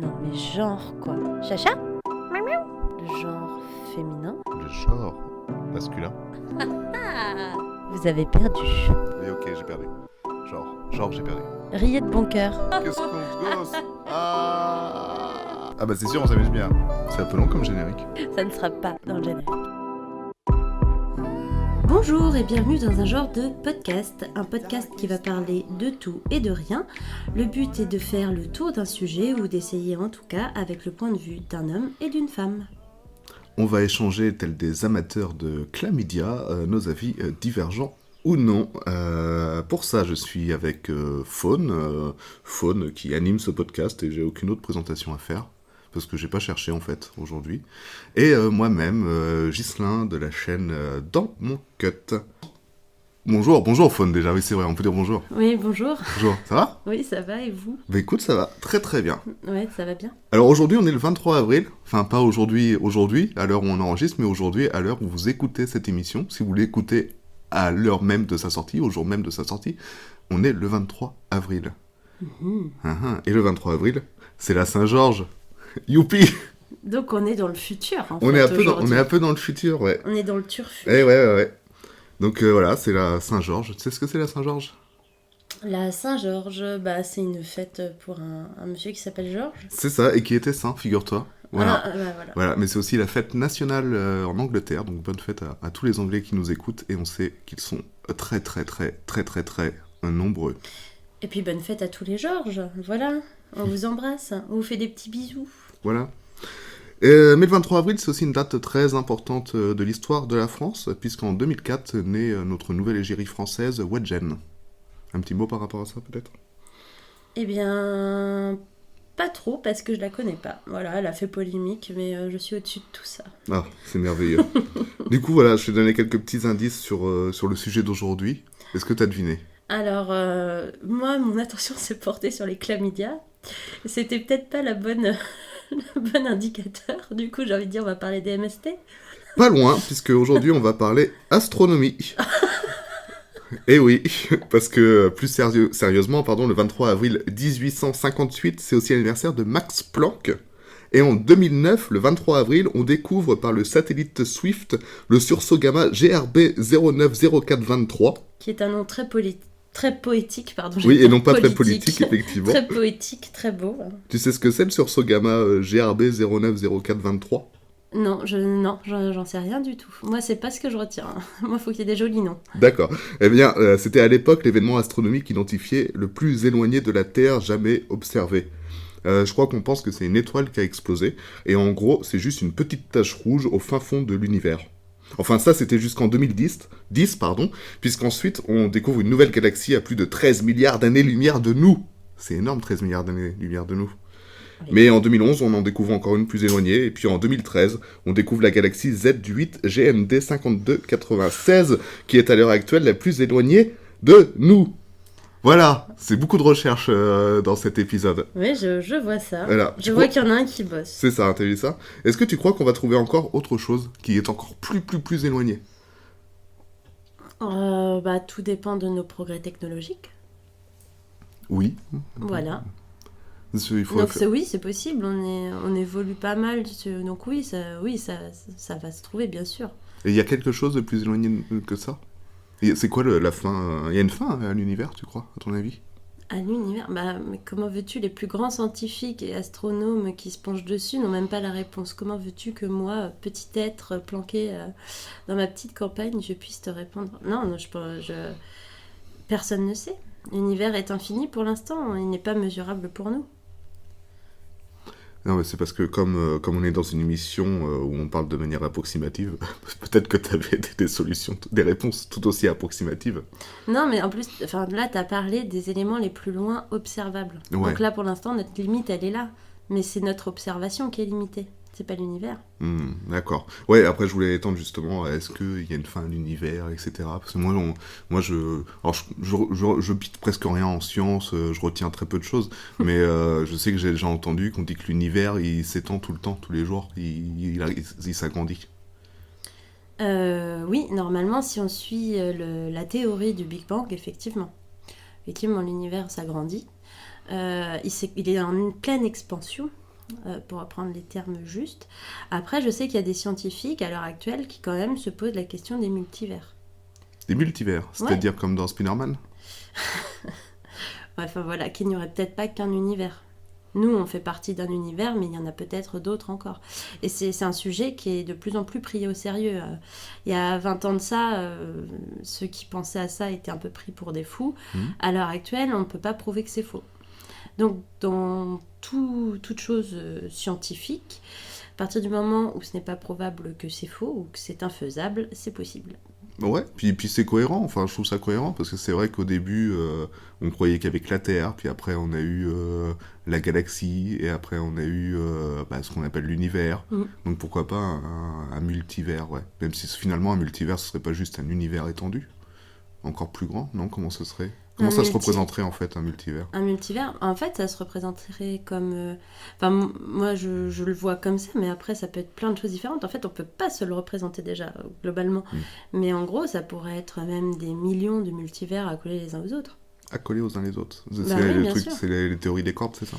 Non mais genre quoi. Chacha? Le genre féminin? Le genre masculin. Ah, vous avez perdu. Mais ok, j'ai perdu. Genre j'ai perdu. Riez de bon cœur. Qu'est-ce qu'on se gosse Ah bah c'est sûr, on s'amuse bien. C'est un peu long comme générique. Ça ne sera pas dans le générique. Bonjour et bienvenue dans un genre de podcast, un podcast qui va parler de tout et de rien. Le but est de faire le tour d'un sujet ou d'essayer en tout cas avec le point de vue d'un homme et d'une femme. On va échanger, tels des amateurs de chlamydia, nos avis divergents ou non. Pour ça, je suis avec Faune qui anime ce podcast et j'ai aucune autre présentation à faire. Parce que j'ai pas cherché en fait aujourd'hui. Et moi-même, Ghislain de la chaîne Dans mon cut. Bonjour Faune déjà, oui c'est vrai, on peut dire bonjour. Oui, bonjour. Bonjour, ça va ? Oui, ça va et vous ? Bah écoute, ça va très très bien. Ouais, ça va bien. Alors aujourd'hui on est le 23 avril, enfin pas aujourd'hui à l'heure où on enregistre, mais aujourd'hui à l'heure où vous écoutez cette émission. Si vous l'écoutez à l'heure même de sa sortie, au jour même de sa sortie, on est le 23 avril. Et le 23 avril, c'est la Saint-Georges. Youpi! Donc on est dans le futur en On fait est aujourd'hui. un peu dans le futur, ouais. On est dans le turfu. Ouais. Donc voilà, c'est la Saint-Georges. Tu sais ce que c'est la Saint-Georges? La Saint-Georges, c'est une fête pour un monsieur qui s'appelle Georges. C'est ça, et qui était saint, figure-toi. Voilà. Voilà. Voilà, mais c'est aussi la fête nationale en Angleterre, donc bonne fête à tous les Anglais qui nous écoutent, et on sait qu'ils sont très nombreux. Et puis bonne fête à tous les Georges, voilà. On vous embrasse, on vous fait des petits bisous. Voilà. Mais le 23 avril, c'est aussi une date très importante de l'histoire de la France, puisqu'en 2004 naît notre nouvelle égérie française, Wedgen. Un petit mot par rapport à ça, peut-être? Eh bien, pas trop, parce que je la connais pas. Voilà, elle a fait polémique, mais je suis au-dessus de tout ça. Ah, c'est merveilleux. Du coup, voilà, je vais donner quelques petits indices sur le sujet d'aujourd'hui. Est-ce que tu as deviné? Alors, moi, mon attention s'est portée sur les chlamydia. C'était peut-être pas le bon indicateur. Du coup, j'ai envie de dire, on va parler des MST. Pas loin, puisque aujourd'hui, on va parler astronomie. Eh oui, parce que plus sérieusement, le 23 avril 1858, c'est aussi l'anniversaire de Max Planck. Et en 2009, le 23 avril, on découvre par le satellite Swift le sursaut gamma GRB 090423. Qui est un nom très poétique, pardon. Oui, et non pas très politique, effectivement. Très poétique, très beau. Tu sais ce que c'est le sursaut gamma GRB 090423 ? Non, j'en sais rien du tout. Moi, c'est pas ce que je retiens. Moi, il faut qu'il y ait des jolis noms. D'accord. Eh bien, c'était à l'époque l'événement astronomique identifié le plus éloigné de la Terre jamais observé. Je crois qu'on pense que c'est une étoile qui a explosé, et en gros, c'est juste une petite tache rouge au fin fond de l'univers. Enfin, ça, c'était jusqu'en 2010, puisqu'ensuite, on découvre une nouvelle galaxie à plus de 13 milliards d'années-lumière de nous. C'est énorme, 13 milliards d'années-lumière de nous. Oui. Mais en 2011, on en découvre encore une plus éloignée, et puis en 2013, on découvre la galaxie Z8 GMD 5296, qui est à l'heure actuelle la plus éloignée de nous. Voilà, c'est beaucoup de recherche dans cet épisode. Oui, je vois ça. Voilà. Je vois qu'il y en a un qui bosse. C'est ça, t'as vu ça? Est-ce que tu crois qu'on va trouver encore autre chose qui est encore plus éloigné? Tout dépend de nos progrès technologiques. Oui. Voilà. Il faut Donc oui, c'est possible. On évolue pas mal. Donc oui, ça va se trouver, bien sûr. Et il y a quelque chose de plus éloigné que ça? Et c'est quoi la fin? Il y a une fin à l'univers, tu crois, à ton avis? À l'univers, mais comment veux-tu, les plus grands scientifiques et astronomes qui se penchent dessus n'ont même pas la réponse. Comment veux-tu que moi, petit être planqué dans ma petite campagne, je puisse te répondre? Non, personne ne sait. L'univers est infini pour l'instant, il n'est pas mesurable pour nous. Non, mais c'est parce que comme on est dans une émission où on parle de manière approximative, peut-être que tu avais des solutions, des réponses tout aussi approximatives. Non, mais en plus, là, tu as parlé des éléments les plus loin observables. Ouais. Donc là, pour l'instant, notre limite, elle est là. Mais c'est notre observation qui est limitée. C'est pas l'univers. D'accord. Ouais, après je voulais étendre justement à est-ce qu'il y a une fin à l'univers, etc. Parce que moi je bite presque rien en science, je retiens très peu de choses, mais je sais que j'ai déjà entendu qu'on dit que l'univers il s'étend tout le temps, tous les jours, il s'agrandit. Oui, normalement, si on suit la théorie du Big Bang, effectivement, l'univers s'agrandit. Il est en pleine expansion. pour reprendre les termes justes. Après, je sais qu'il y a des scientifiques à l'heure actuelle qui quand même se posent la question des multivers. Des multivers, c'est-à-dire comme dans Spider-Man? Enfin voilà, qu'il n'y aurait peut-être pas qu'un univers. Nous, on fait partie d'un univers, mais il y en a peut-être d'autres encore. Et c'est un sujet qui est de plus en plus pris au sérieux. Il y a 20 ans de ça, ceux qui pensaient à ça étaient un peu pris pour des fous. À l'heure actuelle, on ne peut pas prouver que c'est faux. Donc, dans toute chose scientifique, à partir du moment où ce n'est pas probable que c'est faux ou que c'est infaisable, c'est possible. Ouais, puis c'est cohérent, enfin je trouve ça cohérent, parce que c'est vrai qu'au début, on croyait qu'il y avait que la Terre, puis après on a eu la galaxie, et après on a eu ce qu'on appelle l'univers, donc pourquoi pas un multivers, ouais. Même si finalement un multivers, ce serait pas juste un univers étendu, encore plus grand, non? Comment ce serait? Comment ça se représenterait en fait, un multivers? Un multivers, en fait, ça se représenterait comme... moi, je le vois comme ça, mais après, ça peut être plein de choses différentes. En fait, on peut pas se le représenter déjà, globalement. Mais en gros, ça pourrait être même des millions de multivers accolés les uns aux autres. Accolés aux uns les autres. C'est les théories des cordes, c'est ça?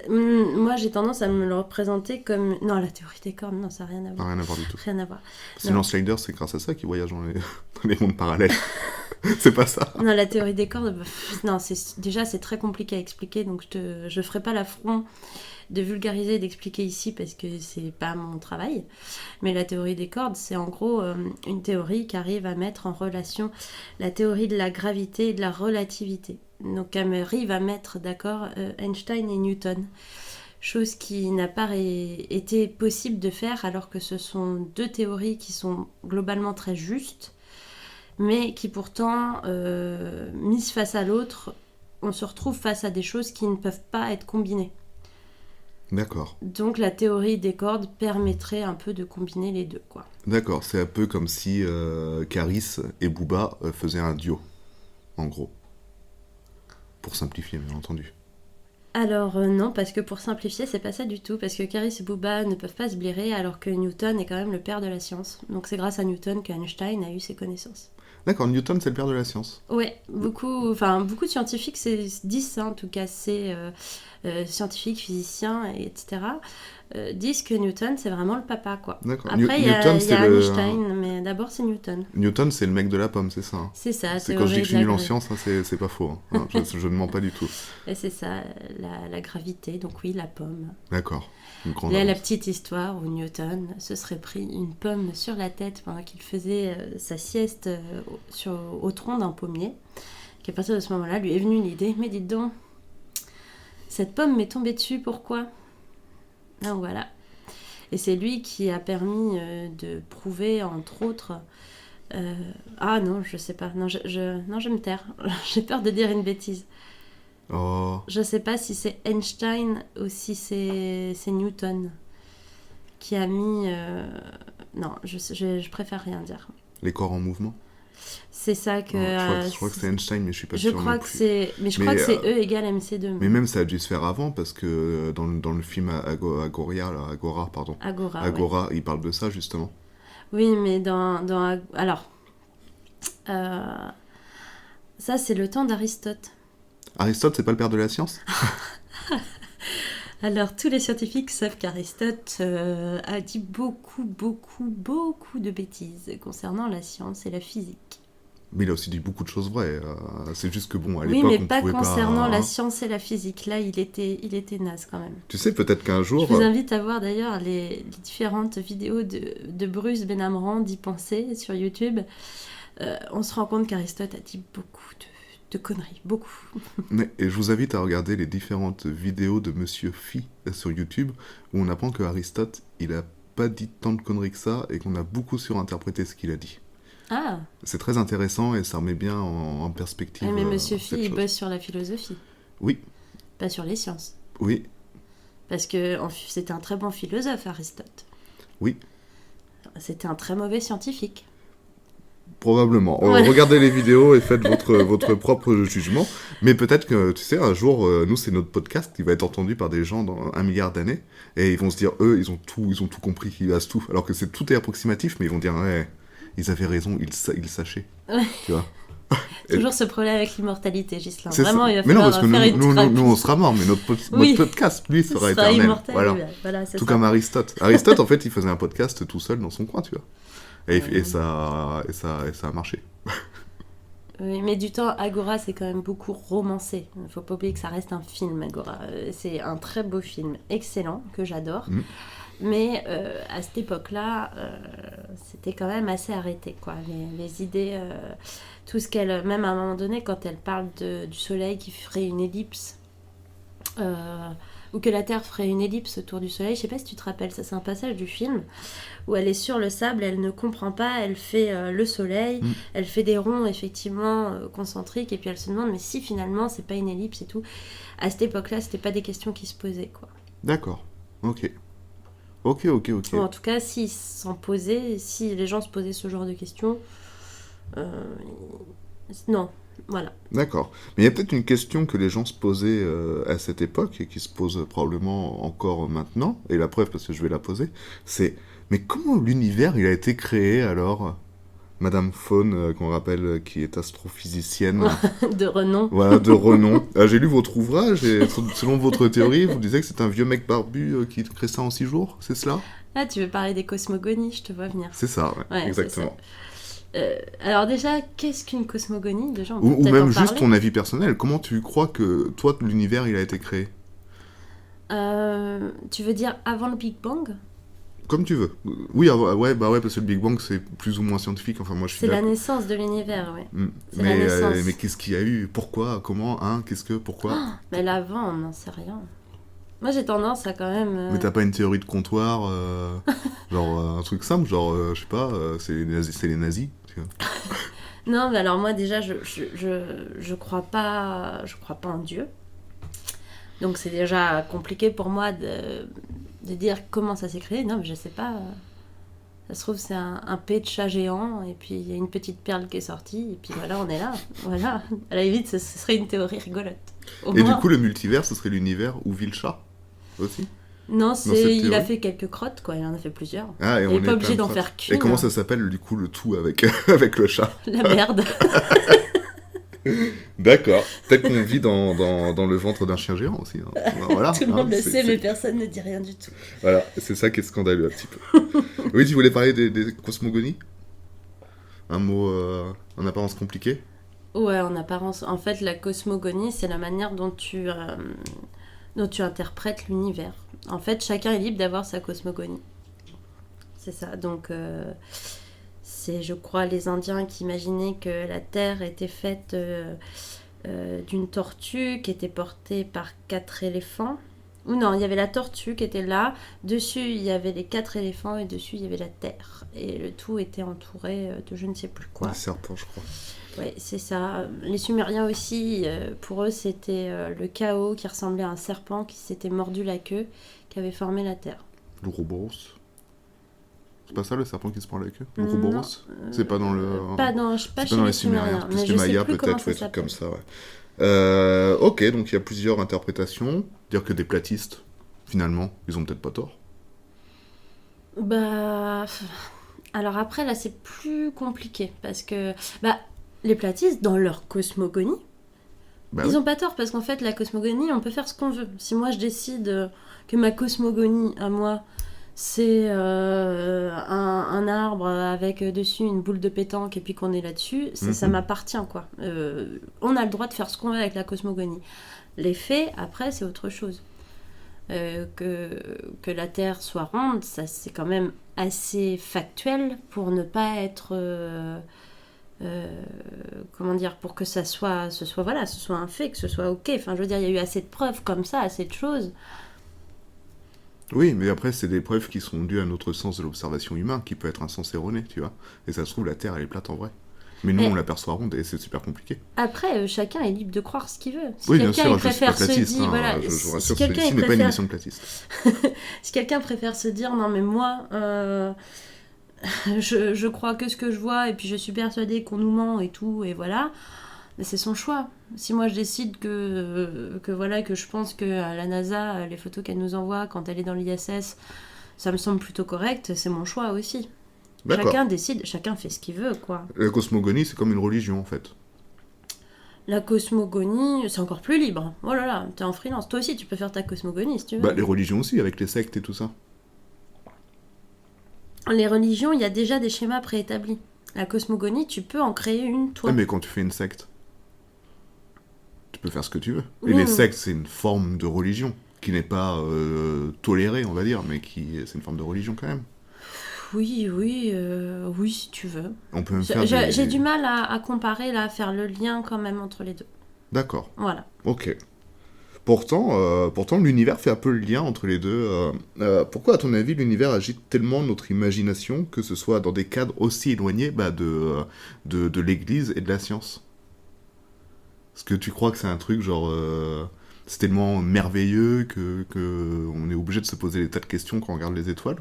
Moi, j'ai tendance à me le représenter comme... Non, la théorie des cordes, non, ça n'a rien à voir. Rien à voir du tout. Rien à voir. Sinon, Slider, c'est grâce à ça qu'il voyage dans les mondes parallèles. C'est pas ça. Non, la théorie des cordes, non, c'est très compliqué à expliquer, donc je ferai pas l'affront de vulgariser et d'expliquer ici parce que c'est pas mon travail. Mais la théorie des cordes, c'est en gros une théorie qui arrive à mettre en relation la théorie de la gravité et de la relativité. Donc elle arrive à mettre d'accord Einstein et Newton. Chose qui n'a pas été possible de faire alors que ce sont deux théories qui sont globalement très justes, mais qui pourtant, mises face à l'autre, on se retrouve face à des choses qui ne peuvent pas être combinées. D'accord. Donc la théorie des cordes permettrait un peu de combiner les deux, quoi. D'accord, c'est un peu comme si Caris et Booba faisaient un duo, en gros. Pour simplifier, bien entendu. Alors non, parce que pour simplifier, c'est pas ça du tout, parce que Caris et Booba ne peuvent pas se blairer alors que Newton est quand même le père de la science. Donc c'est grâce à Newton qu'Einstein a eu ses connaissances. D'accord, Newton c'est le père de la science. Ouais, beaucoup de scientifiques disent ça, en tout cas, c'est scientifiques, physiciens, etc. Disent que Newton c'est vraiment le papa, quoi. D'accord. Après il y a Einstein, mais d'abord c'est Newton. Newton c'est le mec de la pomme, c'est ça? C'est ça. C'est quand je dis que je suis nul en science, hein, c'est pas faux. Hein. Non, je ne mens pas du tout. Et c'est ça, la gravité, donc oui, la pomme. D'accord. Il y a la petite histoire où Newton se serait pris une pomme sur la tête pendant qu'il faisait sa sieste au tronc d'un pommier. Qu'à partir de ce moment-là, lui est venue l'idée, mais dites donc, cette pomme m'est tombée dessus, pourquoi? Donc voilà. Et c'est lui qui a permis de prouver, entre autres... Ah non, je sais pas. Non, je vais me taire. J'ai peur de dire une bêtise. Oh. Je sais pas si c'est Einstein ou si c'est Newton qui a mis... Non, je préfère rien dire. Les corps en mouvement? C'est ça que... je crois que c'est Einstein, mais je suis pas sûr. Je crois que c'est E égale MC2. Mais même ça a dû se faire avant, parce que dans le film Agora, pardon. Agora, ouais. Il parle de ça, justement. Oui, mais alors... ça, c'est le temps d'Aristote. Aristote, c'est pas le père de la science? Alors, tous les scientifiques savent qu'Aristote a dit beaucoup de bêtises concernant la science et la physique. Mais il a aussi dit beaucoup de choses vraies. C'est juste que bon, à l'époque, on pouvait pas concernant la science et la physique. Là, il était naze quand même. Tu sais, peut-être qu'un jour... Je vous invite à voir d'ailleurs les différentes vidéos de Bruce Benamran d'y penser sur YouTube. On se rend compte qu'Aristote a dit beaucoup de conneries, beaucoup. Et je vous invite à regarder les différentes vidéos de Monsieur Phi sur YouTube, où on apprend que Aristote, il a pas dit tant de conneries que ça, et qu'on a beaucoup surinterprété ce qu'il a dit. Ah. C'est très intéressant, et ça remet bien en perspective. Mais Monsieur Phi, il bosse sur la philosophie. Oui. Pas sur les sciences. Oui. Parce que c'était un très bon philosophe, Aristote. Oui. C'était un très mauvais scientifique. Probablement. Regardez les vidéos et faites votre propre jugement. Mais peut-être que, tu sais, un jour, nous, c'est notre podcast qui va être entendu par des gens dans 1 milliard d'années. Et ils vont se dire, eux, ils ont tout compris, ils basent tout. Alors que tout est approximatif, mais ils vont dire, ouais, ils avaient raison, ils sachaient. Ouais. Tu vois. Et- Toujours ce problème avec l'immortalité, Ghislain. C'est Vraiment, ça. il va Mais non, falloir parce que faire une nous, thérapie. on sera mort, mais notre Oui. podcast, lui, Il sera sera éternel. immortel. Voilà. Voilà, c'est Tout ça. comme Aristote. Aristote, en fait, il faisait un podcast tout seul dans son coin, tu vois. Et, Ouais. et ça a marché. Oui, mais du temps, Agora, c'est quand même beaucoup romancé. Il ne faut pas oublier que ça reste un film, Agora. C'est un très beau film, excellent, que j'adore. Mm. Mais à cette époque-là, c'était quand même assez arrêté, quoi. Les idées, tout ce qu'elle... Même à un moment donné, quand elle parle du soleil qui ferait une ellipse, ou que la Terre ferait une ellipse autour du soleil, je sais pas si tu te rappelles, ça c'est un passage du film où elle est sur le sable, elle ne comprend pas, elle fait le soleil, elle fait des ronds effectivement concentriques, et puis elle se demande mais si finalement c'est pas une ellipse et tout. À cette époque-là, c'était pas des questions qui se posaient, quoi. D'accord. Ok. Ok. Ou en tout cas, s'ils s'en posaient, si les gens se posaient ce genre de questions, non, voilà. D'accord. Mais il y a peut-être une question que les gens se posaient à cette époque et qui se pose probablement encore maintenant, et la preuve, parce que je vais la poser, c'est mais comment l'univers il a été créé alors Madame Faune, qu'on rappelle, qui est astrophysicienne, De renom. voilà, de renom. J'ai lu votre ouvrage et selon votre théorie, vous disiez que c'est un vieux mec barbu qui crée ça en 6 jours, c'est cela? Ah, tu veux parler des cosmogonies, je te vois venir. C'est ça, ouais, Ouais, exactement. Alors déjà, qu'est-ce qu'une cosmogonie? Déjà, on peut Ou peut-être même en juste parler. ton avis personnel, comment tu crois que toi, l'univers, il a été créé? Tu veux dire avant le Big Bang? Comme tu veux. Oui, ouais, parce que le Big Bang, c'est plus ou moins scientifique, enfin moi je suis C'est la d'accord. naissance de l'univers, ouais. C'est Mais, la naissance. mais qu'est-ce qu'il y a eu? Pourquoi? Comment? Hein? Qu'est-ce que? Pourquoi? Mais l'avant, on n'en sait rien. Moi, j'ai tendance à quand même... Mais t'as pas une théorie de comptoir, genre un truc simple, genre, je sais pas, c'est les nazis, tu vois. Non, mais alors moi, déjà, je crois pas en Dieu. Donc c'est déjà compliqué pour moi de dire comment ça s'est créé. Non, mais je sais pas. Ça se trouve, c'est un pet de chat géant, et puis il y a une petite perle qui est sortie, et puis voilà, on est là. Voilà. À la limite, ce serait une théorie rigolote. Au Et moins. du coup, le multivers, ce serait l'univers où vit le chat, aussi? Non, cette il a théorie. fait quelques crottes, quoi. Il en a fait plusieurs. Ah, et Il on n'est est pas plein obligé de d'en crottes. faire qu'une. Et comment ça s'appelle, du coup, le tout avec, avec le chat? La merde. D'accord. Peut-être qu'on vit dans le ventre d'un chien géant aussi. Hein. Voilà, Tout le monde le c'est- sait, c'est- mais personne ne dit rien du tout. Voilà, c'est ça qui est scandaleux un petit peu. Oui, tu voulais parler des cosmogonies? Un mot en apparence compliqué? Ouais, en apparence. En fait, la cosmogonie, c'est la manière dont tu interprètes l'univers. En fait, chacun est libre d'avoir sa cosmogonie. C'est ça. Donc, c'est, je crois, les Indiens qui imaginaient que la Terre était faite d'une tortue qui était portée par 4 éléphants. Ou non, il y avait la tortue qui était là. Dessus, il y avait les 4 éléphants et dessus, il y avait la Terre. Et le tout était entouré de je ne sais plus quoi. Un serpent, je crois. Oui, c'est ça. Les Sumériens aussi, pour eux, c'était le chaos qui ressemblait à un serpent qui s'était mordu la queue, qui avait formé la Terre. L'Ouroboros. C'est pas ça le serpent qui se prend la queue? Non, L'Ouroboros? C'est pas dans le... Pas dans, je sais pas c'est chez pas dans les les Sumériens, Sumériens, plus mais les je sais Mayas plus comment peut-être, ça ouais, trucs s'appelle. comme ça, ouais. Ok, donc il y a plusieurs interprétations. Dire que des platistes, finalement, ils ont peut-être pas tort. Bah, alors après, là, c'est plus compliqué, parce que les platistes, dans leur cosmogonie, Bah ils oui. ont pas tort, parce qu'en fait, la cosmogonie, on peut faire ce qu'on veut. Si moi, je décide que ma cosmogonie, à moi, c'est un arbre avec dessus une boule de pétanque et puis qu'on est là-dessus, ça m'appartient, quoi. On a le droit de faire ce qu'on veut avec la cosmogonie. Les faits, après, c'est autre chose. Que la Terre soit ronde, ça c'est quand même assez factuel pour ne pas être... comment dire, pour que ce soit un fait, que ce soit ok. Enfin, je veux dire, il y a eu assez de preuves comme ça, assez de choses. Oui, mais après, c'est des preuves qui sont dues à notre sens de l'observation humain, qui peut être un sens erroné, tu vois. Et ça se trouve, la Terre, elle est plate en vrai. Mais nous, Mais- on l'aperçoit ronde et c'est super compliqué. Après, chacun est libre de croire ce qu'il veut. Si Oui, bien quelqu'un sûr, il je suis pas préfère se platiste. dire, Hein, voilà, je vous si rassure, quelqu'un ceci il n'est pas une préfère, émission de platiste. si quelqu'un préfère se dire non mais moi, je crois que ce que je vois et puis je suis persuadée qu'on nous ment et tout et voilà, mais c'est son choix. Si moi je décide que je pense que à la NASA les photos qu'elle nous envoie quand elle est dans l'ISS, ça me semble plutôt correct, c'est mon choix aussi. D'accord. Chacun décide, chacun fait ce qu'il veut, quoi. La cosmogonie, c'est comme une religion, en fait. La cosmogonie, c'est encore plus libre. Oh là là, t'es en freelance. Toi aussi, tu peux faire ta cosmogonie si tu veux. Bah, les religions aussi, avec les sectes et tout ça. Les religions, il y a déjà des schémas préétablis. La cosmogonie, tu peux en créer une toi. Ouais, mais quand tu fais une secte, tu peux faire ce que tu veux. Et Oui, les mais- sectes, c'est une forme de religion qui n'est pas tolérée, on va dire, mais c'est une forme de religion quand même. Oui, si tu veux. On peut même faire J'ai du mal à comparer, là, à faire le lien quand même entre les deux. D'accord, Voilà. ok. Pourtant, l'univers fait un peu le lien entre les deux. Pourquoi, à ton avis, l'univers agite tellement notre imagination, que ce soit dans des cadres aussi éloignés de l'Église et de la science? Est-ce que tu crois que c'est un truc genre... c'est tellement merveilleux que on est obligé de se poser des tas de questions quand on regarde les étoiles?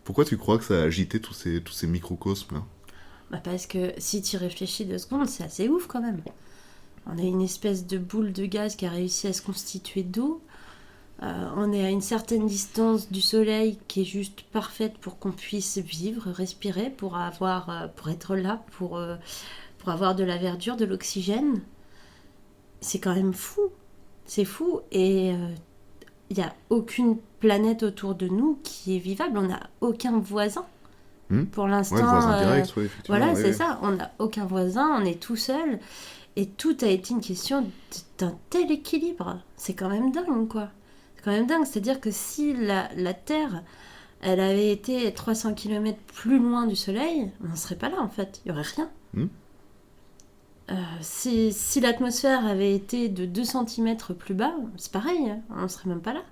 Pourquoi tu crois que ça a agité tous ces microcosmes là? Bah parce que si tu y réfléchis 2 secondes, c'est assez ouf quand même. On a une espèce de boule de gaz qui a réussi à se constituer d'eau. On est à une certaine distance du soleil qui est juste parfaite pour qu'on puisse vivre, respirer, pour être là, pour avoir de la verdure, de l'oxygène. C'est quand même fou. C'est fou. Et il n'y a aucune planète autour de nous qui est vivable. On n'a aucun voisin. Pour l'instant. Ouais, le voisin direct, ouais, effectivement. Voilà, ouais, c'est ouais. ça. On n'a aucun voisin, on est tout seul. Et tout a été une question d'un tel équilibre. C'est quand même dingue, quoi. C'est quand même dingue. C'est-à-dire que si la Terre, elle avait été 300 km plus loin du Soleil, on n'en serait pas là, en fait. Il n'y aurait rien. Si l'atmosphère avait été de 2 cm plus bas, c'est pareil, hein. On ne serait même pas là.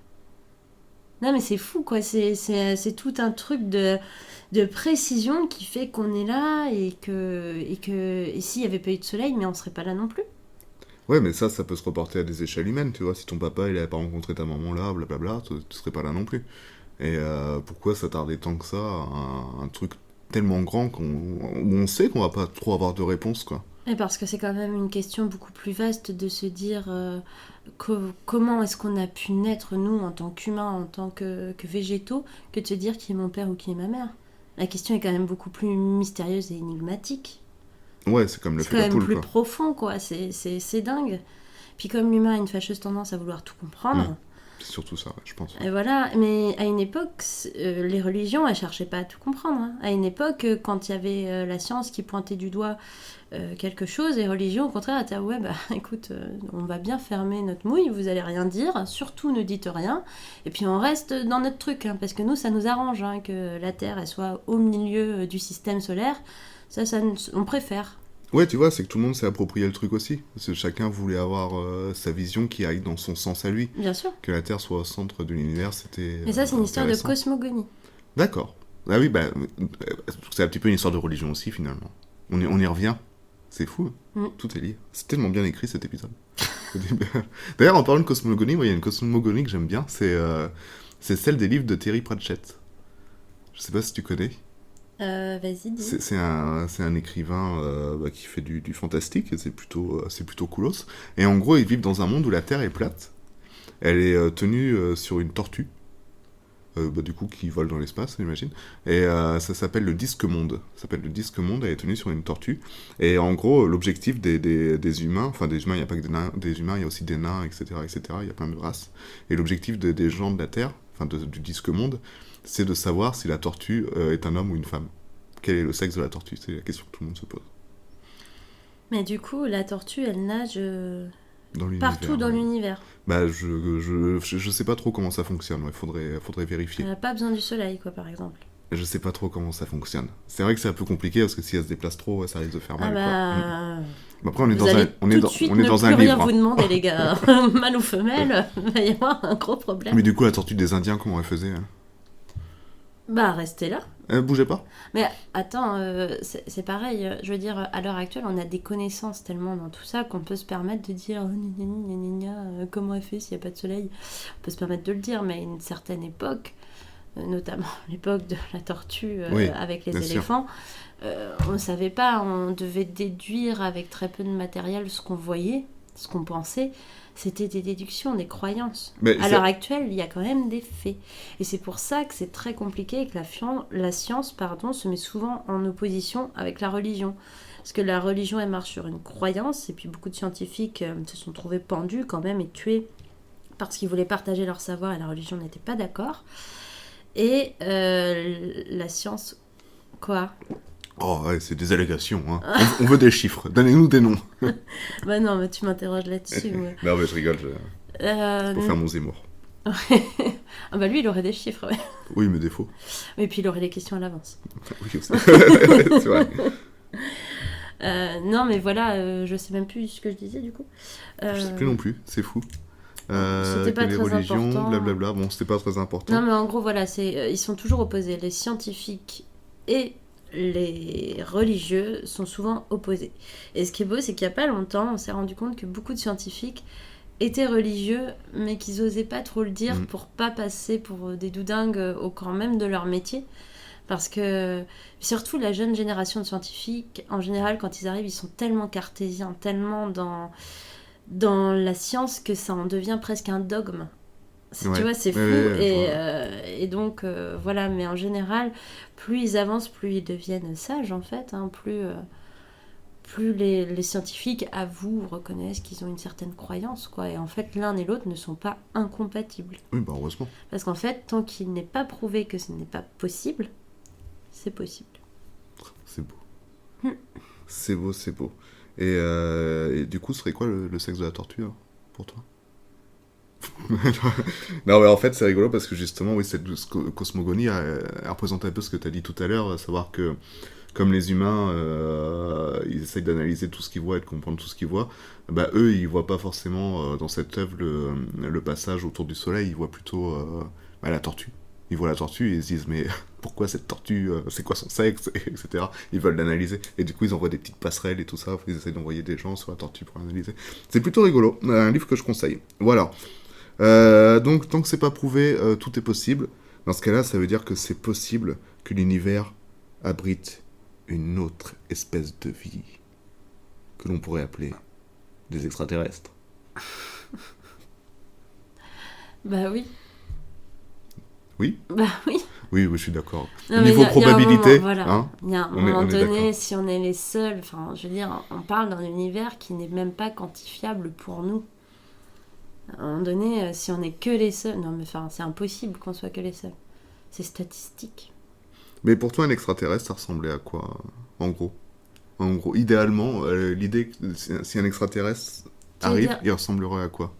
Non, mais c'est fou, quoi. C'est tout un truc de précision qui fait qu'on est là et s'il n'y avait pas eu de soleil, mais on serait pas là non plus. Ouais, mais ça peut se reporter à des échelles humaines, tu vois. Si ton papa, il avait pas rencontré ta maman là, blablabla, tu serais pas là non plus. Et pourquoi s'attarder tant que ça à un truc tellement grand où on sait qu'on va pas trop avoir de réponse, quoi. Et parce que c'est quand même une question beaucoup plus vaste de se dire comment est-ce qu'on a pu naître, nous, en tant qu'humains, en tant que végétaux, que de se dire qui est mon père ou qui est ma mère. La question est quand même beaucoup plus mystérieuse et énigmatique. Ouais, c'est comme le C'est fait quand la même poule, plus quoi. profond, quoi. C'est dingue. Puis comme l'humain a une fâcheuse tendance à vouloir tout comprendre, C'est surtout ça, ouais, je pense. et voilà. Mais à une époque, les religions, elles cherchaient pas à tout comprendre, hein. À une époque, quand il y avait la science qui pointait du doigt quelque chose, les religions, au contraire, étaient ouais, bah écoute, on va bien fermer notre mouille, vous allez rien dire, surtout ne dites rien, et puis on reste dans notre truc, hein, parce que nous, ça nous arrange, hein, que la Terre, elle soit au milieu du système solaire, on préfère. Ouais, tu vois, c'est que tout le monde s'est approprié le truc aussi. Parce que chacun voulait avoir sa vision qui aille dans son sens à lui. Bien sûr. Que la Terre soit au centre de l'univers, c'était. Et ça, c'est une histoire de intéressant. cosmogonie. D'accord. Ah oui, c'est un petit peu une histoire de religion aussi, finalement. On y revient. C'est fou. Tout est lié. C'est tellement bien écrit cet épisode. D'ailleurs, en parlant de cosmogonie, moi, il y a une cosmogonie que j'aime bien. C'est celle des livres de Terry Pratchett. Je sais pas si tu connais. Vas-y, dis. C'est un écrivain qui fait du fantastique, et c'est plutôt coolos. Et en gros, ils vivent dans un monde où la Terre est plate. Elle est tenue sur une tortue, du coup, qui vole dans l'espace, j'imagine. Et ça s'appelle le Disque Monde. Ça s'appelle le Disque Monde, elle est tenue sur une tortue. Et en gros, l'objectif des humains, enfin des humains, il n'y a pas que des humains, il y a aussi des nains, etc., etc., il y a plein de races. Et l'objectif des gens de la Terre, enfin du Disque Monde, c'est de savoir si la tortue est un homme ou une femme. Quel est le sexe de la tortue? C'est la question que tout le monde se pose. Mais du coup, la tortue, elle nage Dans l'univers, partout dans ouais. l'univers. Bah, je sais pas trop comment ça fonctionne, ouais. Faudrait vérifier. Elle n'a pas besoin du soleil, quoi, par exemple. Je sais pas trop comment ça fonctionne. C'est vrai que c'est un peu compliqué parce que si elle se déplace trop, ouais, ça risque de faire mal. Bah, après, on est vous allez on est tout dans, de suite on est ne dans plus un rien livre. vous Hein. demander, les gars. Mâle ou femelle, il va y avoir un gros problème. Mais du coup, la tortue des Indiens, comment elle faisait hein? Bah, restez là. Elle bougeait pas? Mais attends, c'est pareil. Je veux dire, à l'heure actuelle, on a des connaissances tellement dans tout ça qu'on peut se permettre de dire oh, gna, gna, gna, gna, comment elle fait s'il n'y a pas de soleil. On peut se permettre de le dire, mais à une certaine époque, notamment l'époque de la tortue Oui, avec les bien sûr. éléphants, on ne savait pas, on devait déduire avec très peu de matériel ce qu'on voyait, ce qu'on pensait. C'était des déductions, des croyances. Mais À l'heure actuelle, il y a quand même des faits. Et c'est pour ça que c'est très compliqué et que la science se met souvent en opposition avec la religion. Parce que la religion, elle marche sur une croyance, et puis beaucoup de scientifiques se sont trouvés pendus quand même et tués parce qu'ils voulaient partager leur savoir et la religion n'était pas d'accord. Et la science... Quoi ? Oh, ouais, c'est des allégations. Hein. On veut des chiffres. Donnez-nous des noms. Bah non, mais tu m'interroges là-dessus. Moi. Non, mais je rigole. Pour faire mon Zemmour. Ah bah lui, il aurait des chiffres, ouais. Oui, mais des faux. Et puis il aurait les questions à l'avance. Oui, c'est vrai. Non, mais voilà, je sais même plus ce que je disais du coup. Je sais plus non plus, c'est fou. C'était pas que les très religions, important. blablabla. Bon, c'était pas très important. Non, mais en gros, voilà, ils sont toujours opposés. Les scientifiques et les religieux sont souvent opposés. Et ce qui est beau, c'est qu'il n'y a pas longtemps, on s'est rendu compte que beaucoup de scientifiques étaient religieux, mais qu'ils osaient pas trop le dire pour pas passer pour des doudingues au camp même de leur métier. Parce que, surtout la jeune génération de scientifiques, en général, quand ils arrivent, ils sont tellement cartésiens, tellement dans la science que ça en devient presque un dogme. Tu vois, c'est fou. Et donc, voilà, mais en général, plus ils avancent, plus ils deviennent sages, en fait. Hein, plus les scientifiques avouent, reconnaissent qu'ils ont une certaine croyance, quoi. Et en fait, l'un et l'autre ne sont pas incompatibles. Oui, bah heureusement. Parce qu'en fait, tant qu'il n'est pas prouvé que ce n'est pas possible, c'est possible. C'est beau. C'est beau, c'est beau. Et du coup, ce serait quoi le sexe de la tortue, hein, pour toi? Non, mais en fait, c'est rigolo parce que justement, oui, cette cosmogonie elle représente un peu ce que tu as dit tout à l'heure, à savoir que comme les humains, ils essayent d'analyser tout ce qu'ils voient et de comprendre tout ce qu'ils voient, bah, eux, ils voient pas forcément dans cette œuvre le passage autour du soleil, ils voient plutôt la tortue. Ils voient la tortue et ils se disent mais pourquoi cette tortue, c'est quoi son sexe, etc. Ils veulent l'analyser et du coup ils envoient des petites passerelles et tout ça, ils essaient d'envoyer des gens sur la tortue pour l'analyser. C'est plutôt rigolo, un livre que je conseille. Voilà. Donc tant que c'est pas prouvé, tout est possible. Dans ce cas-là, ça veut dire que c'est possible que l'univers abrite une autre espèce de vie que l'on pourrait appeler des extraterrestres. Bah oui. Oui ? Bah oui. Oui, je suis d'accord. Non, Niveau probabilité, il y a un moment donné, si on est les seuls, enfin, je veux dire, on parle d'un univers qui n'est même pas quantifiable pour nous. À un moment donné, si on n'est que les seuls, non mais enfin, c'est impossible qu'on soit que les seuls. C'est statistique. Mais pour toi, un extraterrestre, ça ressemblait à quoi, en gros, idéalement, l'idée que si un extraterrestre arrive, il ressemblerait à quoi?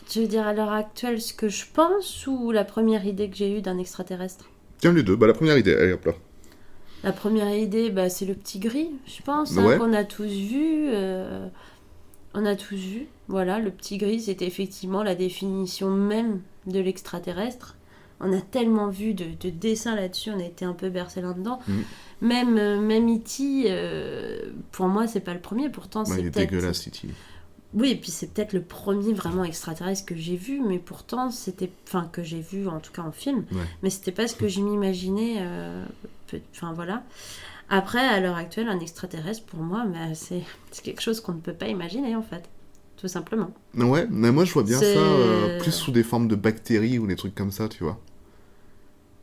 Tu veux dire à l'heure actuelle ce que je pense ou la première idée que j'ai eue d'un extraterrestre? Tiens, les deux. Bah, la première idée, allez hop là. La première idée, bah, c'est le petit gris, je pense, Ouais. qu'on a tous vu. On a tous vu. Voilà, le petit gris, c'était effectivement la définition même de l'extraterrestre. On a tellement vu de dessins là-dessus, on a été un peu bercé là-dedans. Même E.T., pour moi, c'est pas le premier, pourtant c'est il est peut-être... dégueulasse, E.T. Oui, et puis c'est peut-être le premier vraiment extraterrestre que j'ai vu, mais pourtant c'était... Enfin, que j'ai vu en tout cas en film. Ouais. Mais c'était pas ce que je m'imaginais. Enfin, voilà. Après, à l'heure actuelle, un extraterrestre, pour moi, bah, c'est quelque chose qu'on ne peut pas imaginer, en fait. Tout simplement. Ouais, mais moi je vois bien C'est- ça plus sous des formes de bactéries ou des trucs comme ça, tu vois.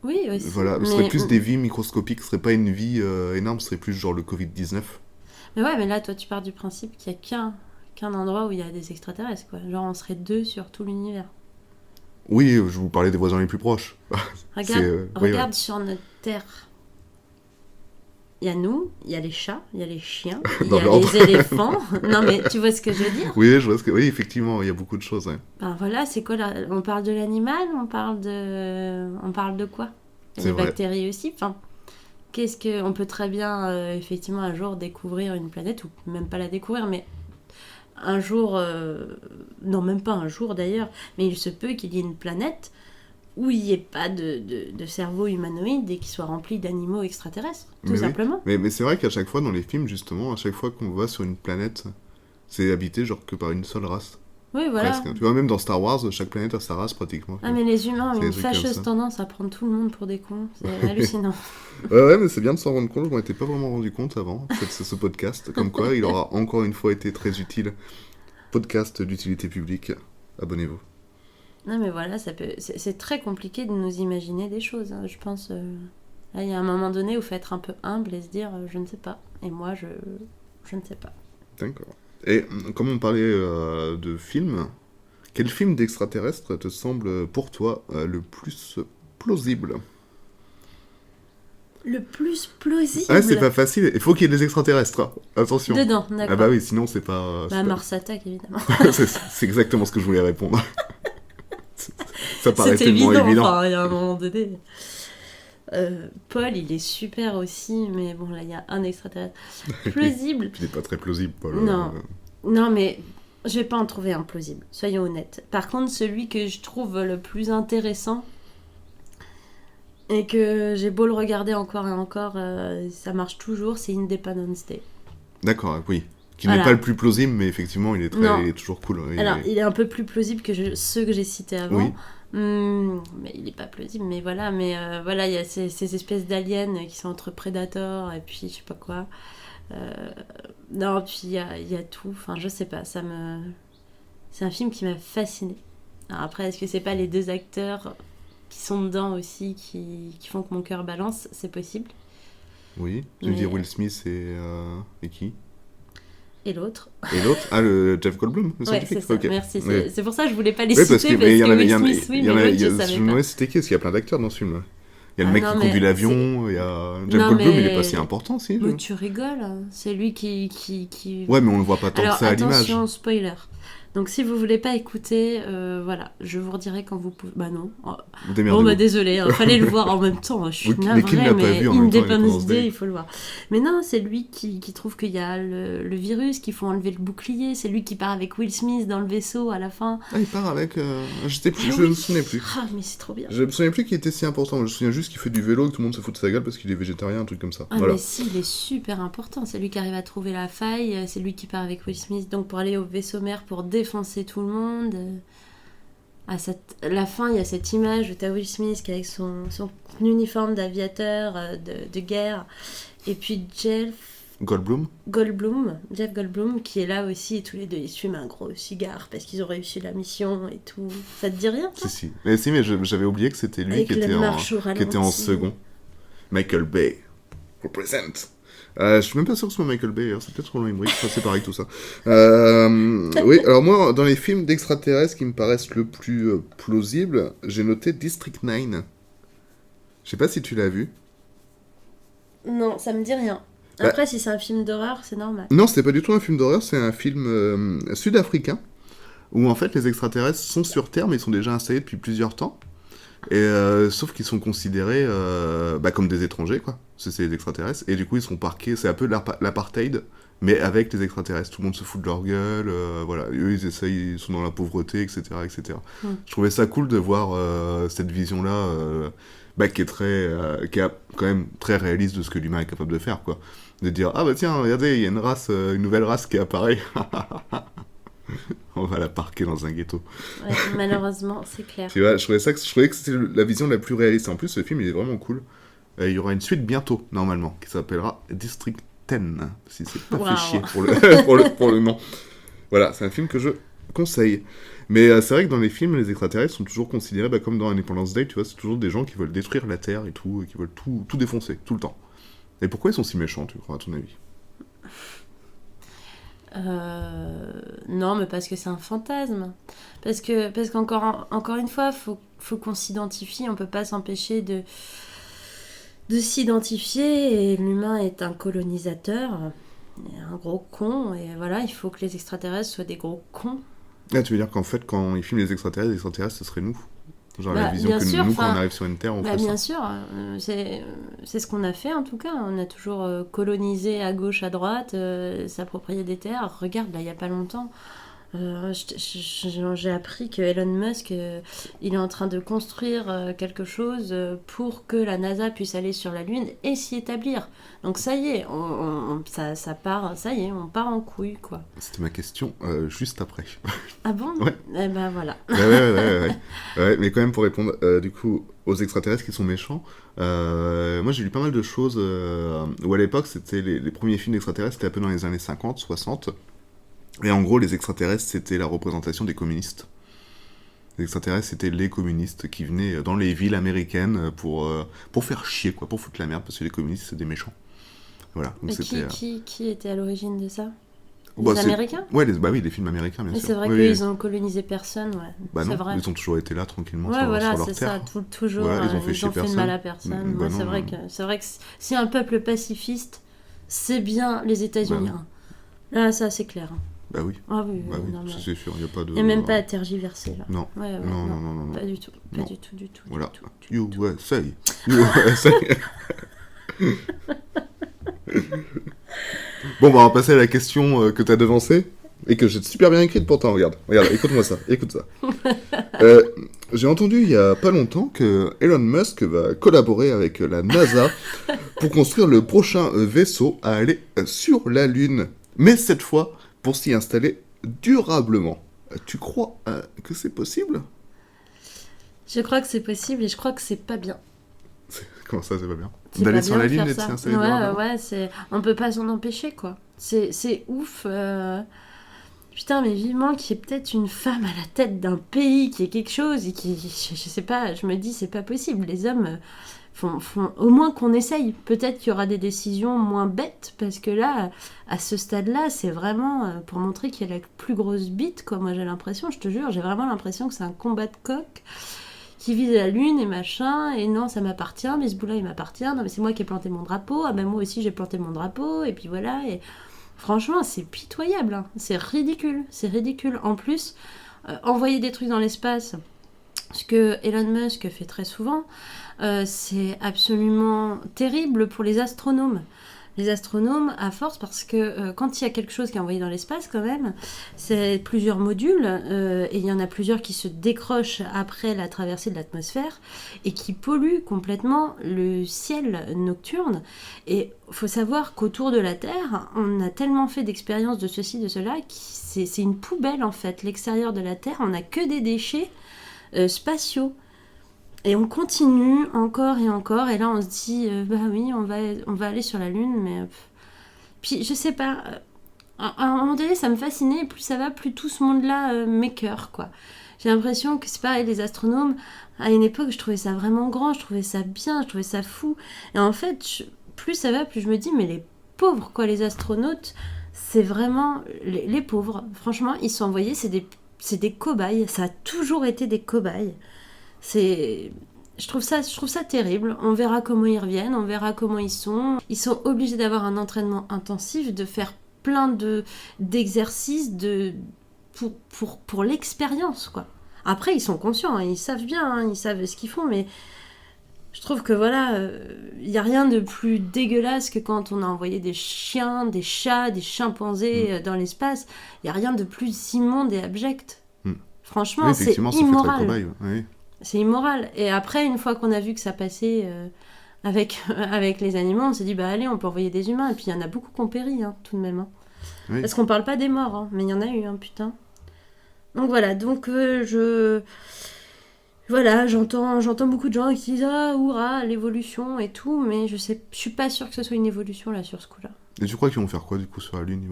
Oui, aussi. Voilà, ce serait plus des vies microscopiques, ce serait pas une vie énorme, ce serait plus genre le Covid-19. Mais ouais, mais là, toi, tu pars du principe qu'il n'y a qu'un endroit où il y a des extraterrestres, quoi. Genre, on serait 2 sur tout l'univers. Oui, je vous parlais des voisins les plus proches. Regarde, oui, regarde sur notre Terre. Il y a nous, il y a les chats, il y a les chiens, il y Dans a l'ordre. les éléphants. Non, mais tu vois ce que je veux dire? Oui, je vois ce que... Oui, effectivement, il y a beaucoup de choses. Ouais. Ben voilà, c'est quoi là? On parle de l'animal, on parle de quoi? Il y a C'est les vrai. bactéries aussi. Enfin, qu'est-ce que on peut très bien effectivement un jour découvrir une planète ou même pas la découvrir, mais un jour, non même pas un jour d'ailleurs, mais il se peut qu'il y ait une planète où il n'y ait pas de cerveau humanoïde et qui soit rempli d'animaux extraterrestres, tout Mais oui. simplement. Mais c'est vrai qu'à chaque fois dans les films, justement, à chaque fois qu'on va sur une planète, c'est habité genre que par une seule race. Oui, voilà. Presque. Tu vois, même dans Star Wars, chaque planète a sa race pratiquement. Ah, mais les humains ont C'est des une trucs comme fâcheuse ça. tendance à prendre tout le monde pour des cons. C'est hallucinant. Ouais, mais c'est bien de s'en rendre compte, je m'en étais pas vraiment rendu compte avant, ce podcast, comme quoi il aura encore une fois été très utile podcast d'utilité publique. Abonnez-vous. Non, mais voilà, c'est très compliqué de nous imaginer des choses, hein, je pense. Là, il y a un moment donné où il faut être un peu humble et se dire je ne sais pas. Et moi, je ne sais pas. D'accord. Et comme on parlait de films, quel film d'extraterrestre te semble pour toi le plus plausible? Le plus plausible. Ah, c'est pas facile. Il faut qu'il y ait des extraterrestres. Hein. Attention. Dedans, d'accord. Ah bah oui, sinon c'est pas... Bah, Mars Attack, évidemment. c'est exactement ce que je voulais répondre. Ça paraît C'est tellement évident. Enfin, il y a un moment donné. Paul, il est super aussi, mais bon, là, il y a un extraterrestre. Plausible. Il n'est pas très plausible, Paul. Non, mais je vais pas en trouver un plausible, soyons honnêtes. Par contre, celui que je trouve le plus intéressant, et que j'ai beau le regarder encore et encore, ça marche toujours, c'est Independence Day. D'accord, oui. Qui n'est pas le plus plausible, mais effectivement, il est toujours cool. Alors, il est un peu plus plausible que ceux que j'ai cités avant. Oui. Mais il n'est pas plausible, mais voilà. Mais voilà, il y a ces espèces d'aliens qui sont entre Predator et puis je sais pas quoi. Non, puis il y a tout. Enfin, je sais pas, c'est un film qui m'a fascinée. Alors après, est-ce que c'est pas les deux acteurs qui sont dedans aussi qui font que mon cœur balance? C'est possible. Oui, tu veux dire Will Smith et qui? Et l'autre. Et l'autre? Ah, le Jeff Goldblum, le Ouais, scientifique. c'est ça, Okay. merci. Oui. C'est pour ça que je voulais pas les Oui, citer, parce que Will Smith, oui, mais l'autre, je savais je me demandais pas. c'était qui, parce qu'il y a plein d'acteurs dans ce film. Il y a le mec non, qui mais conduit l'avion, il y a... Jeff Goldblum, il est pas si important, si. Mais tu rigoles, hein. C'est lui qui... Ouais, mais on le voit pas tant Alors, que ça à l'image. attention, spoiler. Donc si vous voulez pas écouter, voilà, je vous redirai quand vous pouvez... Bah non. Démerdez-vous. Bon, bah désolé, hein, fallait le voir en même temps. Je suis Mais qui ne l'a navrée, pas mais vu en même temps, Independence Independence Day. Day, il faut le voir. Mais non, c'est lui qui trouve qu'il y a le virus, qu'il faut enlever le bouclier. C'est lui qui part avec Will Smith dans le vaisseau à la fin. Ah, il part avec... je Ah me oui. souvenais plus. Ah, mais c'est trop bien. Je me souviens plus qu'il était si important. Je me souviens juste qu'il fait du vélo, que tout le monde se fout de sa gueule parce qu'il est végétarien, un truc comme ça. Ah Voilà. mais si, il est super important. C'est lui qui arrive à trouver la faille. C'est lui qui part avec Will Smith donc pour aller au vaisseau mère pour défoncer tout le monde. À la fin, il y a cette image où t'as Will Smith qui est avec son uniforme d'aviateur de guerre. Et puis Jeff Goldblum. Jeff Goldblum qui est là aussi et tous les deux ils se fument un gros cigare parce qu'ils ont réussi la mission et tout. Ça te dit rien ça? Si. Mais j'avais oublié que c'était lui Avec qui était en ralenti. second. Michael Bay. Represent. Je suis même pas sûr que ce soit Michael Bay, c'est peut-être Roland Emmerich, c'est pareil tout ça. Oui, alors moi, dans les films d'extraterrestres qui me paraissent le plus plausibles, j'ai noté District 9. Je sais pas si tu l'as vu. Non, ça me dit rien. Après, si c'est un film d'horreur, c'est normal. Non, c'était pas du tout un film d'horreur, c'est un film sud-africain, où en fait les extraterrestres sont sur Terre, mais ils sont déjà installés depuis plusieurs temps. Et sauf qu'ils sont considérés comme des étrangers, quoi. C'est des extraterrestres. Et du coup, ils sont parqués. C'est un peu l'apartheid, mais avec les extraterrestres. Tout le monde se fout de leur gueule. Voilà. Eux, ils essayent, ils sont dans la pauvreté, etc. etc. Je trouvais ça cool de voir cette vision-là, qui est quand même très réaliste de ce que l'humain est capable de faire, quoi. De dire, ah bah tiens, regardez, il y a une nouvelle race qui apparaît. On va la parquer dans un ghetto. Ouais, malheureusement, c'est clair. Tu vois, je trouvais que c'était la vision la plus réaliste. En plus, ce film, il est vraiment cool. Il y aura une suite bientôt, normalement, qui s'appellera District 10, si c'est pas fait chier pour le nom. Voilà, c'est un film que je conseille. Mais c'est vrai que dans les films, les extraterrestres sont toujours considérés, comme dans Independence Day, tu vois, c'est toujours des gens qui veulent détruire la Terre et tout, et qui veulent tout défoncer, tout le temps. Et pourquoi ils sont si méchants, tu crois, à ton avis? Non, mais parce que c'est un fantasme. Parce qu'encore une fois, faut qu'on s'identifie. On peut pas s'empêcher de s'identifier. Et l'humain est un colonisateur, un gros con. Et voilà, il faut que les extraterrestres soient des gros cons. Ah, tu veux dire qu'en fait, quand ils filment les extraterrestres, ce serait nous? Genre la vision bien que sûr, nous, quand on arrive sur une Terre, on fait ça. Bien sûr, c'est ce qu'on a fait en tout cas. On a toujours colonisé à gauche, à droite, s'approprié des terres. Regarde, là, il n'y a pas longtemps, j'ai appris que Elon Musk, il est en train de construire quelque chose pour que la NASA puisse aller sur la Lune et s'y établir. Donc ça y est, ça part, ça y est, on part en couille, quoi. C'était ma question juste après. Ah bon? Ouais. Eh ben voilà. Ouais, mais quand même pour répondre du coup aux extraterrestres qui sont méchants, moi j'ai lu pas mal de choses où à l'époque c'était les premiers films d'extraterrestres, c'était un peu dans les années 50, 60. Et en gros, les extraterrestres, c'était la représentation des communistes. Les extraterrestres, c'était les communistes qui venaient dans les villes américaines pour faire chier, quoi, pour foutre la merde, parce que les communistes, c'est des méchants. Voilà. Donc Mais c'était, qui était à l'origine de ça? bah, Les Américains? Ouais, bah oui, les films américains, bien Et sûr. c'est vrai Oui, qu'ils oui. ont colonisé personne, ouais. Bah C'est non, vrai. ils ont toujours été là, tranquillement, Ouais, sur voilà, leur c'est terre. ça, toujours. Voilà, ils ont fait chier de personne. mal à personne. Bah Moi, c'est non, vrai que si un peuple pacifiste, c'est bien les États-Unis. Bah hein. Là, ça, c'est clair. hein. Bah oui, Ah oui, bah oui, non, mais... ça, c'est sûr, il n'y a pas de... Il n'y a même pas à tergiverser, là. Non, Ouais, non, non, non, non, non. Pas du tout. Pas Non. du tout, du tout. Voilà. Du tout, du tout. USA. USA. Bon, bah, on va passer à la question que t'as devancée et que j'ai super bien écrite pourtant. Regarde, écoute-moi ça, écoute ça. J'ai entendu il y a pas longtemps que Elon Musk va collaborer avec la NASA pour construire le prochain vaisseau à aller sur la Lune. Mais cette fois, pour s'y installer durablement. Tu crois que c'est possible? Je crois que c'est possible et je crois que c'est pas bien. Comment ça, c'est pas bien? C'est D'aller pas sur bien la de Lune faire et de ça. s'y installer Ouais, durablement? ouais, on peut pas s'en empêcher, quoi. C'est ouf. Putain, mais vivement qu'il y ait peut-être une femme à la tête d'un pays qui est quelque chose et qui, je sais pas, je me dis, c'est pas possible. Les hommes font au moins qu'on essaye. Peut-être qu'il y aura des décisions moins bêtes, parce que là, à ce stade-là, c'est vraiment pour montrer qu'il y a la plus grosse bite, quoi. Moi, j'ai l'impression, je te jure, j'ai vraiment l'impression que c'est un combat de coq qui vise la lune et machin, et non, ça m'appartient, mais ce bout-là, il m'appartient, non, mais c'est moi qui ai planté mon drapeau, ah ben moi aussi j'ai planté mon drapeau, et puis voilà, et franchement, c'est pitoyable, hein. C'est ridicule, c'est ridicule. En plus, envoyer des trucs dans l'espace, ce que Elon Musk fait très souvent, c'est absolument terrible pour les astronomes. Les astronomes, à force, parce que quand il y a quelque chose qui est envoyé dans l'espace, quand même, c'est plusieurs modules, et il y en a plusieurs qui se décrochent après la traversée de l'atmosphère, et qui polluent complètement le ciel nocturne. Et il faut savoir qu'autour de la Terre, on a tellement fait d'expériences de ceci, de cela, que c'est une poubelle, en fait. L'extérieur de la Terre, on n'a que des déchets spatiaux. Et on continue encore et encore, et là on se dit, bah oui, on va aller sur la Lune, mais... Puis je sais pas, à un moment donné ça me fascinait, et plus ça va, plus tout ce monde-là m'écoeure, quoi. J'ai l'impression que c'est pareil, les astronomes, à une époque je trouvais ça vraiment grand, je trouvais ça bien, je trouvais ça fou. Et en fait, plus ça va, plus je me dis, mais les pauvres, quoi, les astronautes, c'est vraiment... Les pauvres, franchement, ils sont envoyés, c'est des cobayes, ça a toujours été des cobayes. Je trouve ça terrible. On verra comment ils reviennent, on verra comment ils sont. Ils sont obligés d'avoir un entraînement intensif, de faire plein d'exercices pour l'expérience, quoi. Après, ils sont conscients, hein, ils savent bien, hein, ils savent ce qu'ils font, mais je trouve que voilà, il n'y a rien de plus dégueulasse que quand on a envoyé des chiens, des chats, des chimpanzés dans l'espace. Il n'y a rien de plus immonde et abject. Franchement, Oui, c'est effectivement, ça fait très immoral. cobaye. Oui. C'est immoral. Et après, une fois qu'on a vu que ça passait avec les animaux, on s'est dit, bah allez, on peut envoyer des humains. Et puis il y en a beaucoup qui ont péri, hein, tout de même. Hein. Oui. Parce qu'on parle pas des morts, hein, mais il y en a eu, hein, putain. Donc voilà, donc Voilà, j'entends beaucoup de gens qui disent, ah, hurrah, l'évolution et tout, mais je suis pas sûre que ce soit une évolution, là, sur ce coup-là. Et tu crois qu'ils vont faire quoi, du coup, sur la Lune?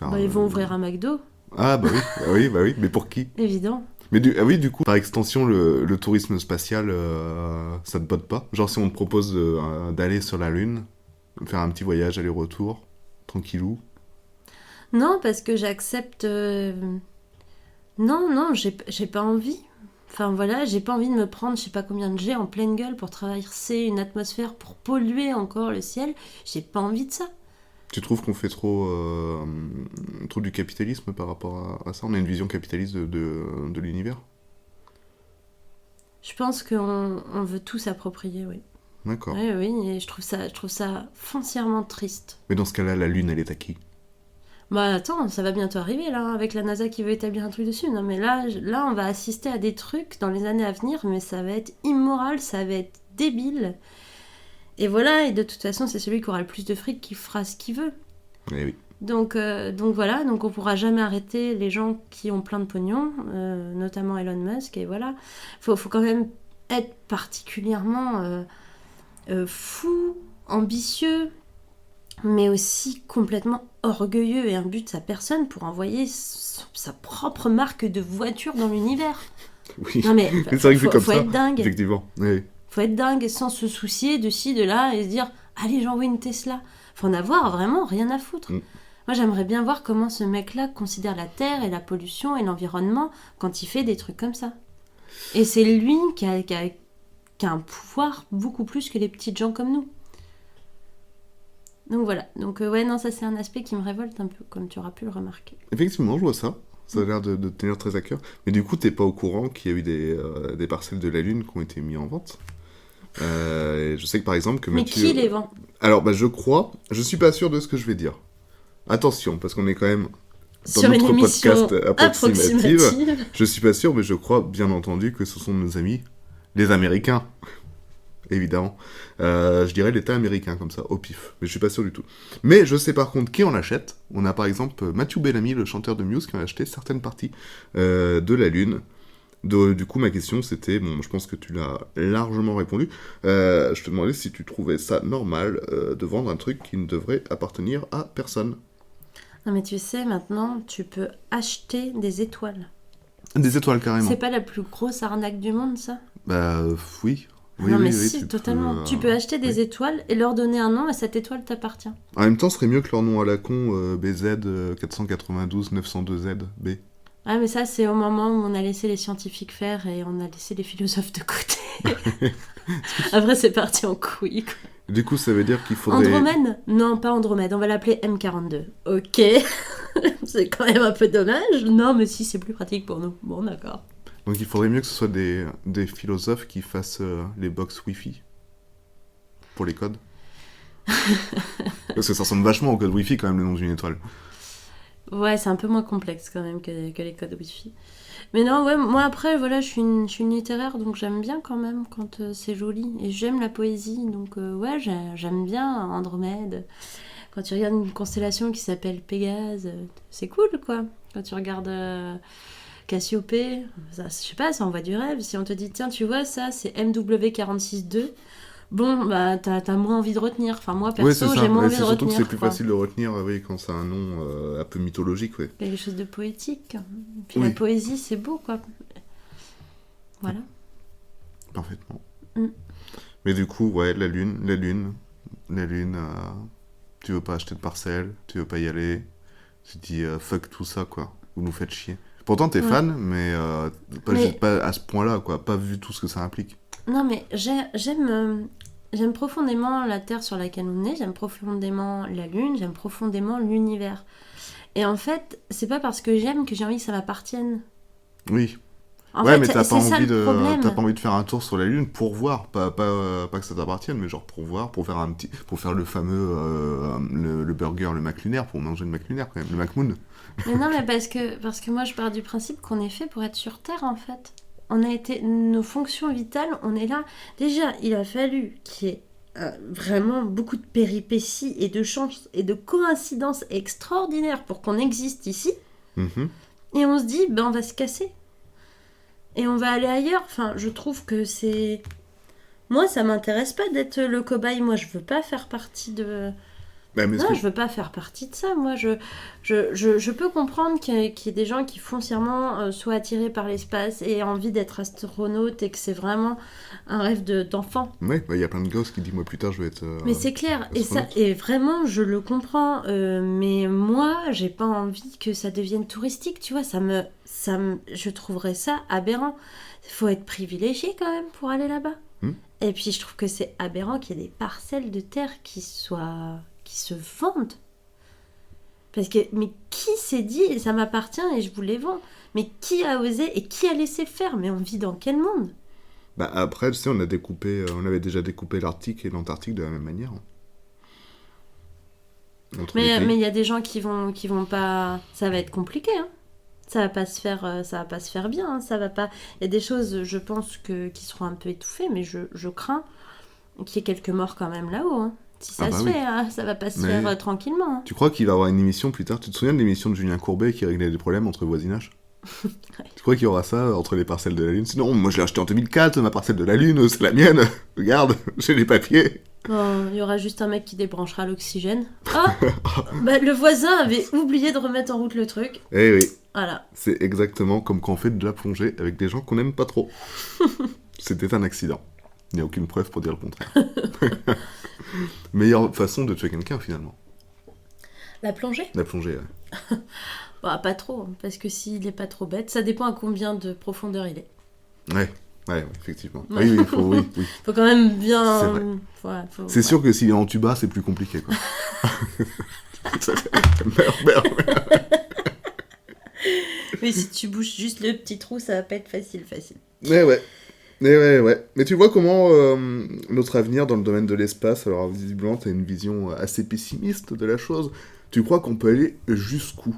Ils vont ouvrir un McDo, Ah, bah oui, mais pour qui? évident. Mais du coup, par extension, le tourisme spatial, ça te botte pas? Genre, si on te propose d'aller sur la Lune, faire un petit voyage aller-retour, tranquillou. Non, parce que j'accepte... Non, j'ai pas envie. Enfin voilà, j'ai pas envie de me prendre je sais pas combien de jets en pleine gueule pour traverser une atmosphère, pour polluer encore le ciel. J'ai pas envie de ça. Tu trouves qu'on fait trop du capitalisme par rapport à ça? On a une vision capitaliste de l'univers? Je pense qu'on veut tout s'approprier, oui. D'accord. Oui, et je trouve ça foncièrement triste. Mais dans ce cas-là, la Lune, elle est à qui? Bah attends, ça va bientôt arriver là, avec la NASA qui veut établir un truc dessus. Non mais là, on va assister à des trucs dans les années à venir, mais ça va être immoral, ça va être débile. Et voilà, et de toute façon, c'est celui qui aura le plus de fric qui fera ce qu'il veut. Eh oui. Donc voilà, donc on pourra jamais arrêter les gens qui ont plein de pognon, notamment Elon Musk, et voilà. Faut quand même être particulièrement fou, ambitieux, mais aussi complètement orgueilleux et imbu de sa personne pour envoyer sa propre marque de voiture dans l'univers. Oui, Non mais c'est vrai que c'est comme faut ça, être dingue. effectivement. Oui. Faut être dingue sans se soucier de ci, de là et se dire allez j'envoie une Tesla. Faut en avoir vraiment rien à foutre. Mm. Moi j'aimerais bien voir comment ce mec-là considère la Terre et la pollution et l'environnement quand il fait des trucs comme ça. Et c'est lui qui a un pouvoir beaucoup plus que les petites gens comme nous. Donc voilà. Donc ouais, non, ça c'est un aspect qui me révolte un peu, comme tu auras pu le remarquer. Effectivement, je vois ça. Ça a l'air de tenir très à cœur. Mais du coup, t'es pas au courant qu'il y a eu des parcelles de la Lune qui ont été mises en vente. Et je sais que par exemple que Mais Mathieu... qui les vend? Alors, je suis pas sûr de ce que je vais dire. Attention, parce qu'on est quand même dans Sur une notre émission podcast approximative. approximative. Je suis pas sûr, mais je crois bien entendu que ce sont nos amis, les Américains. Évidemment. Je dirais l'État américain, comme ça, au pif. Mais je suis pas sûr du tout. Mais je sais par contre qui en achète. On a par exemple Matthew Bellamy, le chanteur de Muse, qui en a acheté certaines parties de la Lune. Du coup, ma question c'était, bon, je pense que tu l'as largement répondu. Je te demandais si tu trouvais ça normal de vendre un truc qui ne devrait appartenir à personne. Non mais tu sais, maintenant, tu peux acheter des étoiles. Des étoiles carrément. C'est pas la plus grosse arnaque du monde, ça? Bah oui. Oui, non oui, mais oui, si, tu totalement. peux, Tu peux acheter des oui. étoiles et leur donner un nom et cette étoile t'appartient. En même temps, ce serait mieux que leur nom à la con, BZ 492 902Z B. Ah mais ça, c'est au moment où on a laissé les scientifiques faire et on a laissé les philosophes de côté. Après, c'est parti en couille, quoi. Du coup, ça veut dire qu'il faudrait... Andromède? Non, pas Andromède, on va l'appeler M42. Ok. C'est quand même un peu dommage. Non, mais si, c'est plus pratique pour nous. Bon, d'accord. Donc il faudrait mieux que ce soit des philosophes qui fassent les box Wi-Fi. Pour les codes. Parce que ça ressemble vachement au code Wi-Fi quand même, le nom d'une étoile. Ouais, c'est un peu moins complexe quand même que les codes Wi-Fi. Mais non, ouais, moi après, voilà, je suis une littéraire, donc j'aime bien quand même quand c'est joli. Et j'aime la poésie, donc ouais, j'aime bien Andromède. Quand tu regardes une constellation qui s'appelle Pégase, c'est cool, quoi. Quand tu regardes Cassiopée, ça, je sais pas, ça envoie du rêve. Si on te dit, tiens, tu vois, ça, c'est MW462, bon, bah, t'as moins envie de retenir. Enfin, moi, perso, Ouais, c'est ça. j'ai moins Ouais, envie c'est de surtout retenir. que c'est plus quoi. facile de retenir oui, quand c'est un nom un peu mythologique. Ouais. Quelque chose de poétique. Puis Oui. la poésie, c'est beau, quoi. Voilà. Parfaitement. Mm. Mais du coup, ouais, la lune, tu veux pas acheter de parcelle, tu veux pas y aller, tu te dis fuck tout ça, quoi. Vous nous faites chier. Pourtant, t'es Ouais. fan, mais Mais- pas à ce point-là, quoi. Pas vu tout ce que ça implique. Non, mais j'aime profondément la Terre sur laquelle on est, j'aime profondément la Lune, j'aime profondément l'univers. Et en fait, c'est pas parce que j'aime que j'ai envie que ça m'appartienne. Oui. En Ouais, fait, mais t'as c'est pas ça envie le problème. t'as pas envie de faire un tour sur la Lune pour voir, pas que ça t'appartienne, mais genre pour voir, pour faire le fameux le burger, le Mac lunaire, pour manger le Mac lunaire quand même, le Mac Moon. Mais non, mais parce que moi, je pars du principe qu'on est fait pour être sur Terre, en fait. On a été... Nos fonctions vitales, on est là. Déjà, il a fallu qu'il y ait vraiment beaucoup de péripéties et de chances et de coïncidences extraordinaires pour qu'on existe ici. Mhm. Et on se dit, ben on va se casser. Et on va aller ailleurs. Enfin, je trouve que c'est... Moi, ça m'intéresse pas d'être le cobaye. Moi, je veux pas faire partie de... Bah, mais Non, je veux pas faire partie de ça. Moi, je peux comprendre qu'il y ait des gens qui foncièrement soient attirés par l'espace et aient envie d'être astronaute et que c'est vraiment un rêve d'enfant. Ouais, bah, y a plein de gosses qui disent moi plus tard je vais être. Mais c'est clair, astronaute. et vraiment, je le comprends. Mais moi, j'ai pas envie que ça devienne touristique, tu vois. Je trouverais ça aberrant. Il faut être privilégié quand même pour aller là-bas. Et puis, je trouve que c'est aberrant qu'il y ait des parcelles de terre qui se vendent. Parce que, mais qui s'est dit, ça m'appartient et je vous les vends? Mais qui a osé et qui a laissé faire? Mais on vit dans quel monde? Bah après, tu sais, on avait déjà découpé l'Arctique et l'Antarctique de la même manière. Entre les Mais pays. il y a des gens qui vont pas... Ça va être compliqué, hein. Ça va pas se faire bien, hein. Ça va pas... Il y a des choses, je pense, qui seront un peu étouffées, mais je crains qu'il y ait quelques morts quand même là-haut, hein. Si ça Ah bah se oui. fait, hein, ça va pas se Mais- faire tranquillement, hein. Tu crois qu'il va y avoir une émission plus tard? Tu te souviens de l'émission de Julien Courbet qui réglait des problèmes entre voisinage? Tu crois qu'il y aura ça entre les parcelles de la Lune? Sinon, moi je l'ai acheté en 2004, ma parcelle de la Lune, c'est la mienne. Regarde, j'ai les papiers. Bon, il y aura juste un mec qui débranchera l'oxygène. Ah, bah, le voisin avait oublié de remettre en route le truc. Eh oui, Voilà. c'est exactement comme quand on fait de la plongée avec des gens qu'on n'aime pas trop. C'était un accident. Il n'y a aucune preuve pour dire le contraire. Meilleure façon de tuer quelqu'un, finalement. La plongée? La plongée, ouais. Bah, pas trop, hein, parce que s'il est pas trop bête, ça dépend à combien de profondeur il est. Ouais, effectivement. Ouais. Oui, oui. Faut quand même bien... C'est vrai. C'est ouais. sûr que s'il est en tuba, c'est plus compliqué, quoi. Merde. Mais si tu bouges juste le petit trou, ça va pas être facile. Mais ouais. Mais tu vois comment notre avenir dans le domaine de l'espace, alors visiblement tu as une vision assez pessimiste de la chose, tu crois qu'on peut aller jusqu'où?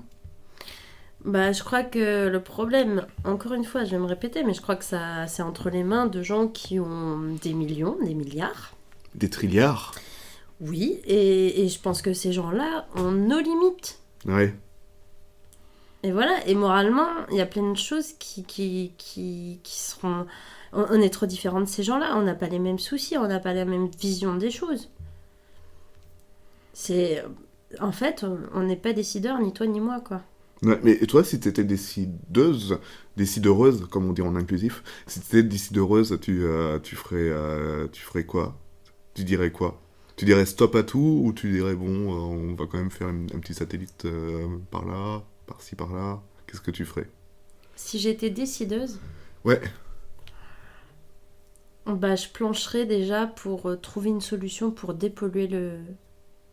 Bah, je crois que le problème, encore une fois, je vais me répéter, mais je crois que ça, c'est entre les mains de gens qui ont des millions, des milliards. Des trilliards? Oui, et je pense que ces gens-là ont nos limites. Ouais. Et voilà, et moralement, il y a plein de choses qui seront... On est trop différents de ces gens-là, on n'a pas les mêmes soucis, on n'a pas la même vision des choses. C'est... En fait, on n'est pas décideurs, ni toi ni moi, quoi. Ouais, mais toi, si t'étais décideuse, comme on dit en inclusif, si t'étais décideuse, tu ferais quoi? Tu dirais quoi? Tu dirais stop à tout, ou tu dirais bon, on va quand même faire un petit satellite par là, par-ci, par-là? Qu'est-ce que tu ferais? Si j'étais décideuse, Ouais. bah, je plancherais déjà pour trouver une solution pour dépolluer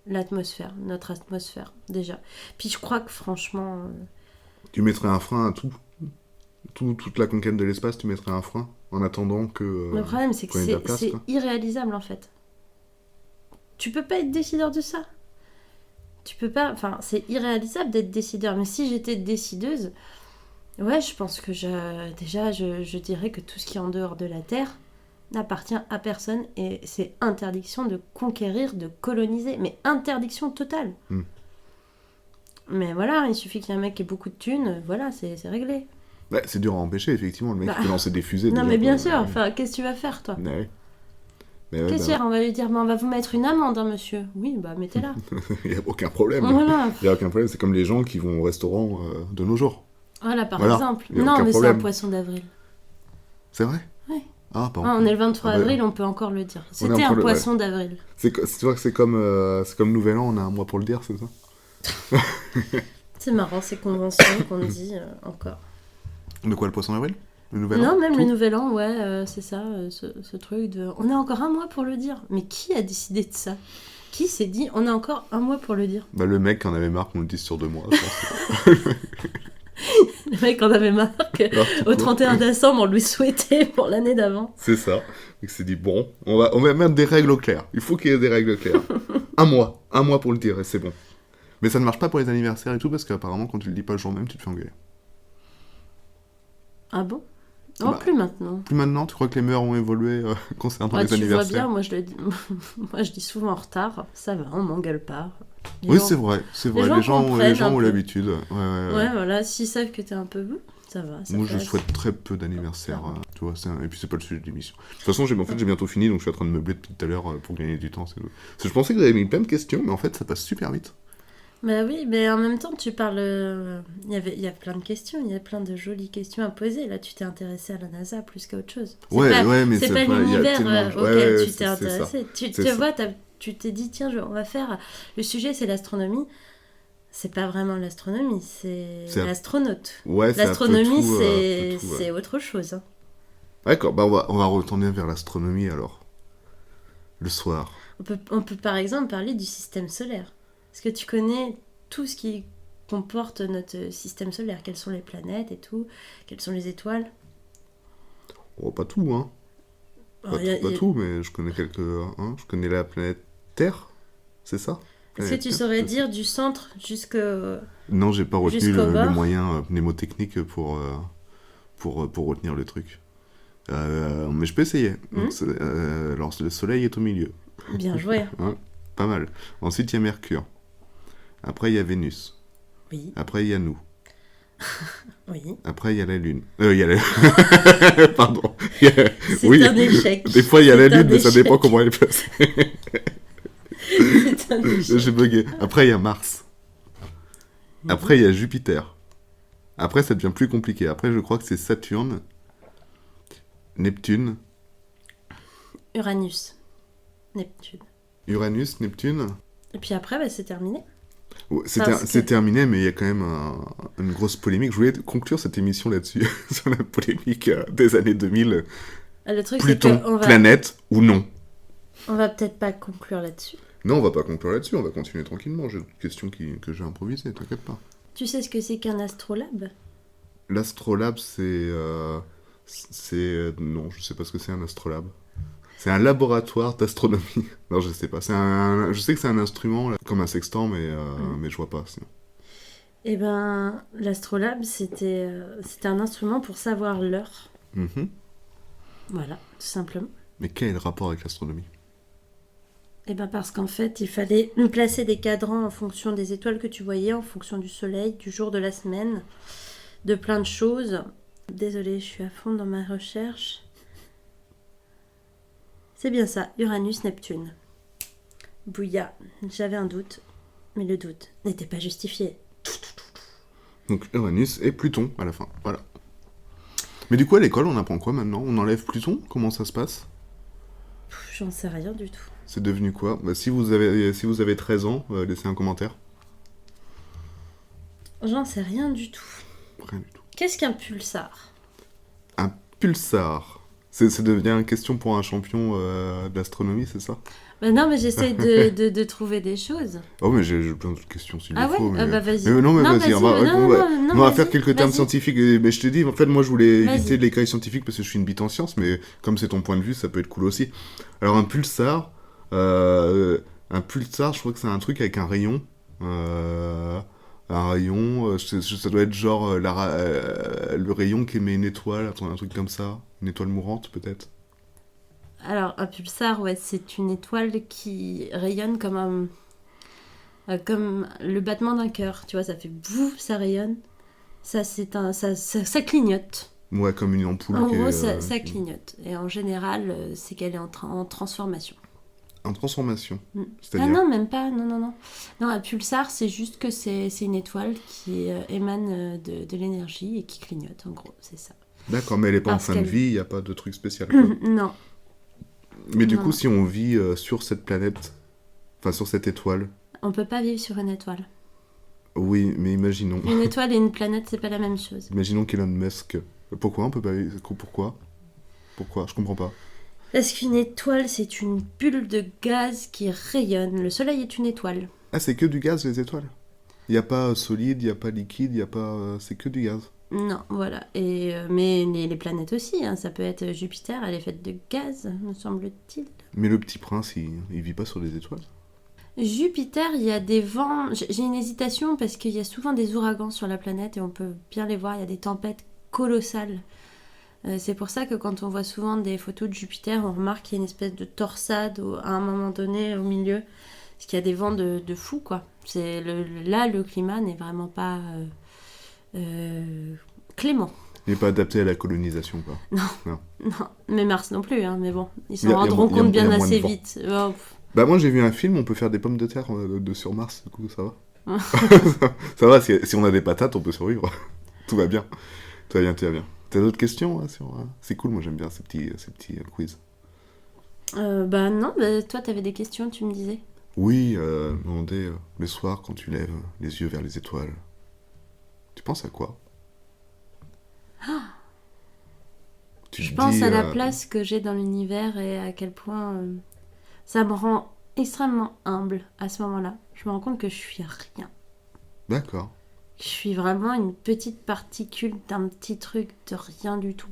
l'atmosphère, notre atmosphère, déjà. Puis je crois que franchement... Tu mettrais un frein à tout? Toute la conquête de l'espace, tu mettrais un frein en attendant que... le problème, c'est que qu'on ait de la place, c'est quoi. irréalisable, en fait. Tu peux pas être décideur de ça. Tu peux pas... Enfin, c'est irréalisable d'être décideur. Mais si j'étais décideuse, ouais, je pense que je dirais que tout ce qui est en dehors de la Terre n'appartient à personne et c'est interdiction de conquérir, de coloniser. Mais interdiction totale. Mm. Mais voilà, il suffit qu'il y ait un mec qui ait beaucoup de thunes, voilà, c'est réglé. Ouais, c'est dur à empêcher, effectivement. Le mec Bah. peut lancer des fusées. Non, déjà, mais bien quoi. sûr, enfin, qu'est-ce que tu vas faire, toi? Ouais. Mais ouais, Qu'est-ce qu'il y a? On va lui dire, on va vous mettre une amende, hein, monsieur. Oui, bah, mettez-la. il n'y a aucun problème. Voilà. Il n'y a aucun problème. C'est comme les gens qui vont au restaurant de nos jours. Voilà, par Voilà. exemple. Y a Non, aucun mais c'est un problème. poisson d'avril. C'est vrai? Ouais. Ah, pardon. Ah, on est le 23 Ah, bah, avril, on peut encore le dire. on est C'était encore un le- poisson d'avril. Tu vois que c'est comme Nouvel An, on a un mois pour le dire, c'est ça? C'est marrant, ces conventions qu'on dit encore. De quoi, le poisson d'avril? Le Nouvel An? Non, même Tout le nouvel an, ouais, c'est ça, ce truc de... On a encore un mois pour le dire. Mais qui a décidé de ça? Qui s'est dit, on a encore un mois pour le dire? Bah, le mec en avait marre qu'on le dise sur 2 mois. Je pense. Le mec en avait marre qu'au 31 décembre, on lui souhaitait pour l'année d'avant. C'est ça. Il s'est dit, bon, on va mettre des règles au clair. Il faut qu'il y ait des règles claires. Un mois pour le dire, et c'est bon. Mais ça ne marche pas pour les anniversaires et tout, parce qu'apparemment, quand tu le dis pas le jour même, tu te fais engueuler. Ah bon? Non, Bah, plus maintenant. Plus maintenant, tu crois que les mœurs ont évolué concernant Ouais, les tu vois anniversaires? bien, moi je le dis... moi je dis souvent en retard, ça va, on m'engueule pas. Les Oui, gens- c'est vrai. les gens Les comprennent gens un ont peu. l'habitude. Ouais. Ouais, voilà, s'ils savent que t'es un peu... Ça va, ça Moi, je passe. souhaite très peu d'anniversaires, Ça va. tu vois, et puis c'est pas le sujet de l'émission. De toute façon, j'ai bientôt fini, donc je suis en train de meubler depuis tout à l'heure pour gagner du temps, c'est tout. Parce que je pensais que j'avais mis plein de questions, mais en fait, ça passe super vite. Bah oui, mais en même temps, tu parles... Il y a plein de questions, il y a plein de jolies questions à poser. Là, tu t'es intéressé à la NASA plus qu'à autre chose. Mais C'est pas il y a l'univers tellement- auquel ouais, tu c'est t'es ça. intéressé. Tu C'est te ça. vois, tu t'es dit, tiens, on va faire... Le sujet, c'est l'astronomie. C'est pas vraiment l'astronomie, c'est C'est un- l'astronaute. Ouais, c'est un peu L'astronomie, tout, c'est un peu tout, ouais. c'est autre chose. Hein. D'accord, bah on va retourner vers l'astronomie alors. Le soir. On peut par exemple parler du système solaire. Est-ce que tu connais tout ce qui comporte notre système solaire? Quelles sont les planètes et tout? Quelles sont les étoiles? Oh, pas tout, hein. Alors, Pas tout, mais je connais quelques... Hein. Je connais la planète Terre, c'est ça? Est-ce que Planète tu Terre, saurais c'est ça. dire du centre jusqu'au... Non, j'ai pas retenu Jusqu'au le bord. moyen mnémotechnique pour retenir le truc. Mais je peux essayer. Donc, alors, le Soleil est au milieu. Bien joué. Pas mal. Ensuite, il y a Mercure. Après, il y a Vénus. Oui. Après, il y a nous. Oui. Après, il y a la Lune. Il y a la... Pardon. C'est Oui. un échec. Des fois, il y a la C'est un Lune, mais ça échec. dépend comment elle est placée. C'est un échec. J'ai bugué. Après, il y a Mars. Après, il y a Jupiter. Après, ça devient plus compliqué. Après, je crois que c'est Saturne, Neptune, Uranus, Neptune. Uranus, Neptune. Et puis après, bah, c'est terminé. Ouais, Parce que- c'est terminé, mais il y a quand même une grosse polémique. Je voulais conclure cette émission là-dessus, sur la polémique des années 2000. Le truc, c'est Pluton, qu'on va... planète ou non? On va peut-être pas conclure là-dessus. Non, on va pas conclure là-dessus, on va continuer tranquillement. J'ai d'autres questions que j'ai improvisées, t'inquiète pas. Tu sais ce que c'est qu'un astrolabe? L'astrolabe, non, je sais pas ce que c'est un astrolabe. C'est un laboratoire d'astronomie. Non, je sais pas. Je sais que c'est un instrument, là, comme un sextant, mais je vois pas. Sinon. Eh ben, l'astrolabe, c'était un instrument pour savoir l'heure. Mhm. Voilà, tout simplement. Mais quel est le rapport avec l'astronomie? Eh ben parce qu'en fait, il fallait placer des cadrans en fonction des étoiles que tu voyais, en fonction du soleil, du jour de la semaine, de plein de choses. Désolée, je suis à fond dans ma recherche. C'est bien ça, Uranus, Neptune. Bouilla, j'avais un doute, mais le doute n'était pas justifié. Donc Uranus et Pluton à la fin. Voilà. Mais du coup, à l'école, on apprend quoi maintenant? On enlève Pluton? Comment ça se passe? J'en sais rien du tout. C'est devenu quoi? Bah, si vous avez 13 ans, laissez un commentaire. J'en sais rien du tout. Rien du tout. Qu'est-ce qu'un pulsar? Un pulsar. Ça devient une question pour un champion d'astronomie, c'est ça? Bah non, mais j'essaye de trouver des choses. Oh, mais j'ai plein d'autres questions s'il Ah le ouais? faut. Mais... Ah bah vas-y. Mais non, mais Non, vas-y, vas-y, on va, non, on va- non, on va vas-y, faire quelques termes vas-y. scientifiques. Mais je te dis, en fait, moi, je voulais Vas-y. éviter les cahiers scientifiques parce que je suis une bite en sciences, mais comme c'est ton point de vue, ça peut être cool aussi. Alors, un pulsar, je crois que c'est un truc avec un rayon. Un rayon, ça doit être genre le rayon qui émet une étoile, attends, un truc comme ça. Une étoile mourante, peut-être. Alors, un pulsar, ouais, c'est une étoile qui rayonne comme le battement d'un cœur. Tu vois, ça fait bouf, ça rayonne. Ça clignote. Ouais, comme une ampoule. En qui gros, est, ça clignote. Et en général, c'est qu'elle est en transformation. En transformation. Ah C'est-à-dire. non, même pas, non. Non, un pulsar, c'est juste que c'est une étoile qui émane de l'énergie et qui clignote, en gros, c'est ça. D'accord, mais elle est pas en Parce fin de qu'elle- vie, il n'y a pas de truc spécial. Quoi. Non. Mais du Non. coup, si on vit sur cette planète, enfin sur cette étoile, On peut pas vivre sur une étoile. oui, mais imaginons. Une étoile et une planète, c'est pas la même chose. Imaginons qu'Elon Musk. Pourquoi on peut pas vivre? Pourquoi? Je comprends pas. Parce qu'une étoile, c'est une bulle de gaz qui rayonne. Le soleil est une étoile. Ah, c'est que du gaz, les étoiles? Il n'y a pas solide, il n'y a pas liquide, il n'y a pas. C'est que du gaz. Non, voilà. Et, mais les planètes aussi, hein. Ça peut être Jupiter, elle est faite de gaz, me semble-t-il. Mais le petit prince, il vit pas sur des étoiles. Jupiter, il y a des vents. J'ai une hésitation parce qu'il y a souvent des ouragans sur la planète et on peut bien les voir. Il y a des tempêtes colossales. C'est pour ça que quand on voit souvent des photos de Jupiter, on remarque qu'il y a une espèce de torsade à un moment donné au milieu. Parce qu'il y a des vents de fou, quoi. Là, le climat n'est vraiment pas clément. Il n'est pas adapté à la colonisation, quoi. Non, mais Mars non plus, hein, mais bon, ils Il s'en y a rendront mo- il y a- compte il y a bien moins de assez vent. vite. Oh, Bah, moi, j'ai vu un film, on peut faire des pommes de terre sur Mars, du coup, ça va. Ça va, si on a des patates, on peut survivre. Tout va bien. Tout va bien. T'as d'autres questions hein, sur... C'est cool, moi j'aime bien ces petits quiz. bah non, bah, toi t'avais des questions, tu me disais. Oui, demander le soir quand tu lèves les yeux vers les étoiles. Tu penses à quoi? Tu Je te pense dis, à la place que j'ai dans l'univers et à quel point ça me rend extrêmement humble à ce moment-là. Je me rends compte que je suis rien. D'accord. Je suis vraiment une petite particule d'un petit truc de rien du tout.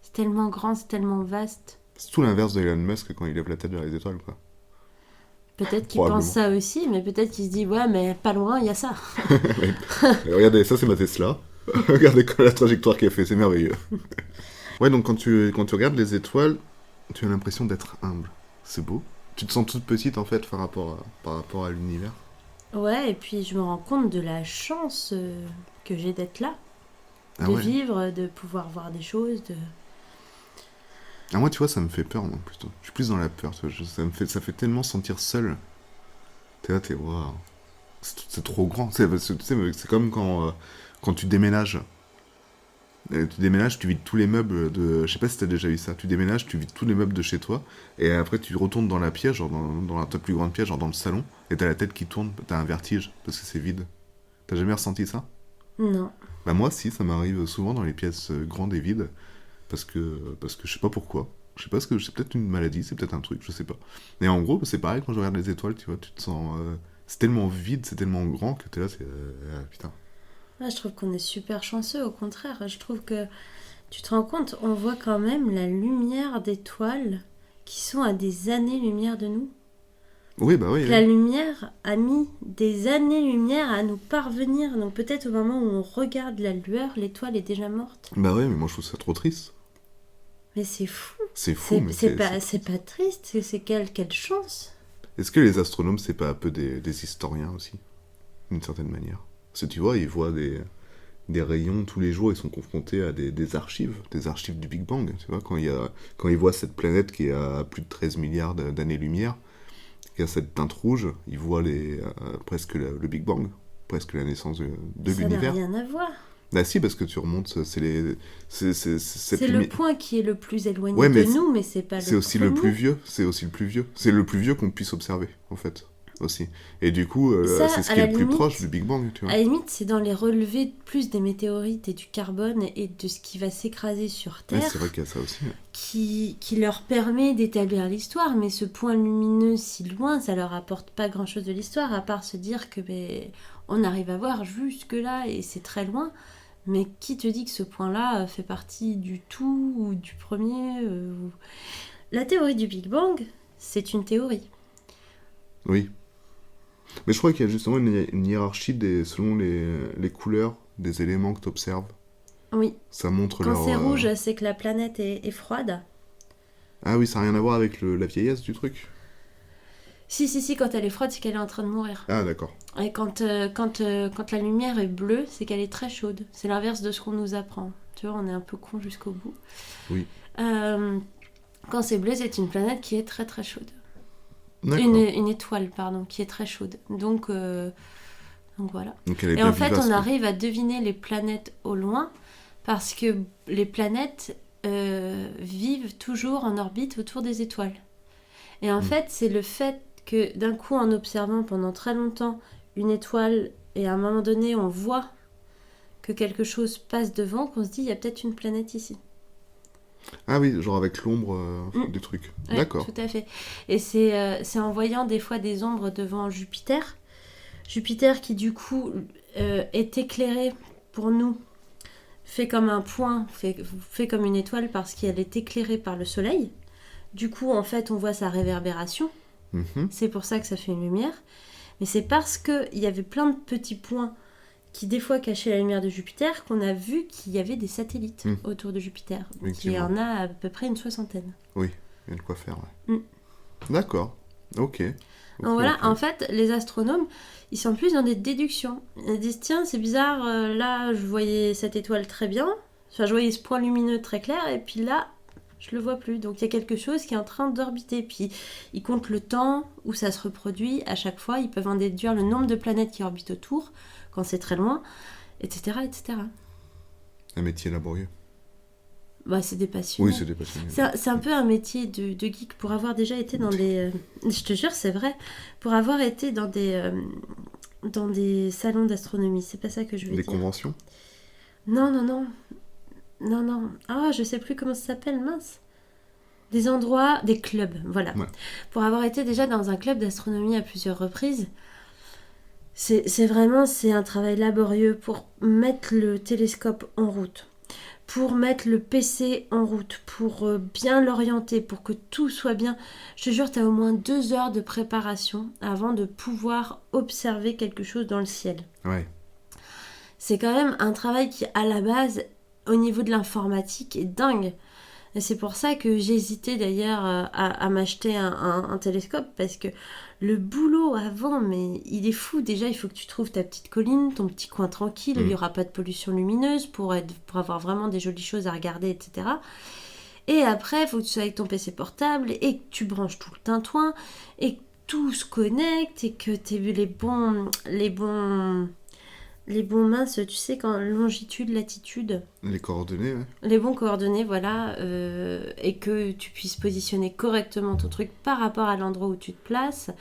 C'est tellement grand, c'est tellement vaste. C'est tout l'inverse de Elon Musk quand il lève la tête vers les étoiles, quoi. Peut-être qu'il Probablement. pense ça aussi, mais peut-être qu'il se dit ouais, mais pas loin, il y a ça. Regardez, ça c'est ma Tesla. Regardez la trajectoire qu'elle fait, c'est merveilleux. Ouais, donc quand tu regardes les étoiles, tu as l'impression d'être humble. C'est beau. Tu te sens toute petite en fait par rapport à l'univers. Ouais, et puis je me rends compte de la chance que j'ai d'être là, Ah de ouais. vivre, de pouvoir voir des choses, de... Ah, moi, tu vois, ça me fait peur, moi, plutôt. Je suis plus dans la peur, tu vois. Ça fait tellement sentir seul. T'es là, t'es, waouh. C'est trop grand. Tu sais, c'est comme quand tu déménages. Tu déménages, tu vides tous les meubles de. Je sais pas si t'as déjà eu ça. Tu déménages, tu vides tous les meubles de chez toi. Et après, tu retournes dans la pièce, genre dans ta plus grande pièce, genre dans le salon. Et t'as la tête qui tourne. T'as un vertige parce que c'est vide. T'as jamais ressenti ça? Non. Bah, moi, si, ça m'arrive souvent dans les pièces grandes et vides. Parce que je sais pas pourquoi. Je sais pas ce que c'est peut-être une maladie, c'est peut-être un truc, je sais pas. Mais en gros, c'est pareil quand je regarde les étoiles, tu vois, tu te sens. C'est tellement vide, c'est tellement grand que t'es là, c'est. Putain. Ouais, je trouve qu'on est super chanceux, au contraire. Je trouve que, tu te rends compte, on voit quand même la lumière d'étoiles qui sont à des années-lumière de nous. Oui, bah oui, La oui. lumière a mis des années-lumière à nous parvenir. Donc peut-être au moment où on regarde la lueur, l'étoile est déjà morte. Bah ouais, mais moi je trouve ça trop triste. Mais c'est fou. C'est fou, mais C'est c'est. pas, c'est pas triste, c'est quelle chance. Est-ce que les astronomes, c'est pas un peu des historiens aussi, d'une certaine manière? Parce que tu vois, ils voient des rayons tous les jours, ils sont confrontés à des archives du Big Bang. Tu vois, quand ils voient cette planète qui est à plus de 13 milliards d'années-lumière, qui a cette teinte rouge, ils voient presque le Big Bang, presque la naissance de Ça n'a l'univers. rien à voir. Ah si, parce que tu remontes, C'est le point qui est le plus éloigné Ouais, de mais nous, mais c'est pas c'est le aussi le plus premier. vieux. C'est aussi le plus vieux. C'est le plus vieux qu'on puisse observer, en fait, aussi. Et du coup, Ça, c'est ce à qui est la le plus proche limite, du Big Bang, tu à vois. la limite, c'est dans les relevés plus des météorites et du carbone et de ce qui va s'écraser sur Ouais, Terre c'est vrai qu'il y a ça aussi. Ouais. qui leur permet d'établir l'histoire. Mais ce point lumineux si loin, ça leur apporte pas grand-chose de l'histoire, à part se dire que on arrive à voir jusque-là et c'est très loin. Mais qui te dit que ce point-là fait partie du tout ou du premier La théorie du Big Bang, c'est une théorie. Oui. Mais je crois qu'il y a justement une hiérarchie selon les couleurs des éléments que tu observes. Oui. Ça montre Quand leur. c'est rouge, c'est que la planète est froide. Ah oui, ça n'a rien à voir avec la vieillesse du truc. Si, quand elle est froide, c'est qu'elle est en train de mourir. Ah d'accord. Et quand la lumière est bleue, c'est qu'elle est très chaude. C'est l'inverse de ce qu'on nous apprend. Tu vois, on est un peu con jusqu'au bout. Oui. Quand c'est bleu, c'est une planète qui est très très chaude. D'accord. Une étoile, pardon, qui est très chaude. Donc voilà. Donc elle est Et bien en fait, vivace, on quoi. arrive à deviner les planètes au loin parce que les planètes vivent toujours en orbite autour des étoiles. Et en fait, c'est le fait que d'un coup, en observant pendant très longtemps une étoile et à un moment donné, on voit que quelque chose passe devant, qu'on se dit, il y a peut-être une planète ici. Ah oui, genre avec l'ombre du truc. Ouais, D'accord. tout à fait. Et c'est en voyant des fois des ombres devant Jupiter. Jupiter qui du coup est éclairé pour nous, fait comme un point, fait comme une étoile parce qu'elle est éclairée par le soleil. Du coup, en fait, on voit sa réverbération. Mhm. C'est pour ça que ça fait une lumière. Mais c'est parce qu'il y avait plein de petits points qui des fois cachaient la lumière de Jupiter qu'on a vu qu'il y avait des satellites autour de Jupiter. Il y Effectivement. en a à peu près une 60aine. Oui, il y a de quoi faire, ouais. D'accord. Ok. Donc voilà, ok. en fait, les astronomes, ils sont plus dans des déductions. Ils disent, tiens, c'est bizarre, là, je voyais cette étoile très bien, enfin, je voyais ce point lumineux très clair, et puis là, je le vois plus. Donc il y a quelque chose qui est en train d'orbiter. Puis ils comptent le temps où ça se reproduit à chaque fois. Ils peuvent en déduire le nombre de planètes qui orbitent autour, quand c'est très loin, etc. etc. Un métier laborieux. Bah, c'est des passionnés. Oui, c'est des passionnés. C'est un peu un métier de geek pour avoir déjà été dans des... je te jure, c'est vrai. Pour avoir été dans des salons d'astronomie. C'est pas ça que je veux Des dire. conventions. Non. Ah, je sais plus comment ça s'appelle, mince. Des endroits, des clubs, voilà. Ouais. Pour avoir été déjà dans un club d'astronomie à plusieurs reprises, c'est vraiment un travail laborieux pour mettre le télescope en route, pour mettre le PC en route, pour bien l'orienter, pour que tout soit bien. Je te jure, tu as au moins 2 heures de préparation avant de pouvoir observer quelque chose dans le ciel. Ouais. C'est quand même un travail qui, à la base, au niveau de l'informatique, est dingue. Et c'est pour ça que j'hésitais d'ailleurs à m'acheter un télescope, parce que le boulot avant, mais il est fou. Déjà, il faut que tu trouves ta petite colline, ton petit coin tranquille, où il n'y aura pas de pollution lumineuse pour avoir vraiment des jolies choses à regarder, etc. Et après, il faut que tu sois avec ton PC portable et que tu branches tout le tintouin et que tout se connecte et que tu aies vu les bons minces, tu sais, quand longitude, latitude, Les coordonnées, ouais. les bons coordonnées, voilà, et que tu puisses positionner correctement ton truc par rapport à l'endroit où tu te places,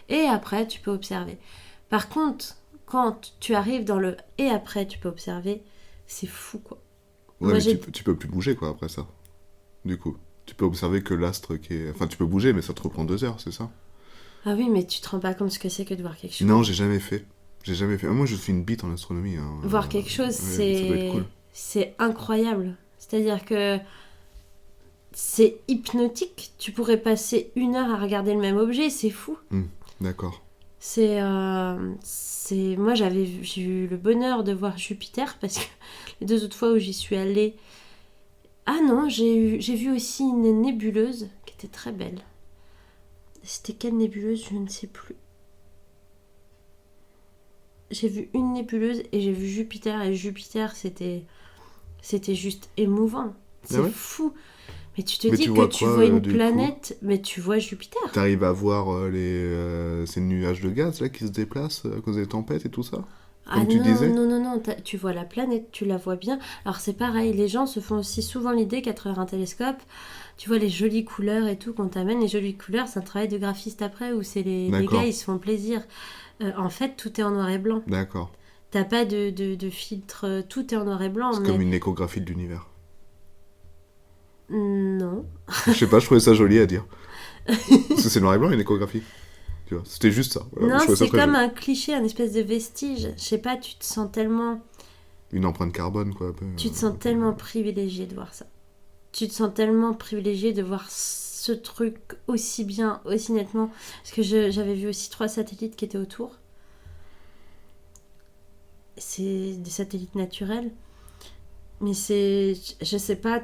et après tu peux observer. Par contre, quand tu arrives dans le et après tu peux observer, c'est fou quoi. Ouais, Moi, mais tu peux plus bouger, quoi, après ça. Du coup. Tu peux observer que l'astre qui est... Enfin, tu peux bouger, mais ça te reprend 2 heures, c'est ça? Ah oui, mais tu te rends pas compte ce que c'est que de voir quelque chose. Non, j'ai jamais fait. Ah, moi, je suis une bite en astronomie. Hein. Voir quelque chose, Ouais, ça doit être cool. c'est incroyable. C'est-à-dire que c'est hypnotique. Tu pourrais passer 1 heure à regarder le même objet, c'est fou. D'accord. Moi, j'ai eu le bonheur de voir Jupiter, parce que les 2 autres fois où j'y suis allée... Ah non, j'ai vu aussi une nébuleuse qui était très belle. C'était quelle nébuleuse? Je ne sais plus. J'ai vu une nébuleuse et j'ai vu Jupiter. Et Jupiter, c'était juste émouvant. C'est fou. Mais tu te dis que tu vois une planète, mais tu vois Jupiter. T'arrives à voir ces nuages de gaz là qui se déplacent à cause des tempêtes et tout ça? Comme tu disais? Non, tu vois la planète, tu la vois bien. Alors c'est pareil, les gens se font aussi souvent l'idée qu'à travers un télescope, tu vois les jolies couleurs et tout, qu'on t'amène. Les jolies couleurs, c'est un travail de graphiste après, où c'est les gars, ils se font plaisir. En fait, tout est en noir et blanc. D'accord. T'as pas de filtre, tout est en noir et blanc. C'est comme une échographie de l'univers. Non. Je sais pas, je trouvais ça joli à dire. Parce que c'est noir et blanc une échographie. Tu vois, c'était juste ça. Voilà, Non, c'est comme un cliché, un espèce de vestige. Je sais pas, tu te sens tellement... Une empreinte carbone, quoi. Un peu. Tu te sens tellement privilégié de voir ça. Tu te sens tellement privilégié de voir ce truc aussi bien, aussi nettement. Parce que j'avais vu aussi 3 satellites qui étaient autour. C'est des satellites naturels. Mais c'est... Je sais pas,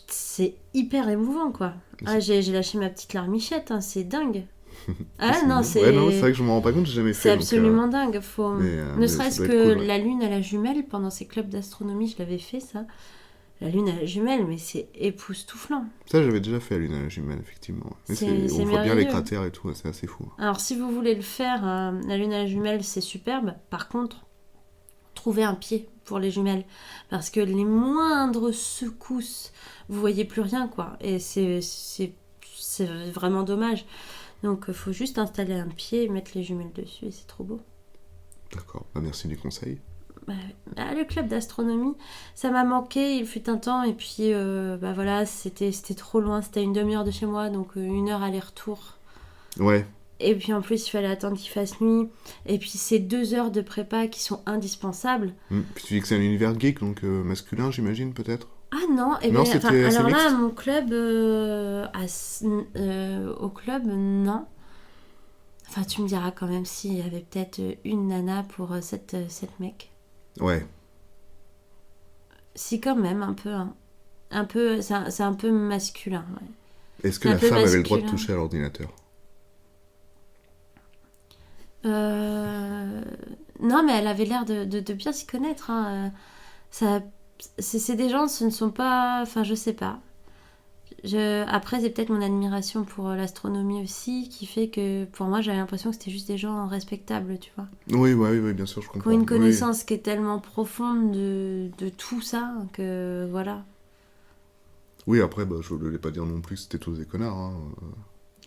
c'est hyper émouvant, quoi. Ah, j'ai lâché ma petite larmichette, hein, c'est dingue. Ah non, c'est... Ouais, non, c'est vrai que je m'en rends pas compte, j'ai jamais fait. C'est absolument dingue. Faut... ne serait-ce ça que doit être cool, la Lune à la jumelle, pendant ces clubs d'astronomie, je l'avais fait, ça. La Lune à la jumelle, mais c'est époustouflant. Ça, j'avais déjà fait la Lune à la jumelle, effectivement. Mais on voit bien les cratères et tout, c'est assez fou. Alors, si vous voulez le faire, la Lune à la jumelle, c'est superbe. Par contre, trouvez un pied pour les jumelles. Parce que les moindres secousses, vous voyez plus rien, quoi. Et c'est vraiment dommage. Donc, il faut juste installer un pied et mettre les jumelles dessus, et c'est trop beau. D'accord, bah, merci du conseil. Le club d'astronomie, ça m'a manqué, il fut un temps, et puis voilà, c'était trop loin, c'était à 1/2 heure de chez moi, donc 1 heure aller-retour. Ouais. Et puis en plus, il fallait attendre qu'il fasse nuit, et puis c'est 2 heures de prépa qui sont indispensables. Puis tu dis que c'est un univers geek, donc masculin, j'imagine, peut-être? Ah non, non, c'était alors mixte. là, à mon club, au club, non. Enfin, tu me diras quand même s'il y avait peut-être une nana pour 7 mecs. Ouais. Si, quand même, un peu. Hein. Un peu, c'est un peu masculin. Ouais. Est-ce que la femme avait le droit de toucher à l'ordinateur? Non, mais elle avait l'air de bien s'y connaître. Hein. C'est des gens, ce ne sont pas... Enfin, je sais pas. Après, c'est peut-être mon admiration pour l'astronomie aussi qui fait que, pour moi, j'avais l'impression que c'était juste des gens respectables, tu vois. Oui, bien sûr, je comprends. Qui ont une connaissance qui est tellement profonde de tout ça que, voilà. Oui, après, je ne voulais pas dire non plus que c'était tous des connards. Hein.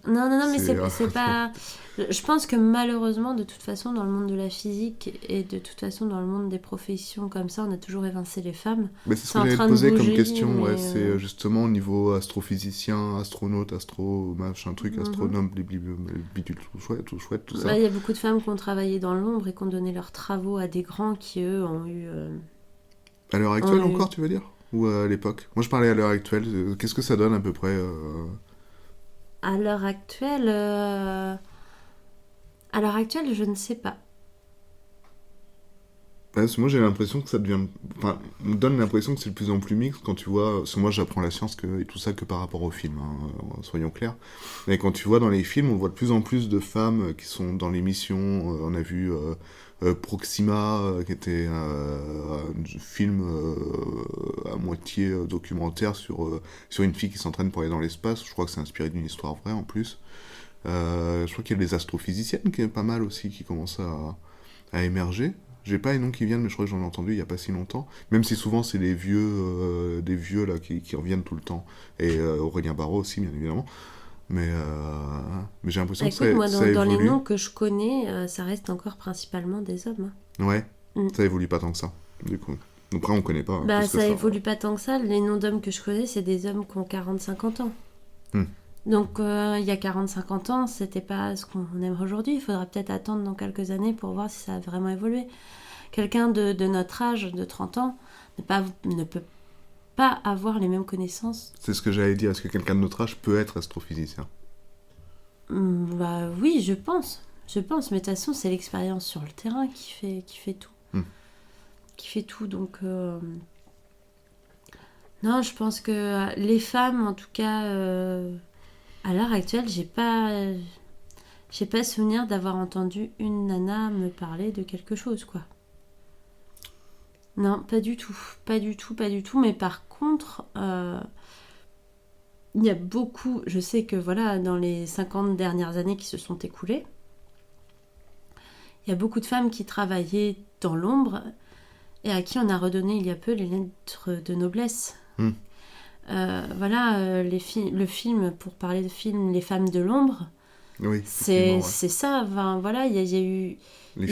Non, mais c'est pas... Je pense que malheureusement, de toute façon, dans le monde de la physique et de toute façon dans le monde des professions comme ça, on a toujours évincé les femmes. Mais c'est ce que j'allais te poser comme question, ouais, c'est justement au niveau astrophysicien, astronaute, machin truc, astronome, bidule, tout chouette, tout ça. Il y a beaucoup de femmes qui ont travaillé dans l'ombre et qui ont donné leurs travaux à des grands qui, eux, ont eu... À l'heure actuelle encore, tu veux dire? Ou à l'époque? Moi, je parlais à l'heure actuelle. Qu'est-ce que ça donne à peu près À l'heure actuelle, je ne sais pas. Parce que moi j'ai l'impression que ça devient... Enfin, on me donne l'impression que c'est de plus en plus mixte quand tu vois... Parce que moi j'apprends la science et tout ça que par rapport au film, hein, soyons clairs. Mais quand tu vois dans les films, on voit de plus en plus de femmes qui sont dans l'émission. On a vu Proxima, qui était un film à moitié documentaire sur une fille qui s'entraîne pour aller dans l'espace. Je crois que c'est inspiré d'une histoire vraie en plus. Je crois qu'il y a les astrophysiciennes qui est pas mal aussi, qui commencent à émerger. J'ai pas les noms qui viennent, mais je crois que j'en ai entendu il y a pas si longtemps. Même si souvent c'est des vieux là qui reviennent tout le temps. Et Aurélien Barraud aussi, bien évidemment. Mais j'ai l'impression que Écoute, moi, ça dans les évolue. noms que je connais, ça reste encore principalement des hommes. Ouais, Mm. ça évolue pas tant que ça, du coup. Donc après, on connaît pas Bah, plus que ça ça. évolue pas tant que ça. Les noms d'hommes que je connais, c'est des hommes qui ont 40-50 ans. Hmm. Donc, il y a 40-50 ans, c'était pas ce qu'on aimerait aujourd'hui. Il faudra peut-être attendre dans quelques années pour voir si ça a vraiment évolué. Quelqu'un de notre âge, de 30 ans, ne peut pas avoir les mêmes connaissances. C'est ce que j'allais dire. Est-ce que quelqu'un de notre âge peut être astrophysicien? Bah oui, je pense. Mais de toute façon, c'est l'expérience sur le terrain qui fait tout. Qui fait tout, donc... Non, je pense que les femmes, en tout cas, à l'heure actuelle, j'ai pas souvenir d'avoir entendu une nana me parler de quelque chose, quoi. Non, pas du tout. Mais par contre, il y a beaucoup... Je sais que, voilà, dans les 50 dernières années qui se sont écoulées, il y a beaucoup de femmes qui travaillaient dans l'ombre et à qui on a redonné il y a peu les lettres de noblesse. Voilà, le film, pour parler de film Les femmes de l'ombre, Oui, c'est ouais. ça. Enfin, voilà, il y a eu... Les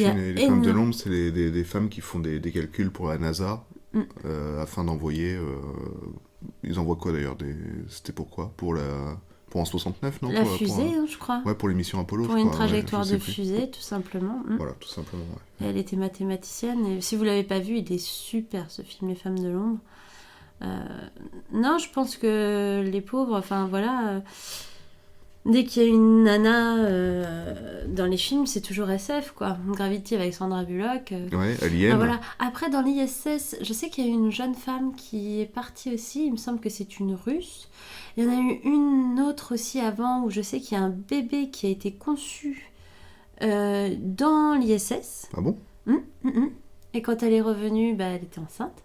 femmes de l'ombre, c'est des femmes qui font des calculs pour la NASA afin d'envoyer... ils envoient quoi d'ailleurs C'était pourquoi Pour en 69, non? La fusée, je crois. Ouais, pour les missions Apollo, Pour je une crois. trajectoire ouais, de fusée, tout simplement. Voilà, tout simplement, ouais. Et elle était mathématicienne. Et si vous l'avez pas vu, il est super, ce film Les femmes de l'ombre. Non, je pense que les pauvres, enfin voilà, dès qu'il y a une nana dans les films, c'est toujours SF, quoi. Gravity avec Sandra Bullock. Ouais, Alien. Ah, voilà. Après, dans l'ISS, je sais qu'il y a une jeune femme qui est partie aussi, il me semble que c'est une Russe. Il y en a eu une autre aussi avant, où je sais qu'il y a un bébé qui a été conçu dans l'ISS. Ah bon? Et quand elle est revenue, bah, elle était enceinte.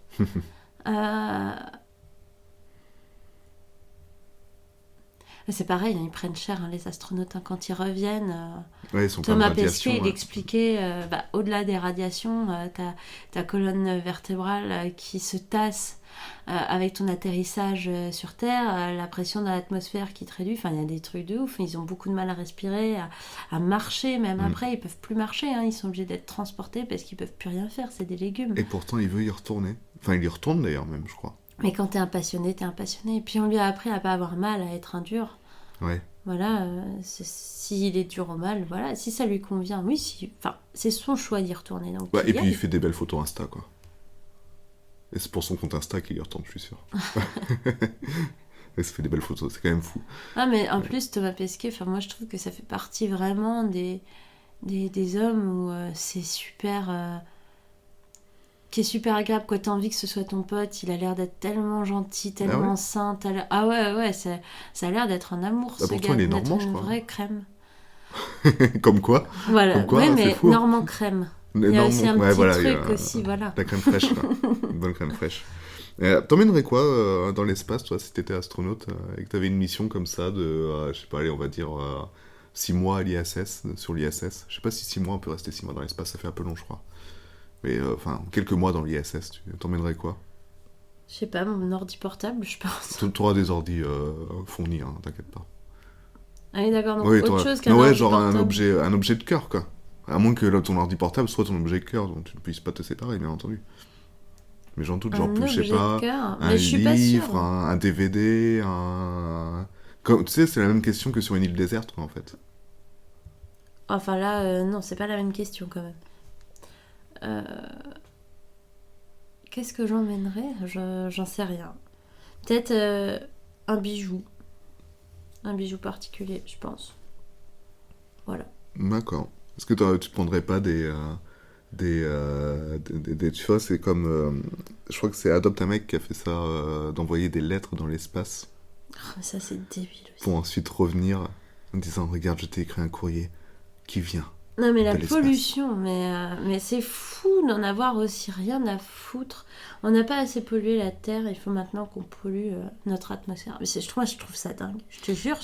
C'est pareil, ils prennent cher, les astronautes, quand ils reviennent. Ouais, ils sont Thomas plein de Pesquet, radiation, il expliquait, au-delà des radiations, ta colonne vertébrale qui se tasse avec ton atterrissage sur Terre, la pression dans l'atmosphère qui te réduit. Enfin, il y a des trucs de ouf. Ils ont beaucoup de mal à respirer, à marcher. Même après, ils peuvent plus marcher. Ils sont obligés d'être transportés parce qu'ils peuvent plus rien faire. C'est des légumes. Et pourtant, il veut y retourner. Enfin, il y retourne d'ailleurs, même, je crois. Mais quand t'es un passionné, t'es un passionné. Et puis on lui a appris à pas avoir mal, à être un dur. Ouais. Voilà, s'il est dur au mal, voilà, si ça lui convient, oui, enfin, c'est son choix d'y retourner. Donc et puis il fait des belles photos Insta, quoi. Et c'est pour son compte Insta qu'il y retourne, je suis sûr. Et ça fait des belles photos, c'est quand même fou. Ah, mais en plus, Thomas Pesquet, moi je trouve que ça fait partie vraiment des hommes où c'est super... qui est super agréable, quoi. T'as envie que ce soit ton pote, il a l'air d'être tellement gentil, tellement sain. Ah ouais, ça a l'air d'être un amour, ce pourtant, gars, il est d'être normand, je une crois. vraie crème. Comme quoi. Voilà, Comme quoi, ouais, c'est mais fou, hein. normand crème. Il y a aussi un petit truc aussi, voilà. La crème fraîche, là. Une bonne crème fraîche. T'emmènerais quoi dans l'espace, toi, si t'étais astronaute, et que t'avais une mission comme ça de, je sais pas, allez, on va dire 6 mois à l'ISS, sur l'ISS. Je sais pas si 6 mois, on peut rester 6 mois dans l'espace, ça fait un peu long, je crois. Mais enfin, quelques mois dans l'ISS, tu t'emmènerais quoi? Je sais pas, mon ordi portable, je pense. T'auras des ordis fournis, hein, t'inquiète pas. Ah oui, d'accord, donc Oui, autre chose qu'un ouais, ordi genre portable. un objet de cœur, quoi. À moins que ton ordi portable soit ton objet de cœur, donc tu ne puisses pas te séparer, bien entendu. Mais j'en doute, genre, Un je sais objet pas, de cœur. un Mais je suis pas livre, sûre. un DVD, Comme, tu sais, c'est la même question que sur une île déserte, quoi, en fait. Enfin là, non, c'est pas la même question quand même. Qu'est-ce que j'emmènerais? J'en sais rien. Peut-être un bijou. Un bijou particulier, je pense. Voilà. D'accord. Est-ce que tu te prendrais pas Tu vois, c'est comme... je crois que c'est Adopte un mec qui a fait ça, d'envoyer des lettres dans l'espace Oh, ça, c'est débile aussi. pour ensuite revenir en disant, regarde, je t'ai écrit un courrier qui vient Non, mais la de l'espace. pollution, mais c'est fou d'en avoir aussi rien à foutre. On n'a pas assez pollué la Terre, il faut maintenant qu'on pollue notre atmosphère. Mais je trouve ça dingue. Je te jure,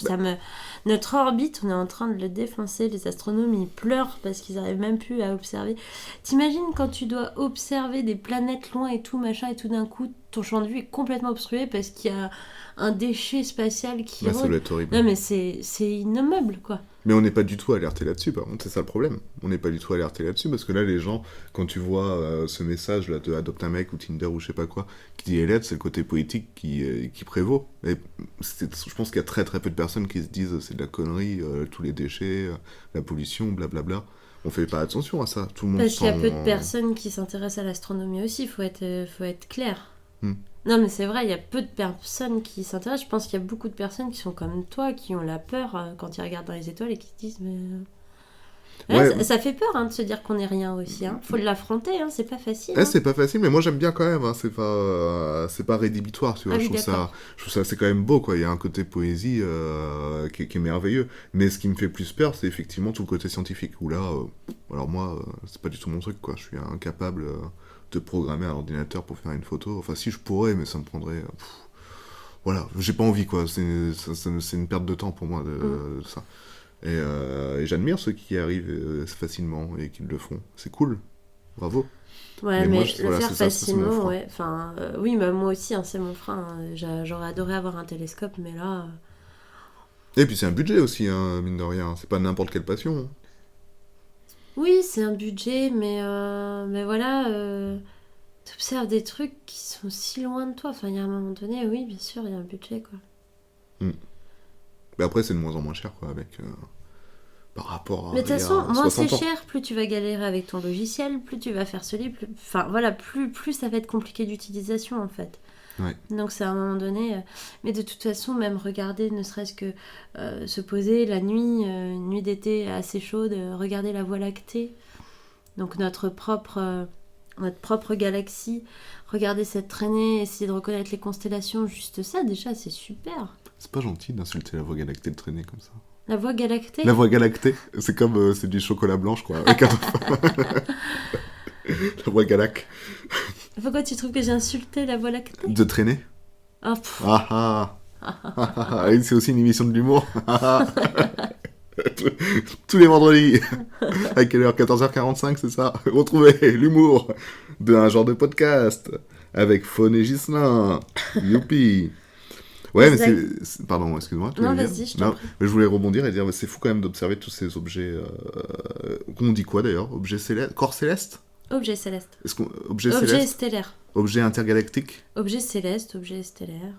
notre orbite, on est en train de le défoncer. Les astronomes, ils pleurent parce qu'ils n'arrivent même plus à observer. T'imagines quand tu dois observer des planètes loin et tout, machin, et tout d'un coup, ton champ de vue est complètement obstrué parce qu'il y a un déchet spatial qui Bah, ça rôde. doit être horrible. Non, mais c'est innommable, quoi. Mais on n'est pas du tout alerté là-dessus, par contre, c'est ça le problème. On n'est pas du tout alerté là-dessus, parce que là, les gens, quand tu vois ce message là de Adopte un mec ou Tinder ou je sais pas quoi, qui dit lettres, c'est le côté politique qui prévaut. Et je pense qu'il y a très très peu de personnes qui se disent c'est de la connerie, tous les déchets, la pollution, blablabla. On fait pas attention à ça. Tout le monde Parce qu'il y a s'en- peu de personnes qui s'intéressent à l'astronomie aussi, faut être clair. Hmm. Non, mais c'est vrai, il y a peu de personnes qui s'intéressent. Je pense qu'il y a beaucoup de personnes qui sont comme toi, qui ont la peur quand ils regardent dans les étoiles et qui se disent mais... Ouais, Ouais. ça fait peur hein, de se dire qu'on n'est rien aussi. Hein. Faut l'affronter, hein, c'est pas facile. Eh, Hein. c'est pas facile, mais moi j'aime bien quand même. Hein. C'est pas rédhibitoire, tu vois. Ah oui, je trouve d'accord. ça, c'est quand même beau, quoi. Il y a un côté poésie qui est merveilleux. Mais ce qui me fait plus peur, c'est effectivement tout le côté scientifique. Où là, alors moi, c'est pas du tout mon truc, quoi. Je suis incapable de programmer un ordinateur pour faire une photo. Enfin, si je pourrais, mais ça me prendrait. Voilà, j'ai pas envie, quoi. C'est une perte de temps pour moi de ça. Et j'admire ceux qui y arrivent facilement et qui le font. C'est cool. Bravo. Ouais, Mais mais moi, le voilà, faire c'est ça, c'est mon facilement, frein. ouais. Enfin, oui, bah, moi aussi, hein, c'est mon frein. Hein. J'aurais adoré avoir un télescope, mais là... Et puis c'est un budget aussi, hein, mine de rien. C'est pas n'importe quelle passion. Hein. Oui, c'est un budget, mais voilà, t'observes des trucs qui sont si loin de toi. Enfin, il y a un moment donné, oui, bien sûr, il y a un budget, quoi. Mais après, c'est de moins en moins cher, quoi, avec par rapport à Mais de toute il y a façon, moins c'est 60 ans. cher, plus tu vas galérer avec ton logiciel, plus tu vas faire ce lit, enfin voilà, plus ça va être compliqué d'utilisation en fait. Ouais. Donc c'est à un moment donné. Mais de toute façon, même regarder, ne serait-ce que se poser la nuit, une nuit d'été assez chaude, regarder la Voie lactée, donc notre propre galaxie, regarder cette traînée, essayer de reconnaître les constellations, juste ça déjà, c'est super. C'est pas gentil d'insulter la Voie galactée de traîner comme ça. La Voie galactée. La Voie galactée, c'est comme c'est du chocolat blanche, quoi. Avec un... La Voie galac. Pourquoi tu trouves que j'ai insulté la Voie lactée? De traîner. Oh, pff. Ah ah. Ah, et c'est aussi une émission de l'humour. Tous les vendredis. À quelle heure? 14h45, c'est ça? Retrouvez l'humour d'un genre de podcast avec Faune et Ghislain. Youpi. Ouais, mais pardon, excuse-moi. tu Non, voulais vas-y, dire je t'en Non, prie. mais je voulais rebondir et dire, bah, c'est fou quand même d'observer tous ces objets. On dit quoi d'ailleurs? Objets célestes? Corps célestes? Objet céleste. Objets Objet célestes? stellaire. Objets intergalactiques? Objet céleste, objet stellaire.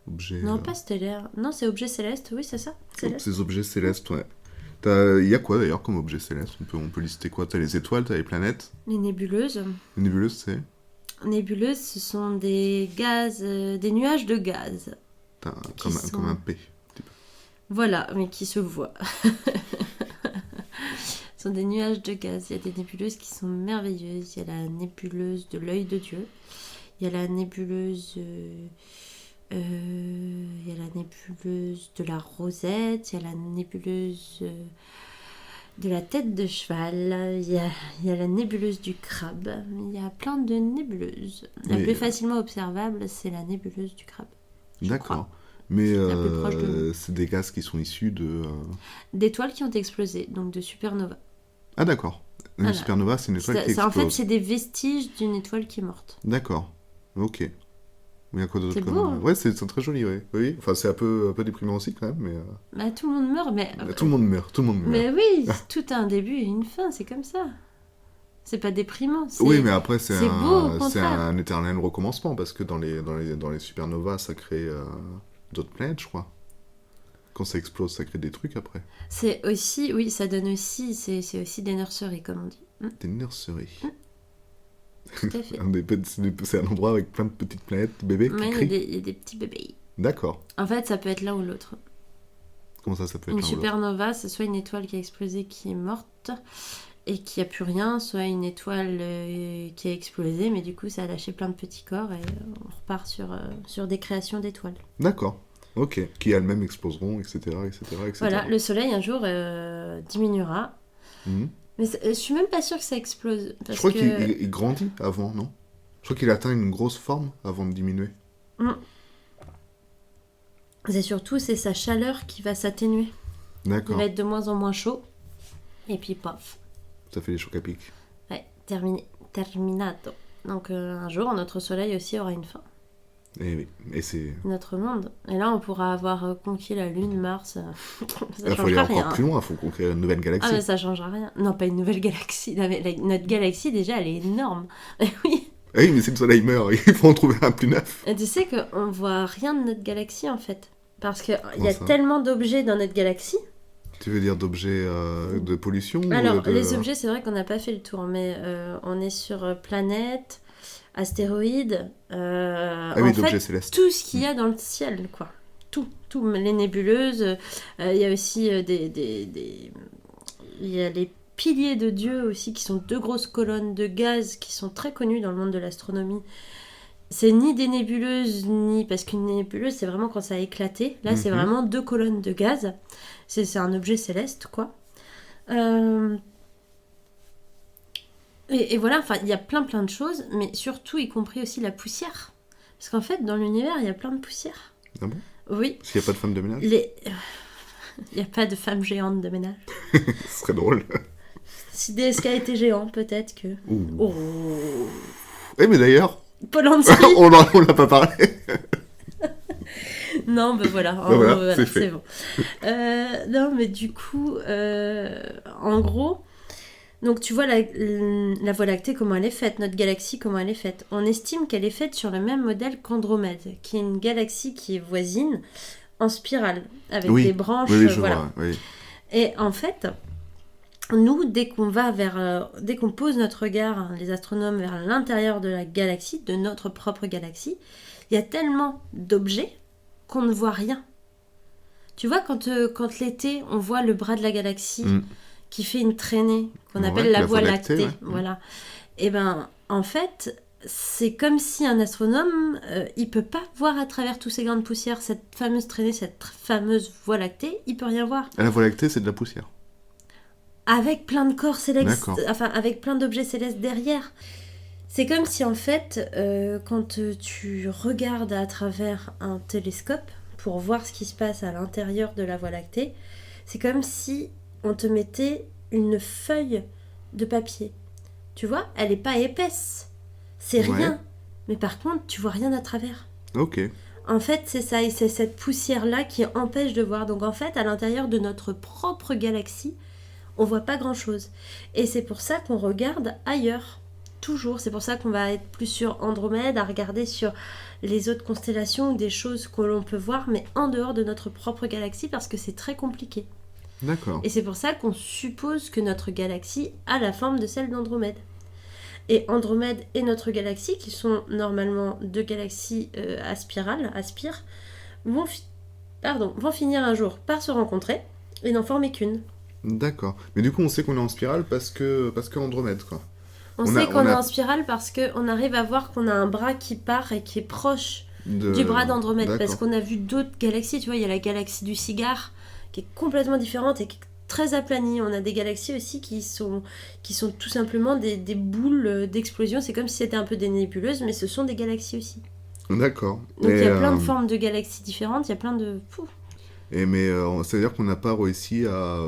Objets. Non, pas stellaire. Non, c'est objet céleste, oui, c'est ça. Céleste. Ces objets célestes, ouais. Il y a quoi d'ailleurs comme objet céleste? On peut lister quoi? T'as les étoiles, t'as les planètes. Les nébuleuses. Les nébuleuses, c'est Nébuleuses, ce sont des gaz, des nuages de gaz. comme un P. Voilà, mais qui se voient. Ce sont des nuages de gaz. Il y a des nébuleuses qui sont merveilleuses. Il y a la nébuleuse de l'œil de Dieu. Il y a la nébuleuse... il y a la nébuleuse de la rosette. Il y a la nébuleuse de la tête de cheval. Il y a la nébuleuse du crabe. Il y a plein de nébuleuses. La Mais, plus facilement observable, c'est la nébuleuse du crabe. Je D'accord. crois. Mais La plus proche de nous. c'est des gaz qui sont issus de. D'étoiles qui ont explosé, donc de supernovas. Ah, d'accord. Une Voilà. supernova, c'est une étoile qui En fait, explose. c'est des vestiges d'une étoile qui est morte. D'accord. Ok. Mais il y a quoi d'autre C'est comme... beau, hein. Ouais, c'est très joli, ouais. Oui. Enfin, c'est un peu déprimant aussi quand même, mais. Bah, tout le monde meurt, mais... Tout le monde meurt, tout le monde meurt. Mais oui, tout a un début et une fin, c'est comme ça. C'est pas déprimant. Oui, mais après, c'est c'est beau, au un contraire. éternel recommencement, parce que dans les supernovas, ça crée d'autres planètes, je crois. Quand ça explose, ça crée des trucs après. C'est aussi... Oui, ça donne aussi... C'est aussi des nurseries, comme on dit. Des nurseries. Tout à fait. C'est un endroit avec plein de petites planètes, bébés qui Ouais, crient. il y a des petits bébés. D'accord. En fait, ça peut être l'un ou l'autre. Comment ça peut être Une l'un ou l'autre? supernova, c'est soit une étoile qui a explosé qui est morte, et qu'il n'y a plus rien, soit une étoile qui a explosé, mais du coup ça a lâché plein de petits corps et on repart sur des créations d'étoiles. D'accord. Ok. Qui elles-mêmes exploseront, etc., etc., etc. Voilà, le soleil un jour diminuera. Mhm. Mais je suis même pas sûre que ça explose. Je Parce crois que... qu'il grandit avant, non? Je crois qu'il atteint une grosse forme avant de diminuer. C'est surtout sa chaleur qui va s'atténuer. Il D'accord. va être de moins en moins chaud. Et puis paf. Ça fait des chocs à pic. Ouais, terminato. Donc un jour, notre soleil aussi aura une fin. Et oui, et c'est... Notre monde. Et là, on pourra avoir conquis la Lune, Mars. Ça Il faut aller changera encore rien. plus loin, il faut conquérir une nouvelle Ah, galaxie. mais ça changera rien. Non, pas une nouvelle galaxie. Non, mais notre galaxie, déjà, elle est énorme. Et oui. Ah oui, mais si le soleil meurt, il faut en trouver un plus neuf. Et tu sais qu'on voit rien de notre galaxie, en fait. Parce qu'il y a Comment ça tellement d'objets dans notre galaxie. Tu veux dire d'objets de pollution Alors, ou de... les objets, c'est vrai qu'on n'a pas fait le tour, mais on est sur planètes, astéroïdes, Ah oui, en d'objets fait, célestes. tout ce qu'il y a dans le ciel, quoi. Tout, les nébuleuses. Il y a aussi il y a les piliers de Dieu aussi, qui sont 2 grosses colonnes de gaz qui sont très connues dans le monde de l'astronomie. C'est ni des nébuleuses, ni... Parce qu'une nébuleuse, c'est vraiment quand ça a éclaté. Là, c'est vraiment 2 colonnes de gaz. C'est un objet céleste, quoi. Et voilà, enfin, il y a plein de choses, mais surtout, y compris aussi la poussière. Parce qu'en fait, dans l'univers, il y a plein de poussière. Ah bon? Oui. S'il n'y a pas de femme de ménage? Il n'y a pas de femme géante de ménage. Ce serait drôle. Si DSK était géant, peut-être que... Ouh. Oh. Eh mais d'ailleurs, Polanski. on l'a pas parlé. Non, ben voilà, Voilà, c'est fait. c'est bon. Non, mais du coup, en gros, donc tu vois la Voie lactée, comment elle est faite, notre galaxie, comment elle est faite. On estime qu'elle est faite sur le même modèle qu'Andromède, qui est une galaxie qui est voisine, en spirale, avec Oui. des branches, Oui, je voilà. vois. Oui. Et en fait, nous, dès qu'on pose notre regard, les astronomes, vers l'intérieur de la galaxie, de notre propre galaxie, il y a tellement d'objets qu'on ne voit rien. Tu vois, quand l'été, on voit le bras de la galaxie qui fait une traînée, qu'on appelle la Voie lactée, ouais. voilà. Et ben, en fait, c'est comme si un astronome, il peut pas voir à travers tous ces grains de poussière, cette fameuse traînée, cette fameuse Voie lactée, il peut rien voir. Et la Voie lactée, c'est de la poussière. Avec plein de corps célestes, D'accord. enfin, avec plein d'objets célestes derrière. C'est comme si, en fait, quand tu regardes à travers un télescope pour voir ce qui se passe à l'intérieur de la Voie lactée, c'est comme si on te mettait une feuille de papier. Tu vois, elle n'est pas épaisse. C'est rien. Mais par contre, tu vois rien à travers. Ok. En fait, c'est ça, et c'est cette poussière-là qui empêche de voir. Donc en fait, à l'intérieur de notre propre galaxie, on voit pas grand-chose. Et c'est pour ça qu'on regarde ailleurs. Toujours. C'est pour ça qu'on va être plus sur Andromède, à regarder sur les autres constellations ou des choses que l'on peut voir, mais en dehors de notre propre galaxie, parce que c'est très compliqué. D'accord. Et c'est pour ça qu'on suppose que notre galaxie a la forme de celle d'Andromède. Et Andromède et notre galaxie, qui sont normalement 2 galaxies à spire, vont finir un jour par se rencontrer et n'en former qu'une. D'accord. Mais du coup, on sait qu'on est en spirale parce que Andromède, quoi. On sait qu'on est en spirale parce qu'on arrive à voir qu'on a un bras qui part et qui est proche du bras d'Andromède. D'accord. Parce qu'on a vu d'autres galaxies. Tu vois, il y a la galaxie du cigare qui est complètement différente et qui est très aplanie. On a des galaxies aussi qui sont tout simplement des boules d'explosion. C'est comme si c'était un peu des nébuleuses, mais ce sont des galaxies aussi. D'accord. Donc il y a plein de formes de galaxies différentes. Il y a plein de... Mais ça veut dire qu'on n'a pas réussi à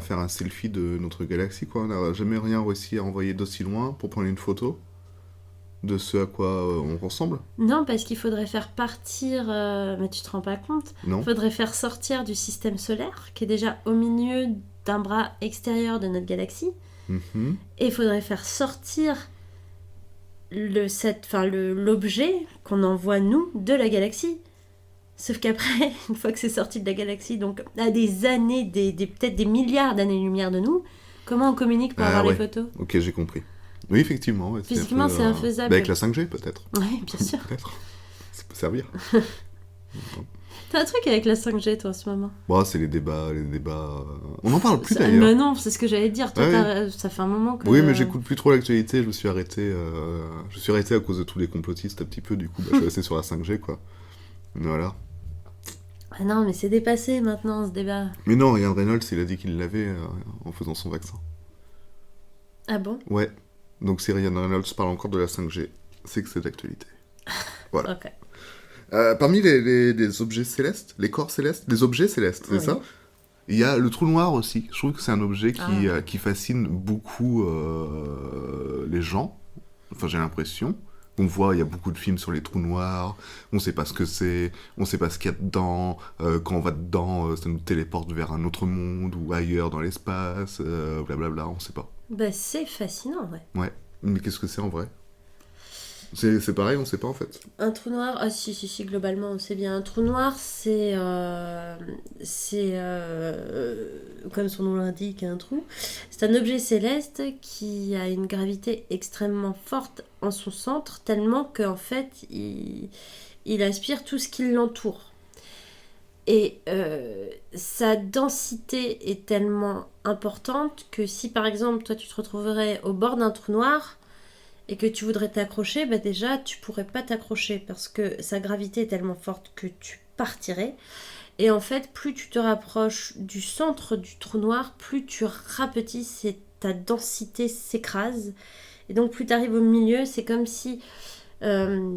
faire un selfie de notre galaxie, quoi. On n'a jamais rien réussi à envoyer d'aussi loin pour prendre une photo de ce à quoi on ressemble. Non, parce qu'il faudrait faire partir... mais tu te rends pas compte. Non. Il faudrait faire sortir du système solaire, qui est déjà au milieu d'un bras extérieur de notre galaxie. Mhm. Et il faudrait faire sortir l'objet qu'on envoie, nous, de la galaxie. Sauf qu'après, une fois que c'est sorti de la galaxie, donc à des années, peut-être des milliards d'années-lumière de nous, comment on communique pour avoir les photos? Ok, j'ai compris. Oui, effectivement. Ouais, Physiquement, c'est infaisable. Avec la 5G, peut-être. Oui, bien sûr. Peut-être. Ça peut servir. T'as un truc avec la 5G, toi, en ce moment? Bon, c'est les débats. On n'en parle plus Bah d'ailleurs. non, c'est ce que j'allais dire. Toi, Ouais. ça fait un moment que... Oui, mais j'écoute plus trop l'actualité. Je me suis arrêté. Je suis arrêté à cause de tous les complotistes un petit peu. Du coup, je suis resté sur la 5G, quoi. Voilà. Ah non, mais c'est dépassé maintenant, ce débat. Mais non, Ryan Reynolds, il a dit qu'il l'avait en faisant son vaccin. Ah bon? Ouais. Donc si Ryan Reynolds parle encore de la 5G, c'est que c'est d'actualité. Voilà. Ok. Parmi les objets célestes, les corps célestes, les objets célestes, c'est Oui. ça? Il y a le trou noir aussi. Je trouve que c'est un objet qui, Ah. qui fascine beaucoup les gens. Enfin, j'ai l'impression. On voit, il y a beaucoup de films sur les trous noirs. On sait pas ce que c'est. On sait pas ce qu'il y a dedans. Quand on va dedans, ça nous téléporte vers un autre monde ou ailleurs dans l'espace. Blablabla, on sait pas. Bah, c'est fascinant, ouais. Ouais. Mais qu'est-ce que c'est en vrai? C'est pareil, on sait pas en fait. Un trou noir, ah si, globalement, on sait bien. Un trou noir, c'est comme son nom l'indique, un trou. C'est un objet céleste qui a une gravité extrêmement forte en son centre, tellement qu'en fait, il aspire tout ce qui l'entoure. Et sa densité est tellement importante que si, par exemple, toi, tu te retrouverais au bord d'un trou noir, et que tu voudrais t'accrocher, bah déjà, tu pourrais pas t'accrocher parce que sa gravité est tellement forte que tu partirais. Et en fait, plus tu te rapproches du centre du trou noir, plus tu rapetisses et ta densité s'écrase. Et donc, plus tu arrives au milieu, c'est comme si un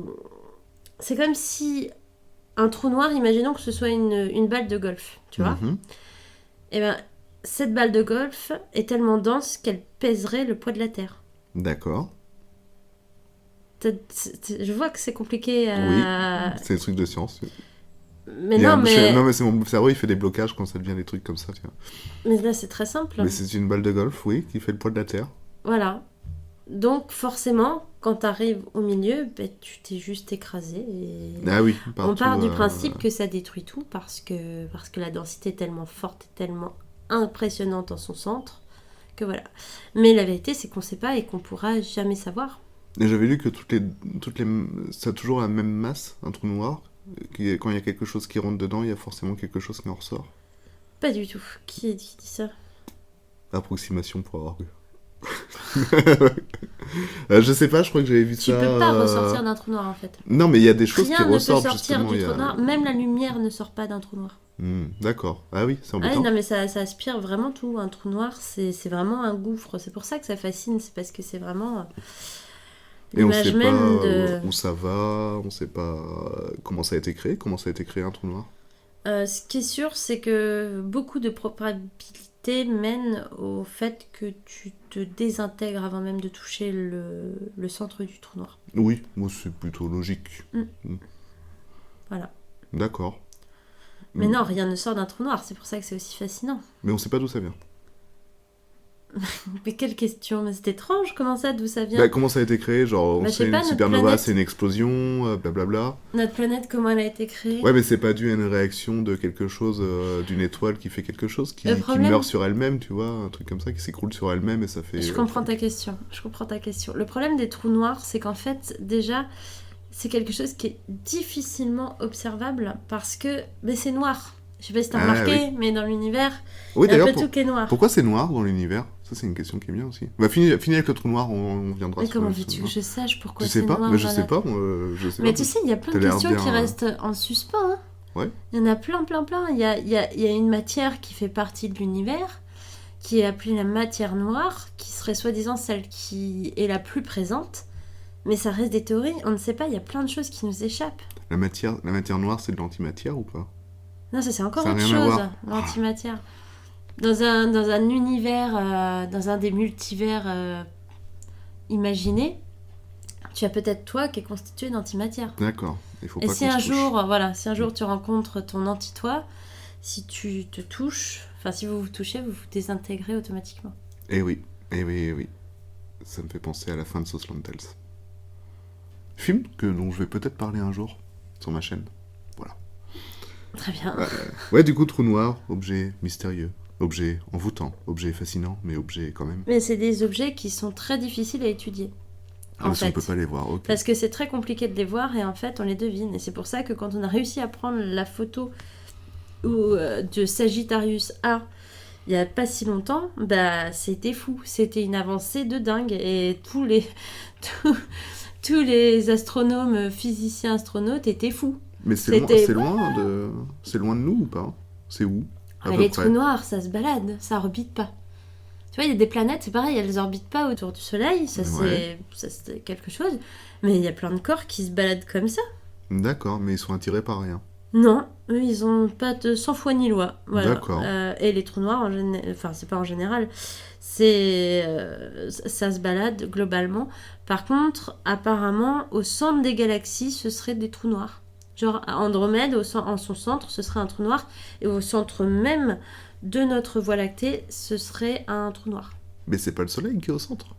trou noir, imaginons que ce soit une balle de golf, tu vois. Mhm. Et ben, cette balle de golf est tellement dense qu'elle pèserait le poids de la Terre. D'accord. Je vois que c'est compliqué à... C'est des trucs de science. Mais Il y a non, non, mais... mais c'est mon cerveau, il fait des blocages quand ça devient des trucs comme ça. Tiens. mais là, c'est très simple. Mais c'est une balle de golf, oui, qui fait le poids de la Terre. Voilà. Donc, forcément, quand tu arrives au milieu, ben, tu t'es juste écrasé. Et... Ah oui, on partout, part du principe que ça détruit tout parce que la densité est tellement forte et tellement impressionnante en son centre que voilà. Mais la vérité, c'est qu'on ne sait pas et qu'on ne pourra jamais savoir. Et j'avais lu que ça a toujours la même masse, un trou noir. Quand il y a quelque chose qui rentre dedans, il y a forcément quelque chose qui en ressort. Pas du tout. Qui dit ça? Approximation pour avoir vu. Je sais pas, je crois que j'avais vu Tu ça. peux pas ressortir d'un trou noir en fait. Non, mais il y a des choses Rien qui ne peut ressortent sortir justement. du trou noir. Même la lumière ne sort pas d'un trou noir. D'accord. Ah oui, c'est Ah oui, embêtant. non mais ça aspire vraiment tout. Un trou noir, c'est vraiment un gouffre. C'est pour ça que ça fascine. C'est parce que c'est vraiment Et on sait l'image pas même de... où ça va, on sait pas comment ça a été créé, un trou noir. Ce qui est sûr, c'est que beaucoup de probabilités mènent au fait que tu te désintègres avant même de toucher le centre du trou noir. Oui, moi c'est plutôt logique. Voilà. D'accord. Mais non, rien ne sort d'un trou noir. C'est pour ça que c'est aussi fascinant. Mais on sait pas d'où ça vient. Mais quelle question? Mais c'est étrange, comment ça, d'où ça vient? Bah, comment ça a été créé? Genre, on Bah, je sait sais pas, une notre supernova, planète- c'est une explosion, blablabla. Notre planète, comment elle a été créée? Ouais, mais c'est pas dû à une réaction de quelque chose, d'une étoile qui fait quelque chose, qui problème- meurt sur elle-même, tu vois, un truc comme ça, qui s'écroule sur elle-même et ça fait... Je comprends ta question. Le problème des trous noirs, c'est qu'en fait, déjà, c'est quelque chose qui est difficilement observable parce que c'est noir. Je sais pas si t'as Ah, remarqué, mais dans l'univers, Oui, il y a un d'ailleurs, peu tout qui est noir. pourquoi c'est noir dans l'univers? Ça, c'est une question qui est bien aussi. Bah, fini avec le trou noir, on viendra Mais sur comment le veux-tu trou que je sache noir. pourquoi Je c'est sais pas, noir mais je dans sais la- pas, je sais Mais pas. tu sais, il y a plein T'as de l'air questions bien, qui restent en suspens. Hein. Ouais. Il y en a plein. Il y a une matière qui fait partie de l'univers, qui est appelée la matière noire, qui serait soi-disant celle qui est la plus présente. Mais ça reste des théories, on ne sait pas, il y a plein de choses qui nous échappent. La matière noire, c'est de l'antimatière ou pas? Non, ça c'est encore Ça a autre rien à chose, voir. l'antimatière. Dans un univers, dans un des multivers imaginés, tu as peut-être toi qui est constitué d'antimatière. D'accord, il faut Et pas si qu'on un se touche. jour, si un jour tu rencontres ton anti-toi, si tu te touches, si vous vous touchez, vous vous désintégrez automatiquement. Eh oui. Ça me fait penser à la fin de Southland Tales. Film dont je vais peut-être parler un jour sur ma chaîne. Voilà. Très bien. Ouais, du coup, trou noir, objet mystérieux, objet envoûtant, objet fascinant, mais objet quand même. Mais c'est des objets qui sont très difficiles à étudier. Ah, en mais si on fait. peut pas les voir, ok. Parce que c'est très compliqué de les voir et en fait on les devine. Et c'est pour ça que quand on a réussi à prendre la photo de Sagittarius A il y a pas si longtemps, bah c'était fou. C'était une avancée de dingue. Et tous, tous les astronomes, physiciens, astronautes étaient fous. Mais c'est C'était- c'est loin de nous ou pas? C'est où? À Mais peu les près. trous noirs, ça se balade, ça orbite pas. Tu vois, il y a des planètes, c'est pareil, elles orbitent pas autour du Soleil, ça Ouais. c'est quelque chose. Mais il y a plein de corps qui se baladent comme ça. D'accord, mais ils sont attirés par rien. Non, eux, ils ont pas de sans foi ni loi. Voilà. D'accord. Et les trous noirs, enfin, c'est pas en général, ça se balade globalement. Par contre, apparemment, au centre des galaxies, ce serait des trous noirs. Genre, Andromède, en son centre, ce serait un trou noir. Et au centre même de notre Voie lactée, ce serait un trou noir. Mais c'est pas le Soleil qui est au centre.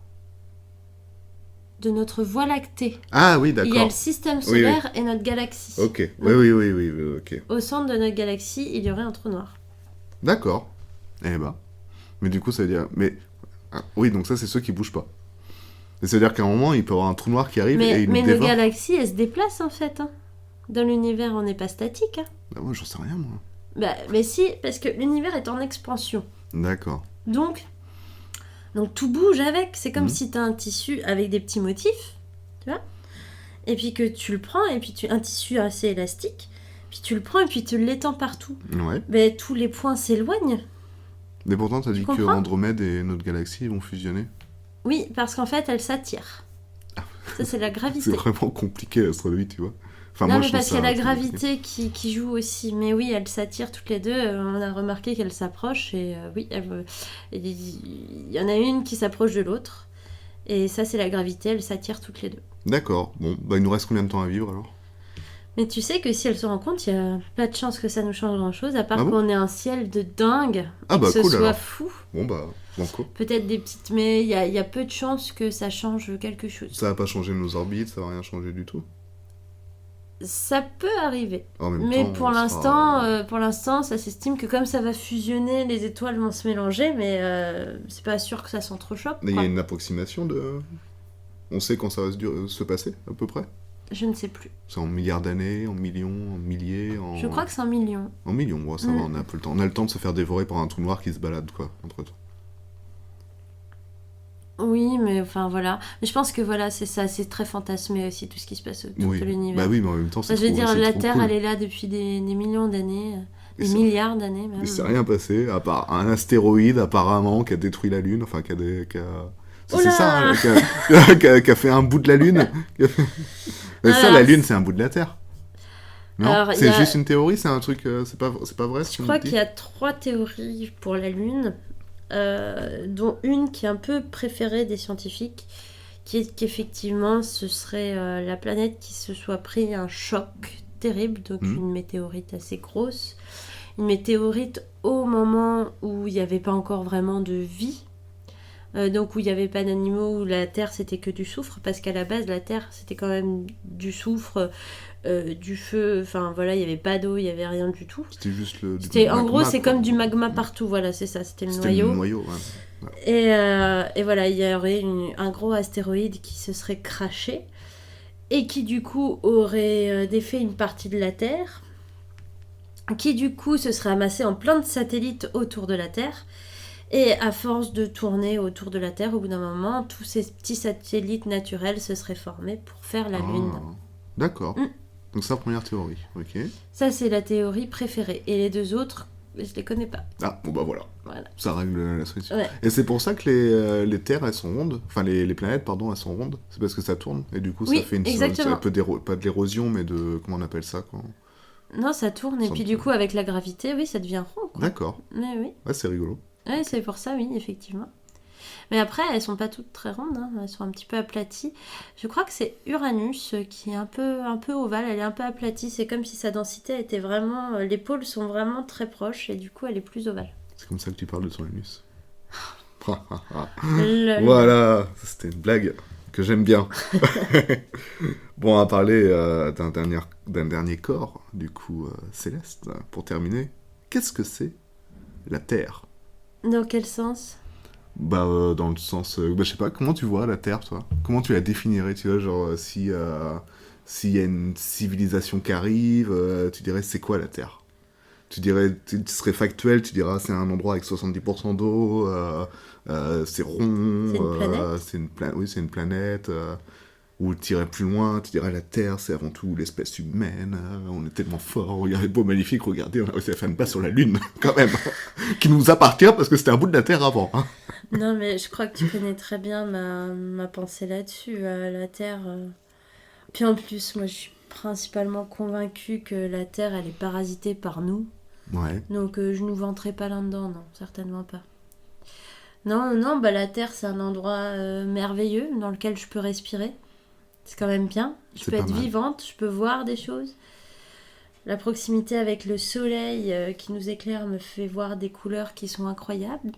De notre Voie lactée. Ah oui, Il y a d'accord. le système Oui, solaire et notre galaxie. Ok. Oui, ok. Au centre de notre galaxie, il y aurait un trou noir. D'accord. Eh ben. Mais du coup, ça veut dire. Mais. Ah, oui, donc ça, c'est ceux qui bougent pas. Et ça veut dire qu'à un moment, il peut y avoir un trou noir qui arrive et Mais il nous nos dévore. galaxies, elles se déplacent en fait. Hein. Dans l'univers, on n'est pas statique. Hein. Ah, moi, j'en sais rien, moi. Bah, mais si, parce que l'univers est en expansion. D'accord. Donc tout bouge avec. C'est comme Mhm. si tu as un tissu avec des petits motifs, tu vois. Et puis que tu le prends, et puis un tissu assez élastique. Puis tu le prends et puis tu l'étends partout. Ouais. Mais tous les points s'éloignent. Mais pourtant, t'as dit que comprends Andromède et notre galaxie vont fusionner. Oui, parce qu'en fait, elles s'attirent. Ça, c'est la gravité. C'est vraiment compliqué l'astrologie, tu vois. Enfin, Non, moi, mais je trouve parce qu'il y a ça la très compliqué. gravité qui joue aussi. Mais oui, elles s'attirent toutes les deux. On a remarqué qu'elles s'approchent. Et oui, il y en a une qui s'approche de l'autre. Et ça, c'est la gravité. Elles s'attirent toutes les deux. D'accord. Bon, bah, il nous reste combien de temps à vivre alors? Mais tu sais que si elles se rencontrent, il n'y a pas de chance que ça nous change grand-chose. À part Ah bon qu'on ait un ciel de dingue. Ah Et bah, que ce cool, soit alors. fou. Bon, bah, banco. Peut-être des petites... Mais il y a peu de chances que ça change quelque chose. Ça va pas changer nos orbites, ça va rien changer du tout. Ça peut arriver. En même Mais temps, pour on sera- l'instant, ça s'estime que comme ça va fusionner, les étoiles vont se mélanger, mais c'est pas sûr que ça s'entrechoque. Mais il y quoi. a une approximation de... On sait quand ça va se passer, à peu près? Je ne sais plus. C'est en milliards d'années, en millions, en milliers, en... Je crois que c'est 1 million. En millions, bon, ça Mm. va, on a un peu le temps. On a le temps de se faire dévorer par un trou noir qui se balade, quoi, entre-temps. Oui, mais enfin voilà. Mais je pense que voilà, c'est ça, c'est très fantasmé aussi tout ce qui se passe autour Oui. de l'univers. Bah oui, mais en même temps, c'est Enfin, je veux trop- dire, c'est la trop Terre, cool. elle est là depuis des millions d'années, Et des ça- milliards d'années même. Il s'est rien passé, à part un astéroïde, apparemment, qui a détruit la Lune, enfin, qui a... C'est Oh c'est là ça, hein, qui a fait un bout de la Lune. Mais ça, Alors, la Lune, c'est un bout de la Terre. Non, Alors, il c'est y a- juste une théorie, c'est un truc... c'est pas vrai, ce Je qu'on crois nous dit qu'il y a 3 théories pour la Lune, dont une qui est un peu préférée des scientifiques, qui est qu'effectivement ce serait la planète qui se soit pris un choc terrible, donc Mhm. une météorite assez grosse. Une météorite au moment où il n'y avait pas encore vraiment de vie, donc où il n'y avait pas d'animaux, où la Terre c'était que du soufre, parce qu'à la base la Terre c'était quand même du soufre, du feu, enfin voilà, il n'y avait pas d'eau, il n'y avait rien du tout. C'était juste le... du En magma, gros, c'est quoi. comme du magma partout, voilà, c'est ça, c'était le C'était noyau. le noyau, ouais. Et voilà, il y aurait un gros astéroïde qui se serait craché et qui du coup aurait défait une partie de la Terre, qui du coup se serait amassé en plein de satellites autour de la Terre. Et à force de tourner autour de la Terre, au bout d'un moment, tous ces petits satellites naturels se seraient formés pour faire la Ah, Lune. D'accord. Mm. Donc c'est la première théorie, ok. Ça, c'est la théorie préférée. Et les deux autres, je les connais pas. Ah, bon bah voilà, Voilà. ça règle la solution. Ouais. Et c'est pour ça que les terres, elles sont rondes, enfin les planètes, pardon, elles sont rondes, c'est parce que ça tourne, et du coup Oui, ça fait exactement. un peu pas de l'érosion, mais de, comment on appelle ça, quoi. Non, ça tourne. Et Ça puis me du tourne. coup, avec la gravité, oui, ça devient rond. Quoi. D'accord, Mais oui. ouais, c'est rigolo. Ouais, c'est pour ça, oui, effectivement. Mais après, elles sont pas toutes très rondes, hein. Elles sont un petit peu aplaties. Je crois que c'est Uranus qui est un peu ovale, elle est un peu aplatie. C'est comme si sa densité était vraiment... les pôles sont vraiment très proches et du coup, elle est plus ovale. C'est comme ça que tu parles de ton anus. Lol. Voilà, ça, c'était une blague que j'aime bien. Bon, on va parler d'un dernier corps, du coup, céleste, pour terminer. Qu'est-ce que c'est la Terre? Dans quel sens? Dans le sens... je sais pas, comment tu vois la Terre, toi? Comment tu la définirais, tu vois, genre, si... s'il y a une civilisation qui arrive, tu dirais c'est quoi la Terre? Tu dirais, tu serais factuel, tu diras c'est un endroit avec 70% d'eau, c'est rond, C'est une planète. oui, c'est une planète. Ou tu irais plus loin, tu dirais la Terre, c'est avant tout l'espèce humaine, on est tellement fort, regardez, beau, magnifique, regardez, on a réussi à faire une passe sur la Lune, quand même, qui nous appartient parce que c'était un bout de la Terre avant. Hein. Non, mais je crois que tu connais très bien ma pensée là-dessus, la Terre. Puis en plus, moi, je suis principalement convaincue que la Terre, elle est parasitée par nous. Ouais. Donc, je nous vanterai pas là-dedans, non, certainement pas. Non, non, bah la Terre, c'est un endroit merveilleux dans lequel je peux respirer. C'est quand même bien. Je C'est peux pas être mal. vivante, je peux voir des choses. La proximité avec le soleil qui nous éclaire me fait voir des couleurs qui sont incroyables.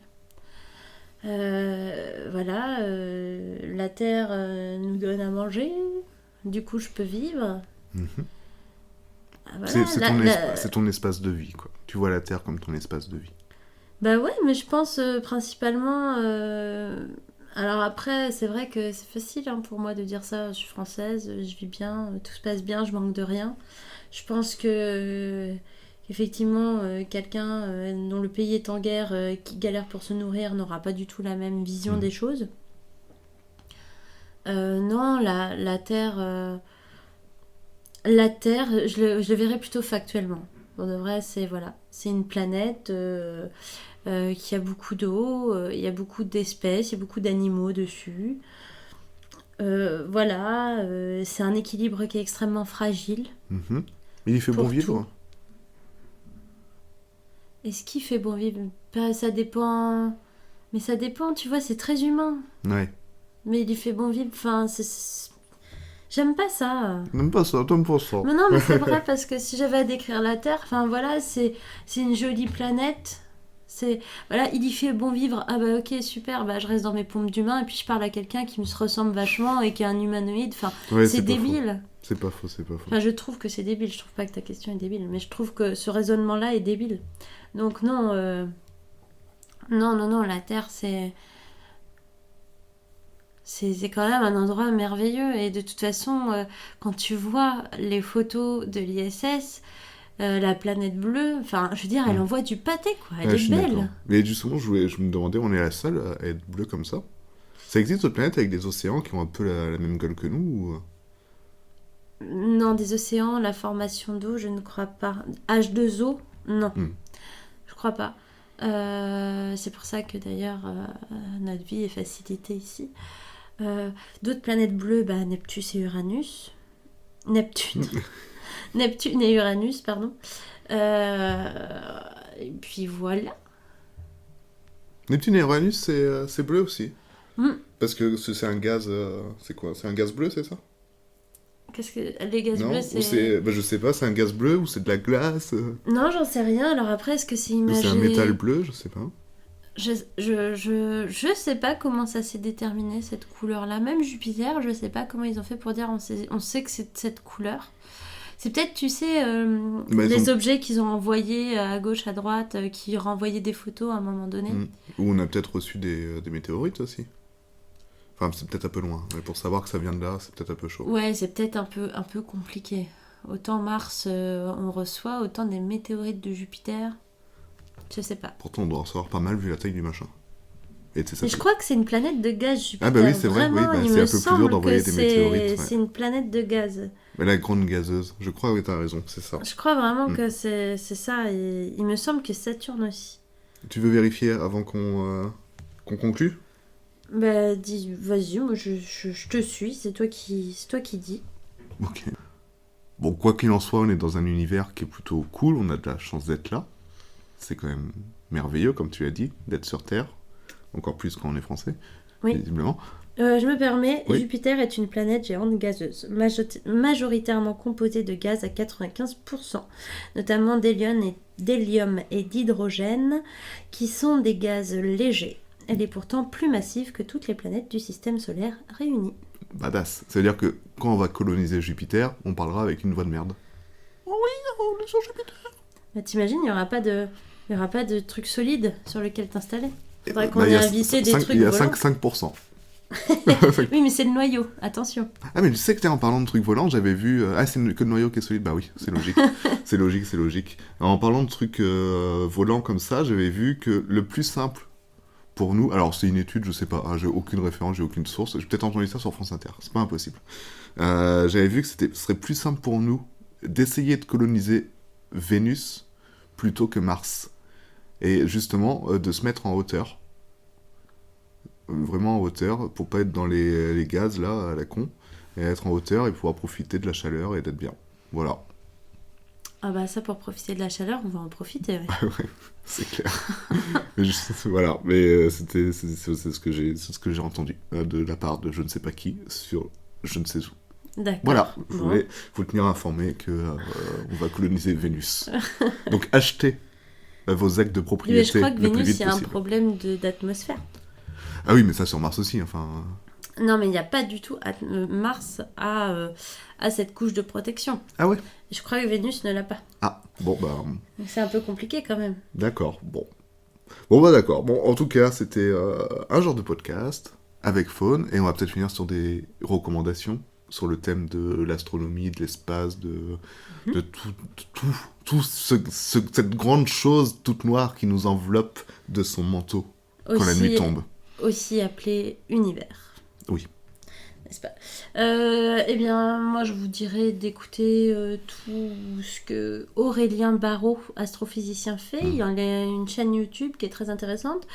Voilà, la terre nous donne à manger, du coup je peux vivre. Mhm. Voilà, C'est ton espace de vie, quoi. Tu vois la Terre comme ton espace de vie. Bah ouais, mais je pense principalement... Alors après, c'est vrai que c'est facile hein, pour moi de dire ça, je suis française, je vis bien, tout se passe bien, je manque de rien. Je pense que... Effectivement, quelqu'un dont le pays est en guerre, qui galère pour se nourrir, n'aura pas du tout la même vision des choses. Non, la Terre, je le verrais plutôt factuellement. Pour de vrai, c'est une planète qui a beaucoup d'eau, il y a beaucoup d'espèces, il y a beaucoup d'animaux dessus. Voilà, c'est un équilibre qui est extrêmement fragile. Mhm. Il fait bon Pour vivre. tout. Et ce qui fait bon vivre, bah, ça dépend. Mais ça dépend, tu vois, c'est très humain. Ouais. Mais il y fait bon vivre, enfin, j'aime pas ça. T'aimes pas ça, t'aimes pas ça. Mais non, mais c'est vrai, parce que si j'avais à décrire la Terre, enfin voilà, c'est une jolie planète. Voilà, il y fait bon vivre. Ah bah ok, super, bah je reste dans mes paumes d'humain et puis je parle à quelqu'un qui me se ressemble vachement et qui est un humanoïde. Enfin, Ouais, c'est pas faux. débile. C'est pas faux, c'est pas faux. Enfin, je trouve que c'est débile. Je trouve pas que ta question est débile, mais je trouve que ce raisonnement-là est débile. Donc non, non, la Terre, c'est quand même un endroit merveilleux. Et de toute façon, quand tu vois les photos de l'ISS, la planète bleue, enfin, je veux dire, elle envoie du pâté, quoi. Elle Ouais, est je suis d'accord. belle. Mais justement, je me demandais, on est la seule à être bleue comme ça? Ça existe d'autres planètes avec des océans qui ont un peu la même gueule que nous ou... Non, des océans, la formation d'eau, je ne crois pas. H2O, non. Je crois pas. C'est pour ça que d'ailleurs, notre vie est facilitée ici. D'autres planètes bleues, bah, Neptune et Uranus. Neptune et Uranus, pardon. Et puis voilà. Neptune et Uranus, c'est bleu aussi. Mm. Parce que c'est un gaz... c'est quoi? C'est un gaz bleu, c'est ça? Qu'est-ce que les gaz Non? bleus, Ou c'est... je sais pas, c'est un gaz bleu ou c'est de la glace Non, j'en sais rien. Alors après, est-ce que c'est ou imagé... c'est un métal bleu, je sais pas. Je sais pas comment ça s'est déterminé, cette couleur-là. Même Jupiter, je sais pas comment ils ont fait pour dire on sait que c'est de cette couleur. C'est peut-être, tu sais, les objets qu'ils ont envoyés à gauche, à droite, qui renvoyaient des photos à un moment donné. Ou on a peut-être reçu des météorites aussi. Enfin, c'est peut-être un peu loin. Mais pour savoir que ça vient de là, c'est peut-être un peu chaud. Ouais, c'est peut-être un peu compliqué. Autant Mars, on reçoit, autant des météorites de Jupiter. Je sais pas. Pourtant, on doit en recevoir pas mal vu la taille du machin. Et Mais je crois que c'est une planète de gaz, Jupiter. Ah bah oui, c'est vrai, Vraiment, oui, bah, il c'est me un peu plus semble dur d'envoyer que des météorites. Ouais. c'est une planète de gaz. Mais la grande gazeuse, je crois que t'as raison, c'est ça. Je crois vraiment que c'est ça. Et il me semble que Saturne aussi. Tu veux vérifier avant qu'on conclue? Bah, vas-y, moi je te suis, c'est toi qui dis. Ok. Bon, quoi qu'il en soit, on est dans un univers qui est plutôt cool, on a de la chance d'être là. C'est quand même merveilleux, comme tu l'as dit, d'être sur Terre. Encore plus quand on est français, Oui. visiblement. Je me permets, Oui. Jupiter est une planète géante gazeuse, majoritairement composée de gaz à 95%, notamment d'hélium et d'hydrogène, qui sont des gaz légers. Elle est pourtant plus massive que toutes les planètes du système solaire réunies. Badass. Ça veut dire que quand on va coloniser Jupiter, on parlera avec une voix de merde. Oh oui, on est sur Jupiter. Bah, t'imagines, il n'y aura pas de truc solide sur lequel t'installer. Faudrait qu'on Bah, ait invité des trucs Il y a volants. 5%. Oui, mais c'est le noyau, attention. Ah, mais tu sais que en parlant de trucs volants, j'avais vu... c'est que le noyau qui est solide. Bah oui, c'est logique. C'est logique. Alors, en parlant de trucs volants comme ça, j'avais vu que le plus simple pour nous... Alors, c'est une étude, je sais pas, j'ai aucune référence, j'ai aucune source. J'ai peut-être entendu ça sur France Inter, c'est pas impossible. J'avais vu que ce serait plus simple pour nous d'essayer de coloniser Vénus plutôt que Mars. Et justement, de se mettre en hauteur. Vraiment en hauteur, pour pas être dans les gaz, là, à la con. Et être en hauteur et pouvoir profiter de la chaleur et d'être bien. Voilà. Ah bah ça, pour profiter de la chaleur, on va en profiter. Ouais. Ouais, c'est clair. Mais voilà, mais c'est ce que j'ai entendu de la part de je ne sais pas qui sur je ne sais où. D'accord. Voilà, je Bon. voulais vous tenir informé que on va coloniser Vénus. Donc achetez vos actes de Mais propriété je crois que le plus Vénus, vite il y a un possible. problème d'atmosphère. Ah oui, mais ça sur Mars aussi, enfin... Non, mais il n'y a pas du tout... Mars a cette couche de protection. Ah ouais. Je crois que Vénus ne l'a pas. Ah, bon bah... Donc c'est un peu compliqué quand même. D'accord, bon. Bon bah d'accord, bon, en tout cas, c'était un genre de podcast avec Faune, et on va peut-être finir sur des recommandations sur le thème de l'astronomie, de l'espace, de tout cette grande chose toute noire qui nous enveloppe de son manteau quand la nuit tombe. Aussi appelé univers. Oui. N'est-ce pas ? Eh bien, moi, je vous dirais d'écouter tout ce que Aurélien Barraud, astrophysicien, fait. Il a une chaîne YouTube qui est très intéressante.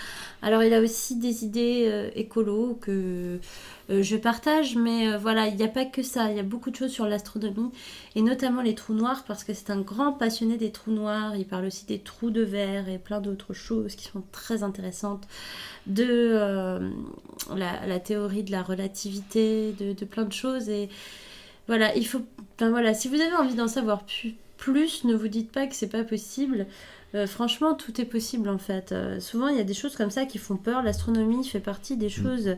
Alors, il a aussi des idées écolo que je partage, mais voilà, il n'y a pas que ça. Il y a beaucoup de choses sur l'astronomie, et notamment les trous noirs, parce que c'est un grand passionné des trous noirs. Il parle aussi des trous de verre et plein d'autres choses qui sont très intéressantes, de la théorie de la relativité, de plein de choses. Et voilà, si vous avez envie d'en savoir plus, ne vous dites pas que c'est pas possible. Franchement, tout est possible en fait. Souvent, il y a des choses comme ça qui font peur. L'astronomie fait partie des choses...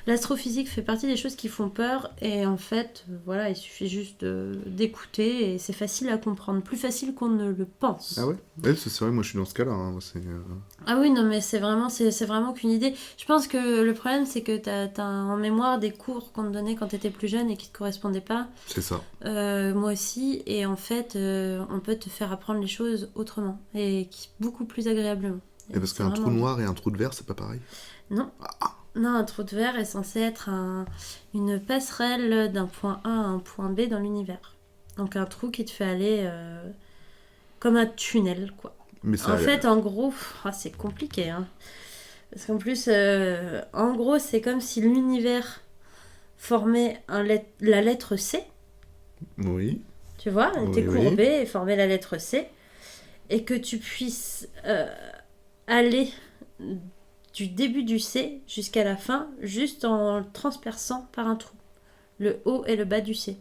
L'astrophysique fait partie des choses qui font peur. Et en fait, voilà, il suffit juste d'écouter, et c'est facile à comprendre. Plus facile qu'on ne le pense. Ah ouais. Ouais, c'est vrai, moi je suis dans ce cas-là. Hein. Ah oui, non, mais c'est vraiment qu'une idée. Je pense que le problème, c'est que t'as en mémoire des cours qu'on te donnait quand t'étais plus jeune et qui te correspondaient pas. C'est ça. Moi aussi. Et en fait, on peut te faire apprendre les choses autrement. Et beaucoup plus agréablement. Et parce qu'un trou noir et un trou de verre, c'est pas pareil. Non. Non, un trou de verre est censé être une passerelle d'un point A à un point B dans l'univers. Donc un trou qui te fait aller comme un tunnel, quoi. Mais ça, En fait, en gros, c'est compliqué. Hein. Parce qu'en plus, en gros, c'est comme si l'univers formait la lettre C. Oui. Tu vois, elle était Oui. courbée et formait la lettre C. Et que tu puisses aller du début du C jusqu'à la fin, juste en le transperçant par un trou. Le haut et le bas du C.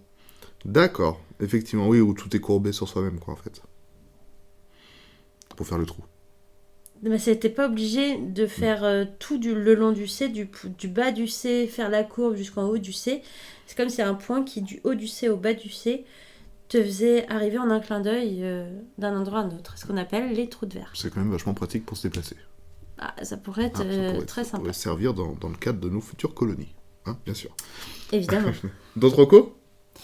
D'accord. Effectivement, oui, où tout est courbé sur soi-même, quoi, en fait. Pour faire le trou. Mais c'était pas obligé de faire tout le long du C, du bas du C, faire la courbe jusqu'en haut du C. C'est comme si un point qui, du haut du C au bas du C, te faisait arriver en un clin d'œil d'un endroit à un autre. Ce qu'on appelle les trous de verre. C'est quand même vachement pratique pour se déplacer. Ah, ça pourrait être très Ça sympa. pourrait servir dans le cadre de nos futures colonies. Hein, bien sûr. Évidemment. D'autres recos ?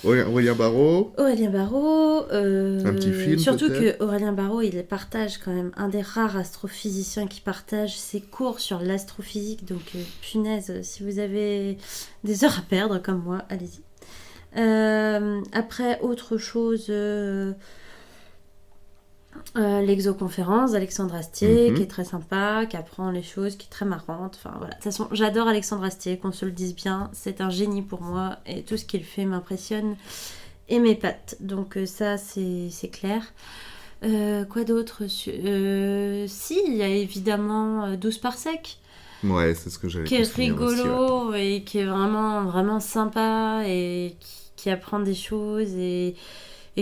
Aurélien Barraud. Aurélien Barraud. Un petit film, surtout peut-être. que Aurélien Barraud, il partage quand même un des rares astrophysiciens qui partage ses cours sur l'astrophysique. Donc, punaise, si vous avez des heures à perdre comme moi, allez-y. Après, autre chose, l'exoconférence d'Alexandre Astier, qui est très sympa, qui apprend les choses, qui est très marrante. Enfin voilà. De toute façon, j'adore Alexandre Astier, qu'on se le dise bien. C'est un génie pour moi, et tout ce qu'il fait m'impressionne et m'épate. Donc ça, c'est clair. Quoi d'autre ? Si, il y a évidemment 12 parsec. Ouais, c'est ce que j'allais Qui est construire aussi, rigolo ouais. et qui est vraiment, vraiment sympa, et qui apprend des choses et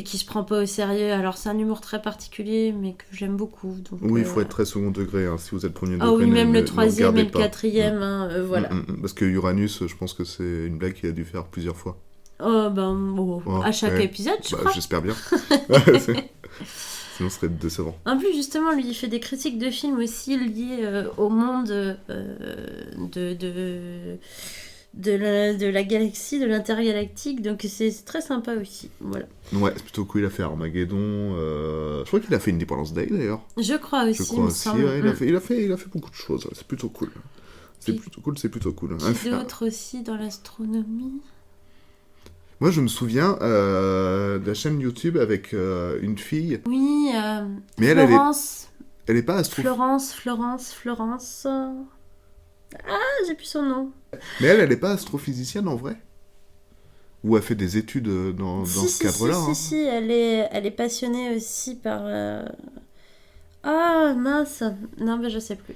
qui se prend pas au sérieux. Alors c'est un humour très particulier, mais que j'aime beaucoup. Donc, Oui, il faut être très second degré, hein, si vous êtes premier degré. Ah oui, même ne le troisième et le pas. quatrième, voilà. Parce que Uranus, je pense que c'est une blague qu'il a dû faire plusieurs fois. Oh, à chaque ouais. épisode, je Bah, crois. j'espère bien. Sinon, ce serait décevant. En plus, justement, lui, il fait des critiques de films aussi liés au monde de la galaxie, de l'intergalactique. Donc, c'est très sympa aussi. Voilà. Ouais, c'est plutôt cool. Il a fait Armageddon. Je crois qu'il a fait Independence Day, d'ailleurs. Je crois aussi, Je crois me aussi. semble. Ouais, il a fait beaucoup de choses. Ouais, c'est plutôt cool. C'est plutôt cool. Qui d'autre aussi dans l'astronomie? Moi, je me souviens de la chaîne YouTube avec une fille. Oui, Mais Florence. elle est pas astro. Florence. Ah, j'ai plus son nom. Mais elle est pas astrophysicienne en vrai. Ou elle fait des études dans ce cadre-là. Si, elle est passionnée aussi par... Ah, mince. Non, mais je sais plus.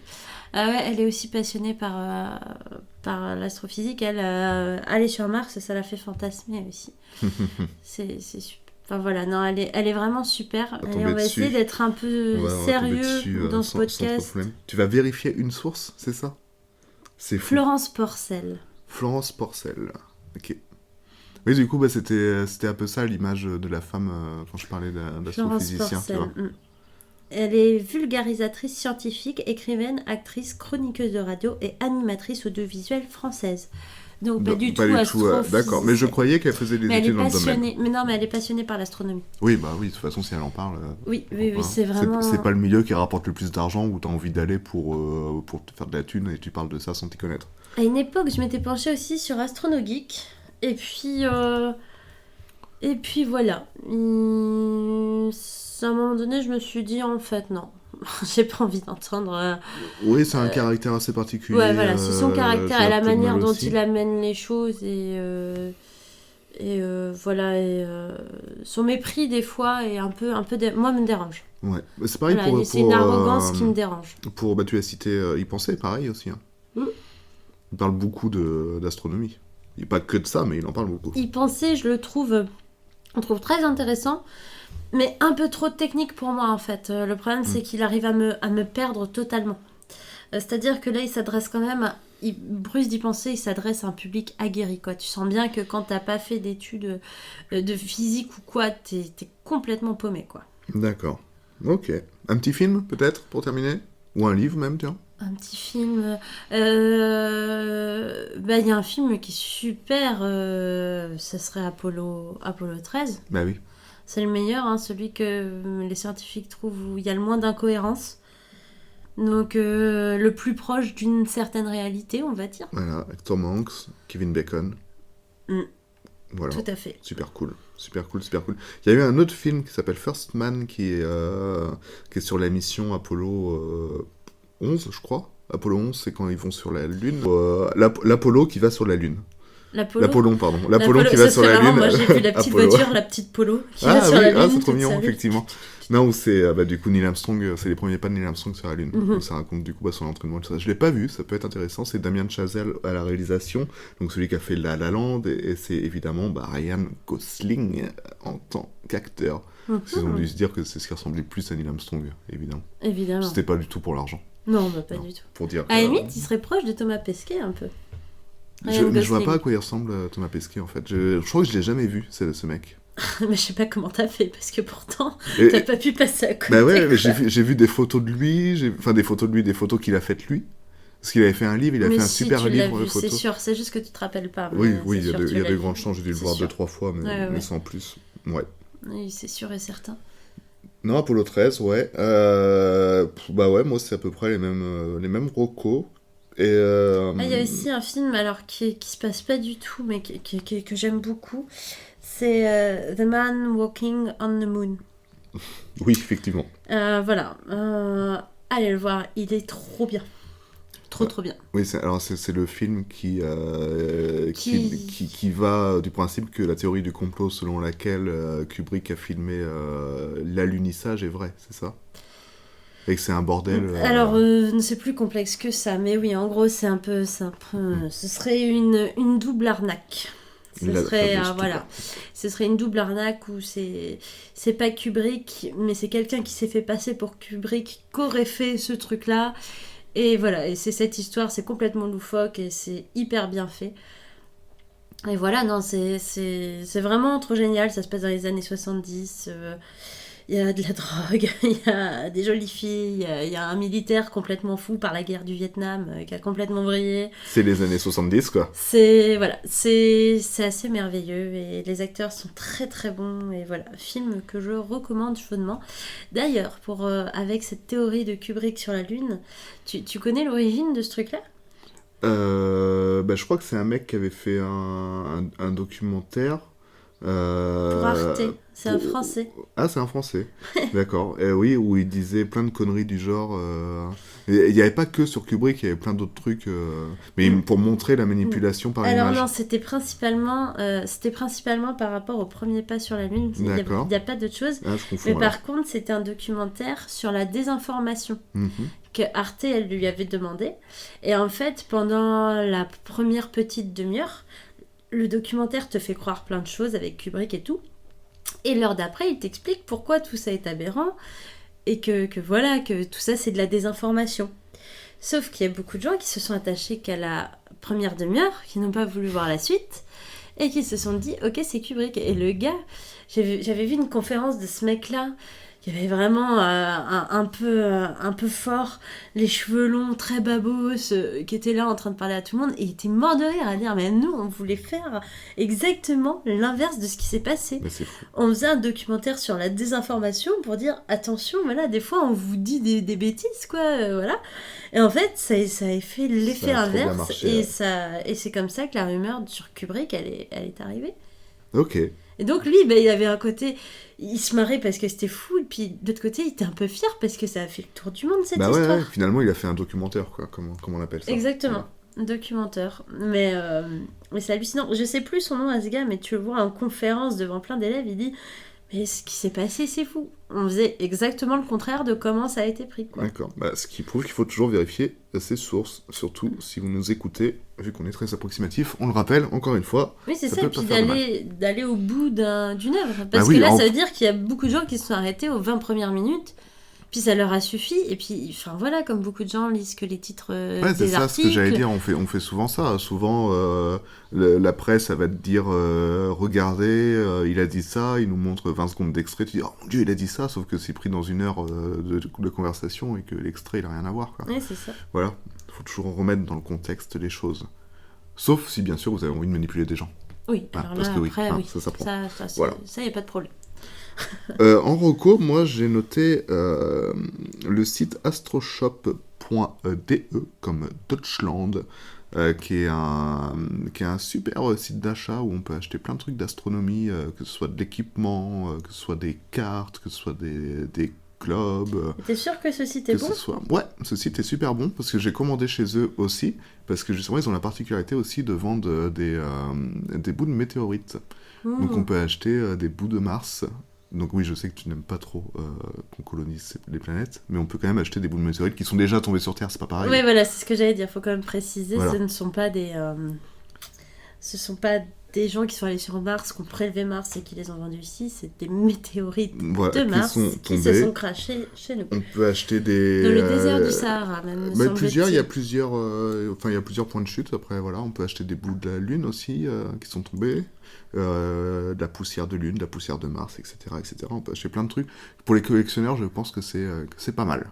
Ah ouais, elle est aussi passionnée par l'astrophysique. Elle est sur Mars, ça la fait fantasmer aussi. c'est super. Enfin voilà, non, elle est vraiment super. Allez, on va essayer d'être un peu sérieux dans ce podcast. Tu vas vérifier une source, c'est ça? C'est fou. Florence Porcel. Florence Porcel. Ok. Oui, du coup, bah, c'était un peu ça l'image de la femme quand je parlais d'astrophysicien. Tu vois. Elle est vulgarisatrice scientifique, écrivaine, actrice, chroniqueuse de radio et animatrice audiovisuelle française. Donc pas du tout astrophysicienne. D'accord, mais je croyais qu'elle faisait des études dans le domaine. Mais non, mais elle est passionnée par l'astronomie. Oui, bah oui, de toute façon, si elle en parle... Oui, c'est vraiment... C'est pas le milieu qui rapporte le plus d'argent où t'as envie d'aller pour te faire de la thune et tu parles de ça sans t'y connaître. À une époque, je m'étais penchée aussi sur AstronoGeek. Et puis voilà. À un moment donné, je me suis dit, en fait, non. J'ai pas envie d'entendre... Oui, c'est un caractère assez particulier. Ouais, voilà, c'est son caractère et la manière dont il amène les choses et voilà, son mépris des fois est un peu moi me dérange. Ouais, c'est pareil voilà, c'est une arrogance qui me dérange. Tu as cité Y Penser, pareil aussi. Hein. Il parle beaucoup d'astronomie. Il n'y a pas que de ça, mais il en parle beaucoup. Y Penser, on trouve très intéressant, mais un peu trop technique pour moi en fait. Le problème, c'est qu'il arrive à me perdre totalement. C'est-à-dire que là, il s'adresse quand même Bruce d'Y Penser, il s'adresse à un public aguerri, quoi. Tu sens bien que quand t'as pas fait d'études de physique ou quoi, t'es complètement paumé, quoi. D'accord. Ok. Un petit film, peut-être, pour terminer? Ou un livre, même, tiens? Un petit film... y a un film qui est super, ça serait Apollo 13. Bah oui. C'est le meilleur, hein, celui que les scientifiques trouvent où il y a le moins d'incohérences. Donc, le plus proche d'une certaine réalité, on va dire. Voilà, avec Tom Hanks, Kevin Bacon. Voilà. Tout à fait. Super cool. Il y a eu un autre film qui s'appelle First Man, qui est sur la mission Apollo 11, je crois. Apollo 11, c'est quand ils vont sur la Lune. L'Apollo qui va sur la Lune. L'Apollon qui va sur la Lune. Moi, j'ai vu la petite voiture, la petite Polo qui va sur la Lune. C'est trop mignon, effectivement. Non, c'est du coup Neil Armstrong, c'est les premiers pas de Neil Armstrong sur la Lune. Donc, ça raconte du coup son entraînement. Tout ça. Je l'ai pas vu, ça peut être intéressant. C'est Damien Chazelle à la réalisation, donc celui qui a fait La La Land, et c'est évidemment Ryan Gosling en tant qu'acteur. Ils ont dû se dire que c'est ce qui ressemblait plus à Neil Armstrong, évidemment. C'était pas du tout pour l'argent. Non, pas du tout. Pour dire. À la limite, il serait proche de Thomas Pesquet un peu. Je vois pas à quoi il ressemble, Thomas Pesquet, en fait. Je crois que je l'ai jamais vu, ce mec. Mais je sais pas comment t'as fait, parce que pourtant, t'as pas pu passer à côté. Bah ouais, mais j'ai vu des photos de lui, des photos qu'il a faites lui. Parce qu'il avait fait un livre, il a fait un super livre de photos. C'est sûr, c'est juste que tu te rappelles pas. Oui, il y a de grandes chances, j'ai dû le voir 2-3 fois, mais sans plus. Ouais. Oui, c'est sûr et certain. Non, Apollo 13, ouais. Bah ouais, moi c'est à peu près les mêmes recos. Il y a aussi un film alors qui se passe pas du tout, mais que j'aime beaucoup. C'est The Man Walking on the Moon. Oui, effectivement. Voilà. Allez le voir, il est trop bien. Trop bien. Oui, c'est le film qui va du principe que la théorie du complot selon laquelle Kubrick a filmé l'alunissage est vraie, c'est ça? Et que c'est un bordel. Alors, c'est plus complexe que ça, mais oui, en gros, ce serait une double arnaque. Ce serait une double arnaque où c'est pas Kubrick, mais c'est quelqu'un qui s'est fait passer pour Kubrick qu'aurait fait ce truc-là. Et voilà, et c'est cette histoire, c'est complètement loufoque et c'est hyper bien fait. Et voilà, non, c'est vraiment trop génial, ça se passe dans les années 70. Il y a de la drogue, il y a des jolies filles, il y a un militaire complètement fou par la guerre du Vietnam qui a complètement brillé. C'est les années 70, quoi. C'est assez merveilleux et les acteurs sont très très bons et voilà, film que je recommande chaudement. D'ailleurs, avec cette théorie de Kubrick sur la Lune, tu connais l'origine de ce truc-là? Je crois que c'est un mec qui avait fait un documentaire. Pour Arte, c'est un pour- Français. Ah, c'est un Français. D'accord. Oui, où il disait plein de conneries du genre. Et il n'y avait pas que sur Kubrick, il y avait plein d'autres trucs. Mais pour montrer la manipulation par Alors l'image. non, c'était principalement par rapport au premier pas sur la Lune. D'accord. Il n'y a pas d'autre chose. Ah, je confonds. Mais alors. par contre, c'était un documentaire sur la désinformation Mhm. que Arte, elle lui avait demandé. Et en fait, pendant la première petite demi-heure, le documentaire te fait croire plein de choses avec Kubrick et tout. Et l'heure d'après, il t'explique pourquoi tout ça est aberrant et que voilà, que tout ça c'est de la désinformation. Sauf qu'il y a beaucoup de gens qui se sont attachés qu'à la première demi-heure, qui n'ont pas voulu voir la suite et qui se sont dit ok, c'est Kubrick. Et le gars, j'avais vu une conférence de ce mec-là. Il y avait vraiment un peu fort, les cheveux longs, très babos, qui était là en train de parler à tout le monde. Et il était mort de rire à dire mais nous, on voulait faire exactement l'inverse de ce qui s'est passé. Mais c'est fou. On faisait un documentaire sur la désinformation pour dire attention, voilà, des fois on vous dit des bêtises, quoi, voilà. Et en fait, ça a fait l'effet Ça a trop bien inverse. marché, Et c'est comme ça que la rumeur sur Kubrick, elle est arrivée. Ok. Et donc lui, il avait un côté, il se marrait parce que c'était fou, et puis de l'autre côté, il était un peu fier parce que ça a fait le tour du monde, cette Bah histoire. ouais, finalement, il a fait un documentaire, quoi. Comment on appelle ça? Exactement, un documentaire. Mais c'est hallucinant. Je sais plus son nom à ce gars, mais tu le vois en conférence devant plein d'élèves, il dit mais ce qui s'est passé, c'est fou. On faisait exactement le contraire de comment ça a été pris, quoi. D'accord. Ce qui prouve qu'il faut toujours vérifier ses sources, surtout si vous nous écoutez, vu qu'on est très approximatif. On le rappelle, encore une fois. Oui, c'est Ça ça, peut et puis pas faire de d'aller au bout d'une œuvre. Parce oui, que là, en- ça veut dire qu'il y a beaucoup de gens qui se sont arrêtés aux 20 premières minutes, puis ça leur a suffi, et puis, enfin voilà, comme beaucoup de gens lisent que les titres Ouais, c'est des ça ce articles. que j'allais dire, on fait souvent ça. Souvent, la presse, elle va te dire regardez, il a dit ça, il nous montre 20 secondes d'extrait, tu dis oh mon dieu, il a dit ça, sauf que c'est pris dans une heure de conversation et que l'extrait, il a rien à voir, quoi. Oui, c'est ça. Voilà, il faut toujours remettre dans le contexte les choses. Sauf si, bien sûr, vous avez envie de manipuler des gens. Oui, Ah, alors parce là, que oui, après, hein, oui. ça s'apprend. Ça, Voilà. ça, y a pas de problème. En reco, moi, j'ai noté le site astroshop.de, comme Deutschland, qui est un super site d'achat où on peut acheter plein de trucs d'astronomie, que ce soit de l'équipement, que ce soit des cartes, que ce soit des globes. T'es sûr que ce site est que bon? ce soit... Ouais, ce site est super bon parce que j'ai commandé chez eux aussi, parce que justement ils ont la particularité aussi de vendre des bouts de météorites. Donc on peut acheter des bouts de Mars. Donc oui, je sais que tu n'aimes pas trop qu'on colonise les planètes, mais on peut quand même acheter des bouts de météorites qui sont déjà tombés sur Terre, c'est pas pareil. Oui, voilà, c'est ce que j'allais dire. Faut quand même préciser, Voilà. ce ne sont pas des gens qui sont allés sur Mars, qui ont prélevé Mars et qui les ont vendus ici. C'est des météorites Voilà, de Mars qui sont se tombés. sont crachés chez nous. On peut acheter des... Dans le désert du Sahara, même. me plusieurs, il y a semble-t-il. plusieurs points de chute. Après, voilà, on peut acheter des bouts de la Lune aussi qui sont tombés, de la poussière de Lune, de la poussière de Mars, etc., etc. On peut acheter plein de trucs. Pour les collectionneurs, je pense que c'est pas mal.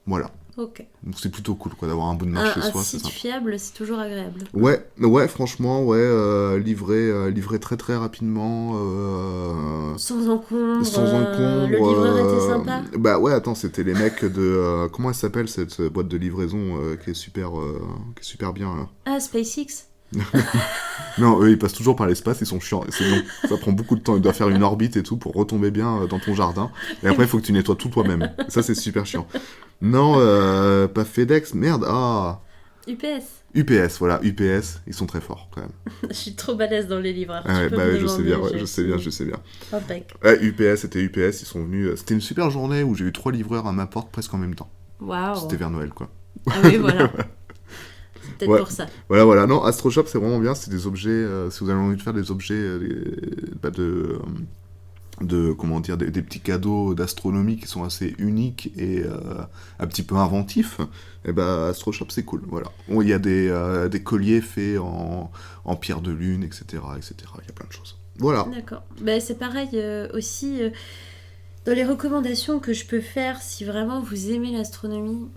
Voilà. Ok. Donc c'est plutôt cool quoi d'avoir un bout de Mars chez Un soi, c'est site sympa. fiable, c'est toujours agréable. Ouais, franchement, livré très très rapidement. Sans encombre. Sans encombre. Le livreur était sympa. Bah ouais, attends, c'était les mecs de... comment elle s'appelle cette boîte de livraison qui est super bien là. Ah, SpaceX. Non, eux ils passent toujours par l'espace, ils sont chiants, c'est long. Ça prend beaucoup de temps, ils doivent faire une orbite et tout pour retomber bien dans ton jardin. Et après il faut que tu nettoies tout toi-même. Ça c'est super chiant. Non, pas FedEx, merde, UPS. UPS, voilà, UPS, ils sont très forts quand même. Je suis trop balèze dans les livreurs. Ah ouais, Tu peux bah me ouais, je sais bien, demander, ouais, je sais bien. Impec. Ouais, UPS, c'était UPS, ils sont venus. C'était une super journée où j'ai eu 3 livreurs à ma porte presque en même temps. Waouh. C'était vers Noël, quoi. Ah oui, voilà. C'est peut-être Ouais. pour ça. Voilà. Non, AstroShop, c'est vraiment bien. C'est des objets. Si vous avez envie de faire des objets comment dire, des petits cadeaux d'astronomie qui sont assez uniques et un petit peu inventifs, et ben AstroShop, c'est cool. Voilà. Bon, il y a des colliers faits en pierre de lune, etc., etc. Il y a plein de choses. Voilà. D'accord. Bah, c'est pareil aussi. Dans les recommandations que je peux faire, si vraiment vous aimez l'astronomie,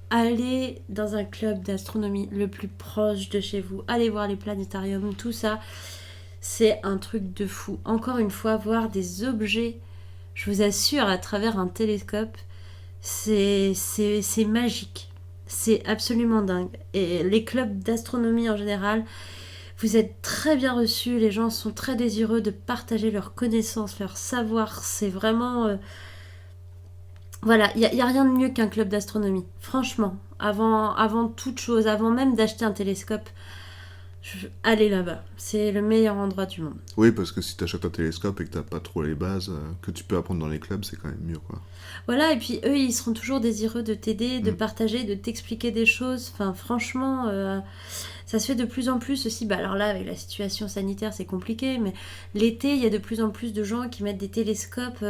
allez dans un club d'astronomie le plus proche de chez vous. Allez voir les planétariums, tout ça. C'est un truc de fou. Encore une fois, voir des objets, je vous assure, à travers un télescope, c'est magique. C'est absolument dingue. Et les clubs d'astronomie en général, vous êtes très bien reçus. Les gens sont très désireux de partager leurs connaissances, leur savoir. C'est vraiment... Voilà, il n'y a rien de mieux qu'un club d'astronomie. Franchement, avant toute chose, avant même d'acheter un télescope, allez là-bas. C'est le meilleur endroit du monde. Oui, parce que si t'achètes un télescope et que t'as pas trop les bases que tu peux apprendre dans les clubs, c'est quand même mieux, quoi. Voilà, et puis eux, ils seront toujours désireux de t'aider, de partager, de t'expliquer des choses. Enfin, franchement, ça se fait de plus en plus aussi. Bah, alors là, avec la situation sanitaire, c'est compliqué, mais l'été, il y a de plus en plus de gens qui mettent des télescopes,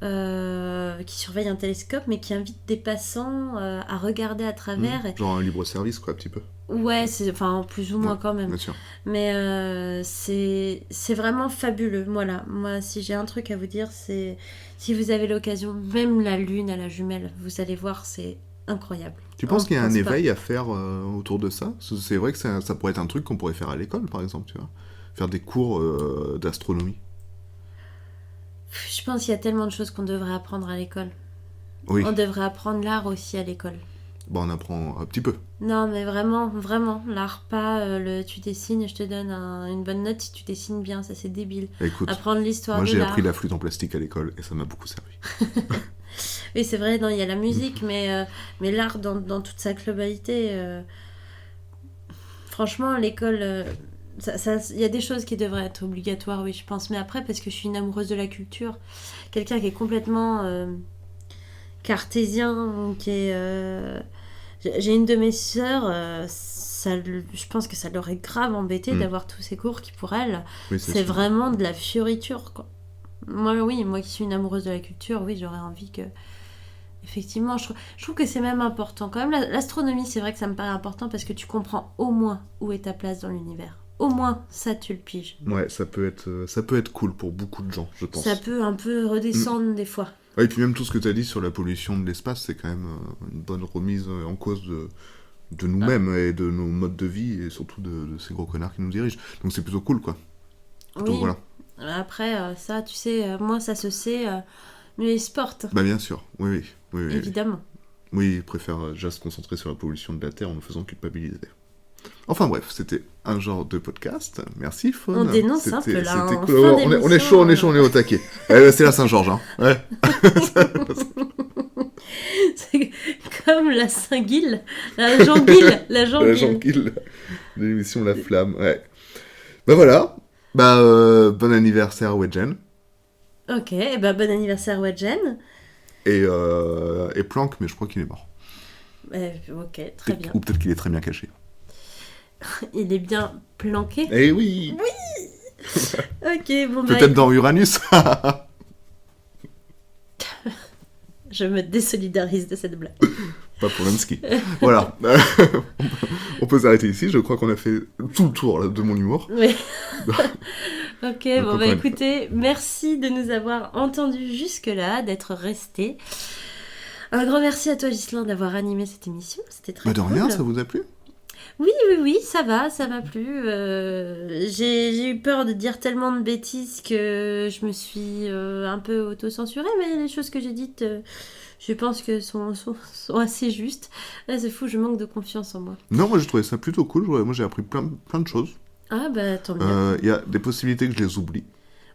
qui surveillent un télescope, mais qui invitent des passants à regarder à travers. Genre un libre-service, quoi, un petit peu. Ouais, enfin, plus ou moins quand même. Bien sûr. Mais c'est vraiment fabuleux. Voilà, moi, si j'ai un truc à vous dire, c'est si vous avez l'occasion, même la Lune à la jumelle, vous allez voir, c'est incroyable. Tu penses qu'il y a un éveil à faire autour de ça ? C'est vrai que ça pourrait être un truc qu'on pourrait faire à l'école, par exemple, tu vois. Faire des cours d'astronomie. Je pense qu'il y a tellement de choses qu'on devrait apprendre à l'école. Oui. On devrait apprendre l'art aussi à l'école. Bon, on apprend un petit peu. Non, mais vraiment, vraiment, l'art, pas tu dessines et je te donne une bonne note si tu dessines bien, ça c'est débile. Écoute, apprendre l'histoire moi de j'ai l'art. appris la flûte en plastique à l'école et ça m'a beaucoup servi. Oui, c'est vrai, non, il y a la musique, mais l'art dans toute sa globalité. Franchement, l'école, il y a des choses qui devraient être obligatoires, oui, je pense. Mais après, parce que je suis une amoureuse de la culture, quelqu'un qui est complètement cartésien, qui est... J'ai une de mes sœurs, je pense que ça l'aurait grave embêté d'avoir tous ces cours qui, pour elle, Oui, c'est vraiment de la fioriture, quoi. Moi qui suis une amoureuse de la culture, oui, j'aurais envie que... Effectivement, je trouve que c'est même important. Quand même, l'astronomie, c'est vrai que ça me paraît important parce que tu comprends au moins où est ta place dans l'univers. Au moins, ça, tu le piges. Ouais, ça peut être cool pour beaucoup de gens, je pense. Ça peut un peu redescendre des fois. Ouais, et puis même tout ce que tu as dit sur la pollution de l'espace, c'est quand même une bonne remise en cause de nous-mêmes et de nos modes de vie et surtout de ces gros connards qui nous dirigent. Donc c'est plutôt cool, quoi. Oui. Donc voilà. Après, ça, tu sais, moi, ça se sait, mais les sports. Bah bien sûr, oui. Évidemment. Oui, ils préfèrent déjà se concentrer sur la pollution de la Terre en nous faisant culpabiliser. Enfin bref, c'était un genre de podcast. Merci, Faune. On dénonce un peu là. C'était cool. On est chaud, on est au taquet. C'est la Saint-Georges, hein. Ouais. C'est comme la Saint-Guil, la Jean-Guil. La Jean-Guil de l'émission La Flamme, ouais. Bah voilà. Bon anniversaire, Wedgen. Ok, bon anniversaire, Wedgen. Et Planck, mais je crois qu'il est mort. Ok, très bien. Ou peut-être qu'il est très bien caché. Il est bien planqué. Eh oui. Ok, bon peut-être dans Uranus. Je me désolidarise de cette blague. Pas Polanski. Voilà. On peut s'arrêter ici. Je crois qu'on a fait tout le tour là, de mon humour. Oui. Ok, écoutez, merci de nous avoir entendus jusque-là, d'être restés. Un grand merci à toi, Ghislain, d'avoir animé cette émission. C'était très cool. De rien, ça vous a plu ? Oui, ça m'a plu. J'ai eu peur de dire tellement de bêtises que je me suis un peu auto-censurée, mais les choses que j'ai dites, je pense que sont assez justes. Là, c'est fou, je manque de confiance en moi. Non, moi j'ai trouvé ça plutôt cool. Moi j'ai appris plein de choses. Ah bah tant mieux. Il y a des possibilités que je les oublie.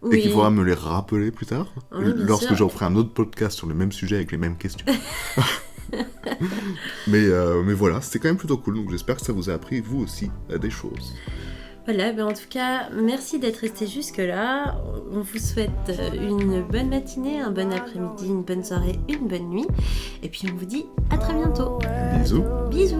Oui. Et qu'il faudra me les rappeler plus tard. Oui, lorsque j'en ferai un autre podcast sur le même sujet avec les mêmes questions. mais voilà, c'était quand même plutôt cool, donc j'espère que ça vous a appris, vous aussi, des choses. Voilà, en tout cas, merci d'être resté jusque-là. On vous souhaite une bonne matinée, un bon après-midi, une bonne soirée, une bonne nuit. Et puis on vous dit à très bientôt. Bisous. Bisous.